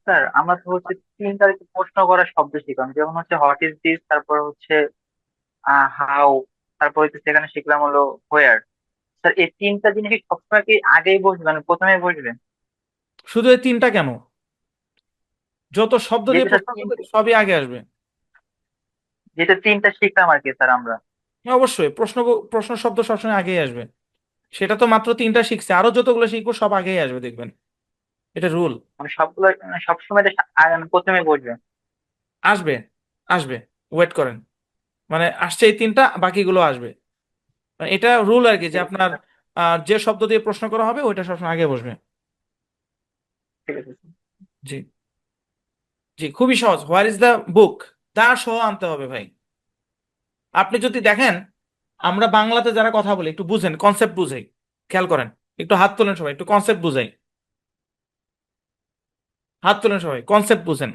স্যার আমরা তো হচ্ছে তিনটা আর কি প্রশ্ন করার শব্দ শিখলাম, যেমন হচ্ছে হোয়াট ইজ দিস, তারপর হচ্ছে হাউ, তারপর হচ্ছে সেখানে শিখলাম হলো হোয়ার। স্যার এই তিনটা জিনিস কি সবসময় কি আগেই বসবে, মানে প্রথমে বসবে? শুধু এই তিনটা কেন, যত শব্দ দিয়ে যেটা স্যার প্রশ্ন করবে সবই আগে আসবে। যেটা তিনটা শিখলাম আর কি স্যার আমরা। হ্যাঁ, অবশ্যই প্রশ্ন প্রশ্ন শব্দ সবসময় আগেই আসবে। সেটা তো মাত্র তিনটা শিখছে, আরো যতগুলো শিখবো সব আগেই আসবে দেখবেন, এটা রুল। মানে সবগুলো মানে সবসময় এটা প্রথমে বসবে। আসবে, আসবে, ওয়েট করেন, মানে আসছে এই তিনটা, বাকিগুলো আসবে। মানে এটা রুল আর কি, যে ঠিক আছে আপনার স্যার, যে শব্দ দিয়ে প্রশ্ন করা হবে ওইটা সবসময় আগে বসবে। ঠিক আছে স্যার। জি, জি, খুবই সহজ। হোয়ার ইজ দ্য বুক, দা সহ আনতে হবে ভাই। আপনি যদি দেখেন, আমরা বাংলাতে যারা কথা বলি একটু বুঝেন, কনসেপ্ট বুঝাই, খেয়াল করেন, একটু হাত তোলেন সবাই, একটু কনসেপ্ট বুঝাই, হাত তোলেন সবাই, কনসেপ্ট বুঝেন।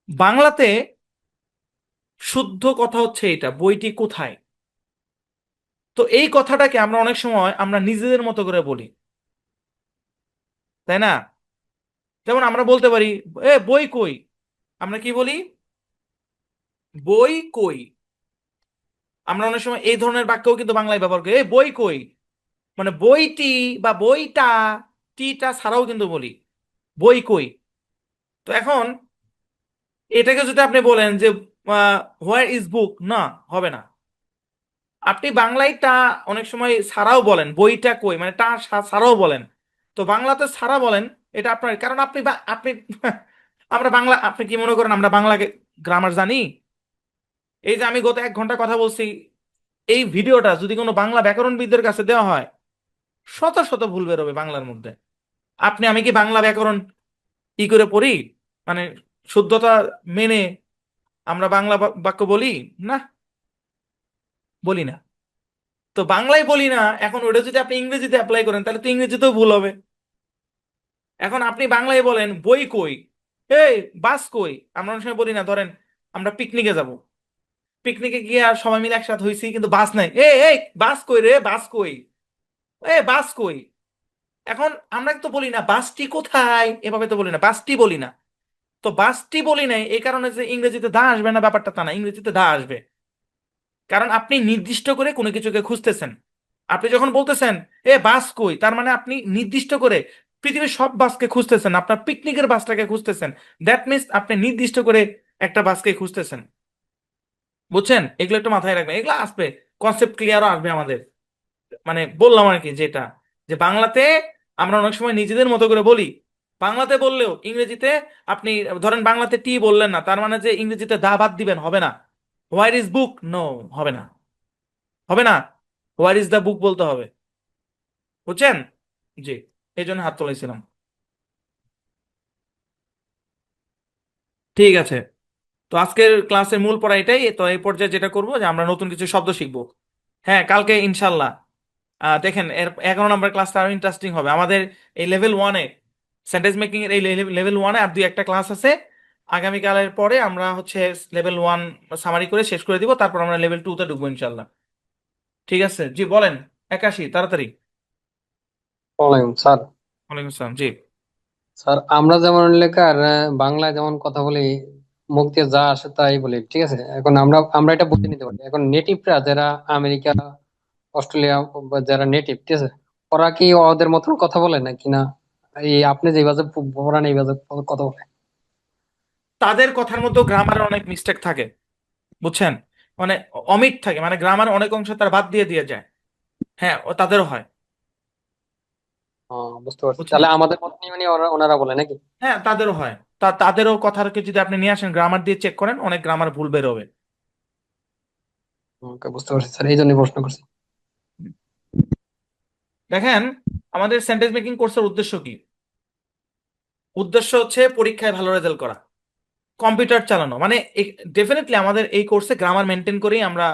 বাংলাতে শুদ্ধ কথা হচ্ছে এটা, বইটি কোথায়। তো এই কথাটাকে আমরা অনেক সময় আমরা নিজেদের মতো করে বলি, তাই না। যেমন আমরা বলতে পারি, এ বই কই, আমরা কি বলি, বই কই। আমরা অনেক সময় এই ধরনের বাক্যও কিন্তু বাংলায় ব্যবহার করি, এ বই কই, মানে বইটি বা বইটা, টিটা ছাড়াও কিন্তু বলি বই কই। তো এখন এটাকে যদি আপনি বলেন যে হোয়ার ইজ বুক, না, হবে না। আপনি বাংলায় টা অনেক সময় ছাড়াও বলেন, বইটা কই মানে টা ছাড়াও বলেন। তো বাংলাতে ছাড়া বলেন, এটা আপনার, কারণ আপনি আপনি আমরা বাংলা, আপনি কি মনে করেন আমরা বাংলা গ্রামার জানি। এই যে আমি গত 1 ঘন্টা কথা বলছি, এই ভিডিওটা যদি কোনো বাংলা ব্যাকরণবিদদের কাছে দেওয়া হয়, শত শত ভুল বেরোবে বাংলার মধ্যে। আমি কি বাংলা ব্যাকরণ করে পড়ি, মানে শুদ্ধতা মেনে আমরা বাংলা বাক্য বলি? না, বলি না। তো বাংলায় বলি না, এখন ওটা যদি আপনি ইংরেজিতে অ্যাপ্লাই করেন তাহলে তো ইংরেজিতেও ভুল হবে। এখন আপনি বাংলায় বলেন বই কই, এই বাস কই, আমরা অনেক সময় বলি না, ধরেন আমরা পিকনিকে যাব, পিকনিকে গিয়ে আর সবাই মিলে একসাথে হয়েছি কিন্তু বাস নাই, এই বাস কই রে, বাস কই, এ বাস কই। এখন আমরা তো বলি না বাসটি কোথায়, এভাবে তো বলি না, বাসটি বলি না। তো বাসটি বলি নাই এই কারণে যে ইংরেজিতে দা আসবে না ব্যাপারটা তা না, ইংরেজিতে দা আসবে। কারণ আপনি নির্দিষ্ট করে কোনো কিছুকে খুঁজতেছেন। আপনি যখন বলতেছেন এ বাস কই, তার মানে আপনি নির্দিষ্ট করে পৃথিবীর সব বাসকে খুঁজতেছেন, আপনার পিকনিকের বাসটাকে খুঁজতেছেন। দ্যাট মিনস আপনি নির্দিষ্ট করে একটা বাসকে খুঁজতেছেন। বুঝছেন? এগুলো একটু মাথায় রাখবেন, এগুলো আসবে, কনসেপ্ট ক্লিয়ারও আসবে আমাদের। মানে বললাম আর কি, যেটা যে বাংলাতে আমরা অনেক সময় নিজেদের মতো করে বলি, বাংলাতে বললেও ইংরেজিতে আপনি ধরেন বাংলাতে টি বললেন না, তার মানে যে ইংরেজিতে দা বাদ দিবেন হবে না। হোয়ার ইজ বুক, নো, হবে না, হবে না, হোয়ার ইজ দ্য বুক বলতে হবে। বুঝছেন? জি, এই জন্য হাত তুলেছিলাম। ঠিক আছে, তো আজকের ক্লাসের মূল পড়া এটাই। তো এই পর্যায়ে যেটা করবো যে আমরা নতুন কিছু শব্দ শিখবো। হ্যাঁ, কালকে ইনশাল্লাহ দেখেন এর 11 নম্বর ক্লাসটা আরো ইন্টারেস্টিং হবে আমাদের। এই লেভেল 1-এ সেন্টেন্স মেকিং এর এই লেভেল 1-এ আর 2-একটা ক্লাস আছে। আগামীকালের পরে আমরা হচ্ছে লেভেল 1 সামারি করে শেষ করে দিব, তারপর আমরা লেভেল 2-তে ঢুকবো ইনশাল্লাহ। ঠিক আছে, জি বলেন। 81 তাড়াতাড়ি। ওয়ালাইকুম স্যার। ওয়ালাইকুম আসসালাম, জি। স্যার আমরা যেমন লেখার বাংলায় যেমন কথা বলি, মুখ দিয়ে যা আসে তাই বলি, ঠিক আছে। এখন আমরা এটা বুঝে নিতে পারি। এখন নেটিভরা যারা আমেরিকা, অস্ট্রেলিয়া বা যারা নেটিভ, ঠিক আছে, ওরা কি ওদের মতন কথা বলে নাকি না এই আপনি যেভাবে পড়ান এইভাবে কথা বলে? তাদের কথার মধ্যে গ্রামারের অনেক মিস্টেক থাকে, বুঝছেন, মানে অমিট থাকে, মানে গ্রামার অনেক অংশ তার বাদ দিয়ে দিয়ে যায়। হ্যাঁ, ও তাদেরও হয়। বুঝতে পারছি। বুঝছেন? তাহলে আমাদের মতনই মানে ওনারা বলে নাকি? হ্যাঁ, তাদেরও হয়। তাদেরও কথাকে যদি আপনি নিয়ে আসেন গ্রামার দিয়ে চেক করেন, অনেক গ্রামার ভুল বেরোবে। ওকে, বুঝতে পারছি স্যার, এই জন্যই প্রশ্ন করছি। দেখেন, আমাদের সেন্টেন্স মেকিং কোর্সের উদ্দেশ্য কি? উদ্দেশ্য হচ্ছে পরীক্ষায় ভালো রেজাল্ট করা, কম্পিউটার চালানো। মানে ডেফিনেটলি আমাদের এই কোর্সে গ্রামার মেনটেন করেই আমরা,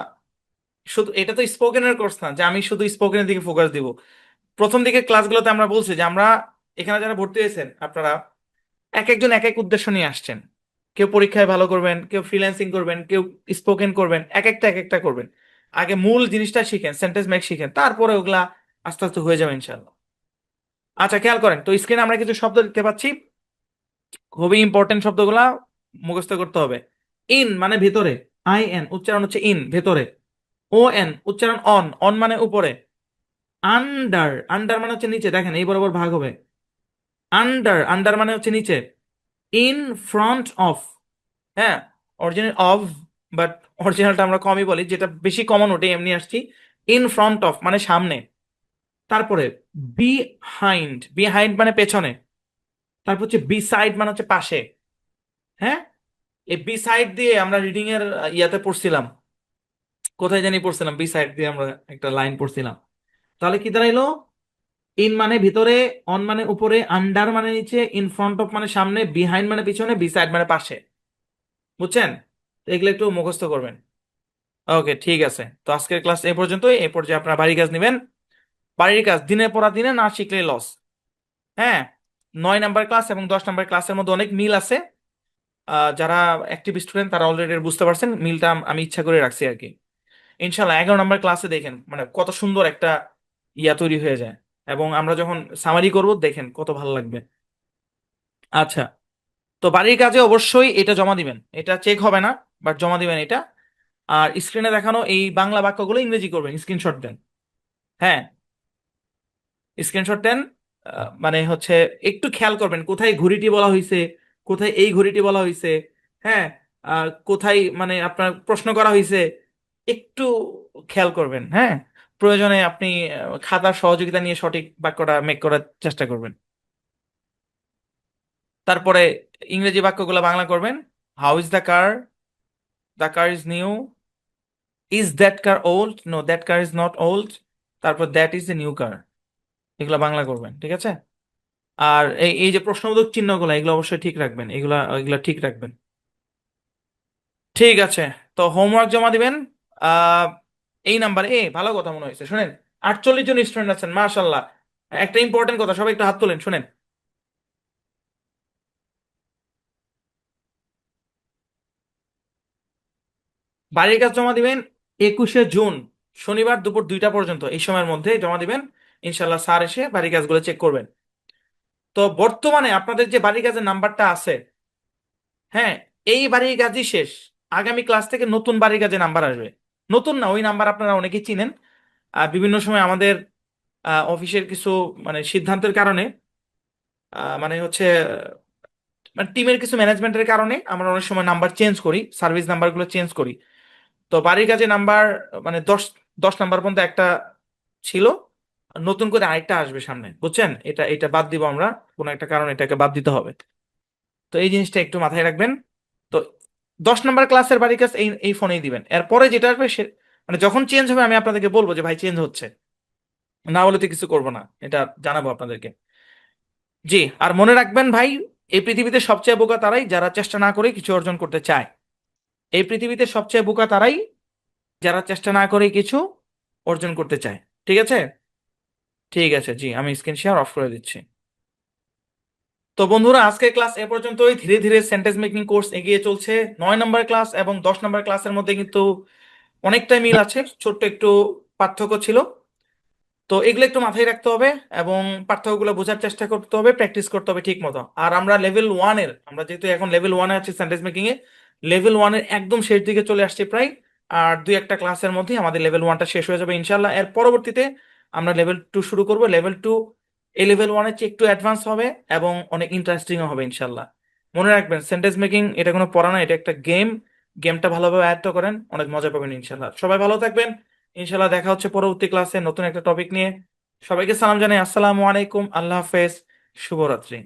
শুধু এটা তো স্পোকেনের কোর্স না যে আমি শুধু স্পোকেনের দিকে ফোকাস দিব। প্রথম দিকে ক্লাসগুলোতে আমরা বলছি যে আমরা এখানে যারা ভর্তি হয়েছেন আপনারা এক একজন এক এক উদ্দেশ্য নিয়ে আসছেন। কেউ পরীক্ষায় ভালো করবেন, কেউ ফ্রিল্যান্সিং করবেন, কেউ স্পোকেন করবেন, এক একটা করবেন। আগে মূল জিনিসটা শিখেন, সেন্টেন্স মেক শিখেন, তারপরে ওগুলা আস্তে আস্তে হয়ে যাবে ইনশাল্লাহ। আচ্ছা, খেয়াল করেন তো, স্ক্রিনে আমরা কিছু শব্দ দেখতে পাচ্ছি, খুবই ইম্পর্টেন্ট শব্দগুলা মুখস্থ করতে হবে। ইন মানে ভিতরে, IN উচ্চারণ হচ্ছে ইন, ভেতরে। ON উচ্চারণ অন, অন মানে উপরে। আন্ডার, আন্ডার মানে হচ্ছে নিচে, দেখেন এই বরাবর ভাগ হবে। আন্ডার, আন্ডার মানে হচ্ছে নিচে। ইন ফ্রন্ট অফ, হ্যাঁ, অরিজিনাল অফ, বাট অরিজিনালটা আমরা কমই বলি, যেটা বেশি কমন ওটাই এমনি আসছি। ইন ফ্রন্ট অফ মানে সামনে। তারপরে বিহাইন্ড, বিহাইন্ড মানে পেছনে। তারপর হচ্ছে বিসাইড মানে হচ্ছে পাশে। হ্যাঁ, এই বিসাইড দিয়ে আমরা রিডিং এর ইয়াতে পড়ছিলাম, কোথায় জানি পড়ছিলাম, বিসাইড দিয়ে আমরা একটা লাইন পড়ছিলাম। তাহলে কি দাঁড়াইলো? ইন মানে ভিতরে, অন মানে উপরে, আন্ডার মানে নিচে, ইন ফ্রন্ট অফ মানে সামনে, বিহাইন্ড মানে পিছনে, বিসাইড মানে পাশে। বুঝছেন? তো এগুলো একটু মুখস্থ করবেন। ওকে, ঠিক আছে, তো আজকের ক্লাস এই পর্যন্তই। এই পর্যায়ে আপনারা বাড়ির কাজ নেবেন। বাড়ির কাজ দিনের পর দিনে না শিখলে লস। হ্যাঁ, 9 নাম্বার ক্লাস এবং 10 নাম্বার ক্লাসের মধ্যে অনেক মিল আছে। যারা অ্যাক্টিভ স্টুডেন্ট তারা অলরেডি বুঝতে পারছেন, মিলটা আমি ইচ্ছা করে রাখছি আর কি। ইনশাল্লাহ 11 নাম্বার ক্লাসে দেখেন মানে কত সুন্দর একটা ইয়া তৈরি হয়ে যায়, এবং আমরা যখন সামারি করব দেখেন কত ভালো লাগবে। আচ্ছা, তো বাড়ির কাজে অবশ্যই এটা জমা দিবেন, এটা চেক হবে না, বাট জমা দিবেন এটা। আর স্ক্রিনে দেখানো এই বাংলা বাক্যগুলো ইংরেজি করবেন, স্ক্রিনশট দেন। হ্যাঁ, স্ক্রিনশট দেন। মানে হচ্ছে একটু খেয়াল করবেন কোথায় ঘড়িটি বলা হয়েছে, কোথায় এই ঘড়িটি বলা হয়েছে। হ্যাঁ, কোথায় মানে আপনার প্রশ্ন করা হয়েছে, একটু খেয়াল করবেন। হ্যাঁ, প্রয়োজনে আপনি খাতার সহযোগিতা নিয়ে সঠিক বাক্যটা মেক করার চেষ্টা করবেন। তারপরে ইংরেজি বাক্যগুলো বাংলা করবেন। How is the car, the car is new. Is that car old, no that car is not old. তারপর that is a new car. এগুলো বাংলা করবেন, ঠিক আছে? আর এই এই যে প্রশ্নবোধক চিহ্নগুলো এগুলো অবশ্যই ঠিক রাখবেন, এগুলা এগুলা ঠিক রাখবেন। ঠিক আছে, তো হোমওয়ার্ক জমা দিবেন আহ এই নাম্বারে। ভালো কথা মনে হয়েছে, শুনেন। 48 জন স্টুডেন্ট আছেন, মাশাল্লাহ। একটা ইম্পর্টেন্ট কথা, সবাই একটু হাত তোলেন, শুনেন। বাড়ির কাজ জমা দিবেন 21শে জুন, শনিবার দুপুর 2টা পর্যন্ত, এই সময়ের মধ্যে জমা দিবেন। ইনশাল্লাহ স্যার এসে বাড়ির কাজগুলো চেক করবেন। তো বর্তমানে আপনাদের যে বাড়ির কাজের নাম্বারটা আছে, হ্যাঁ, এই বাড়ির কাজই শেষ। আগামী ক্লাস থেকে নতুন বাড়ির কাজে নাম্বার আসবে। নতুন না, ওই নাম্বার আপনারা অনেকেই চিনেন। বিভিন্ন সময় আমাদের অফিসের কিছু মানে সিদ্ধান্তের কারণে, মানে হচ্ছে মানে টিমের কিছু ম্যানেজমেন্টের কারণে আমরা অনেক সময় নাম্বার চেঞ্জ করি, সার্ভিস নাম্বারগুলো চেঞ্জ করি। তো বাড়ির কাজে নাম্বার মানে 10 নাম্বার পর্যন্ত একটা ছিল, নতুন করে আরেকটা আসবে সামনে, বুঝছেন? এটা এটা বাদ দিব আমরা, কোনো একটা কারণে এটাকে বাদ দিতে হবে। তো এই জিনিসটা একটু মাথায় রাখবেন। তো 10 নাম্বার ক্লাসের বাড়ির কাজ এই এই ফোনেই দিবেন। এরপরে যেটা আসবে সে মানে যখন চেঞ্জ হবে আমি আপনাদেরকে বলবো যে ভাই চেঞ্জ হচ্ছে, না বলে তো কিছু করবো না, এটা জানাবো আপনাদেরকে। জি, আর মনে রাখবেন ভাই, এই পৃথিবীতে সবচেয়ে বোকা তারাই যারা চেষ্টা না করে কিছু অর্জন করতে চায়। এই পৃথিবীতে সবচেয়ে বোকা তারাই যারা চেষ্টা না করে কিছু অর্জন করতে চায়। ঠিক আছে? ঠিক আছে, জি, আমি স্ক্রিন শেয়ার অফ করে দিচ্ছি। তো বন্ধুরা, আজকের ক্লাস এ পর্যন্তই। ধীরে ধীরে সেন্টেন্স মেকিং কোর্স এগিয়ে চলছে। 9 নাম্বার ক্লাস এবং 10 নাম্বার ক্লাসের মধ্যে কিন্তু অনেকটাই মিল আছে, ছোট্ট একটু পার্থক্য ছিল। তো এগুলো একটু মাথায় রাখতে হবে এবং পার্থক্যগুলো বোঝার চেষ্টা করতে হবে, প্র্যাকটিস করতে হবে ঠিক মতো। আর আমরা লেভেল 1-এর, আমরা যেহেতু এখন লেভেল 1-এ আছি সেন্টেন্স মেকিং এ, লেভেল 1-এর একদম শেষ দিকে চলে আসছে প্রায়। আর 2-একটা ক্লাসের মধ্যে আমাদের লেভেল 1টা শেষ হয়ে যাবে ইনশাল্লাহ। এর পরবর্তীতে আমরা লেভেল 2 শুরু করব। লেভেল 2 এই লেভেল 1-এর চেয়ে একটু অ্যাডভান্স হবে এবং অনেক ইন্টারেস্টিংও হবে ইনশাল্লাহ। মনে রাখবেন, সেন্টেন্স মেকিং এটা কোনো পড়া না, এটা একটা গেম। গেমটা ভালোভাবে আয়ত্ত করেন, অনেক মজা পাবেন ইনশাল্লাহ। সবাই ভালো থাকবেন। ইনশাল্লাহ দেখা হচ্ছে পরবর্তী ক্লাসে নতুন একটা টপিক নিয়ে। সবাইকে সালাম জানাই, আসসালামু আলাইকুম, আল্লাহ হাফেজ, শুভরাত্রি।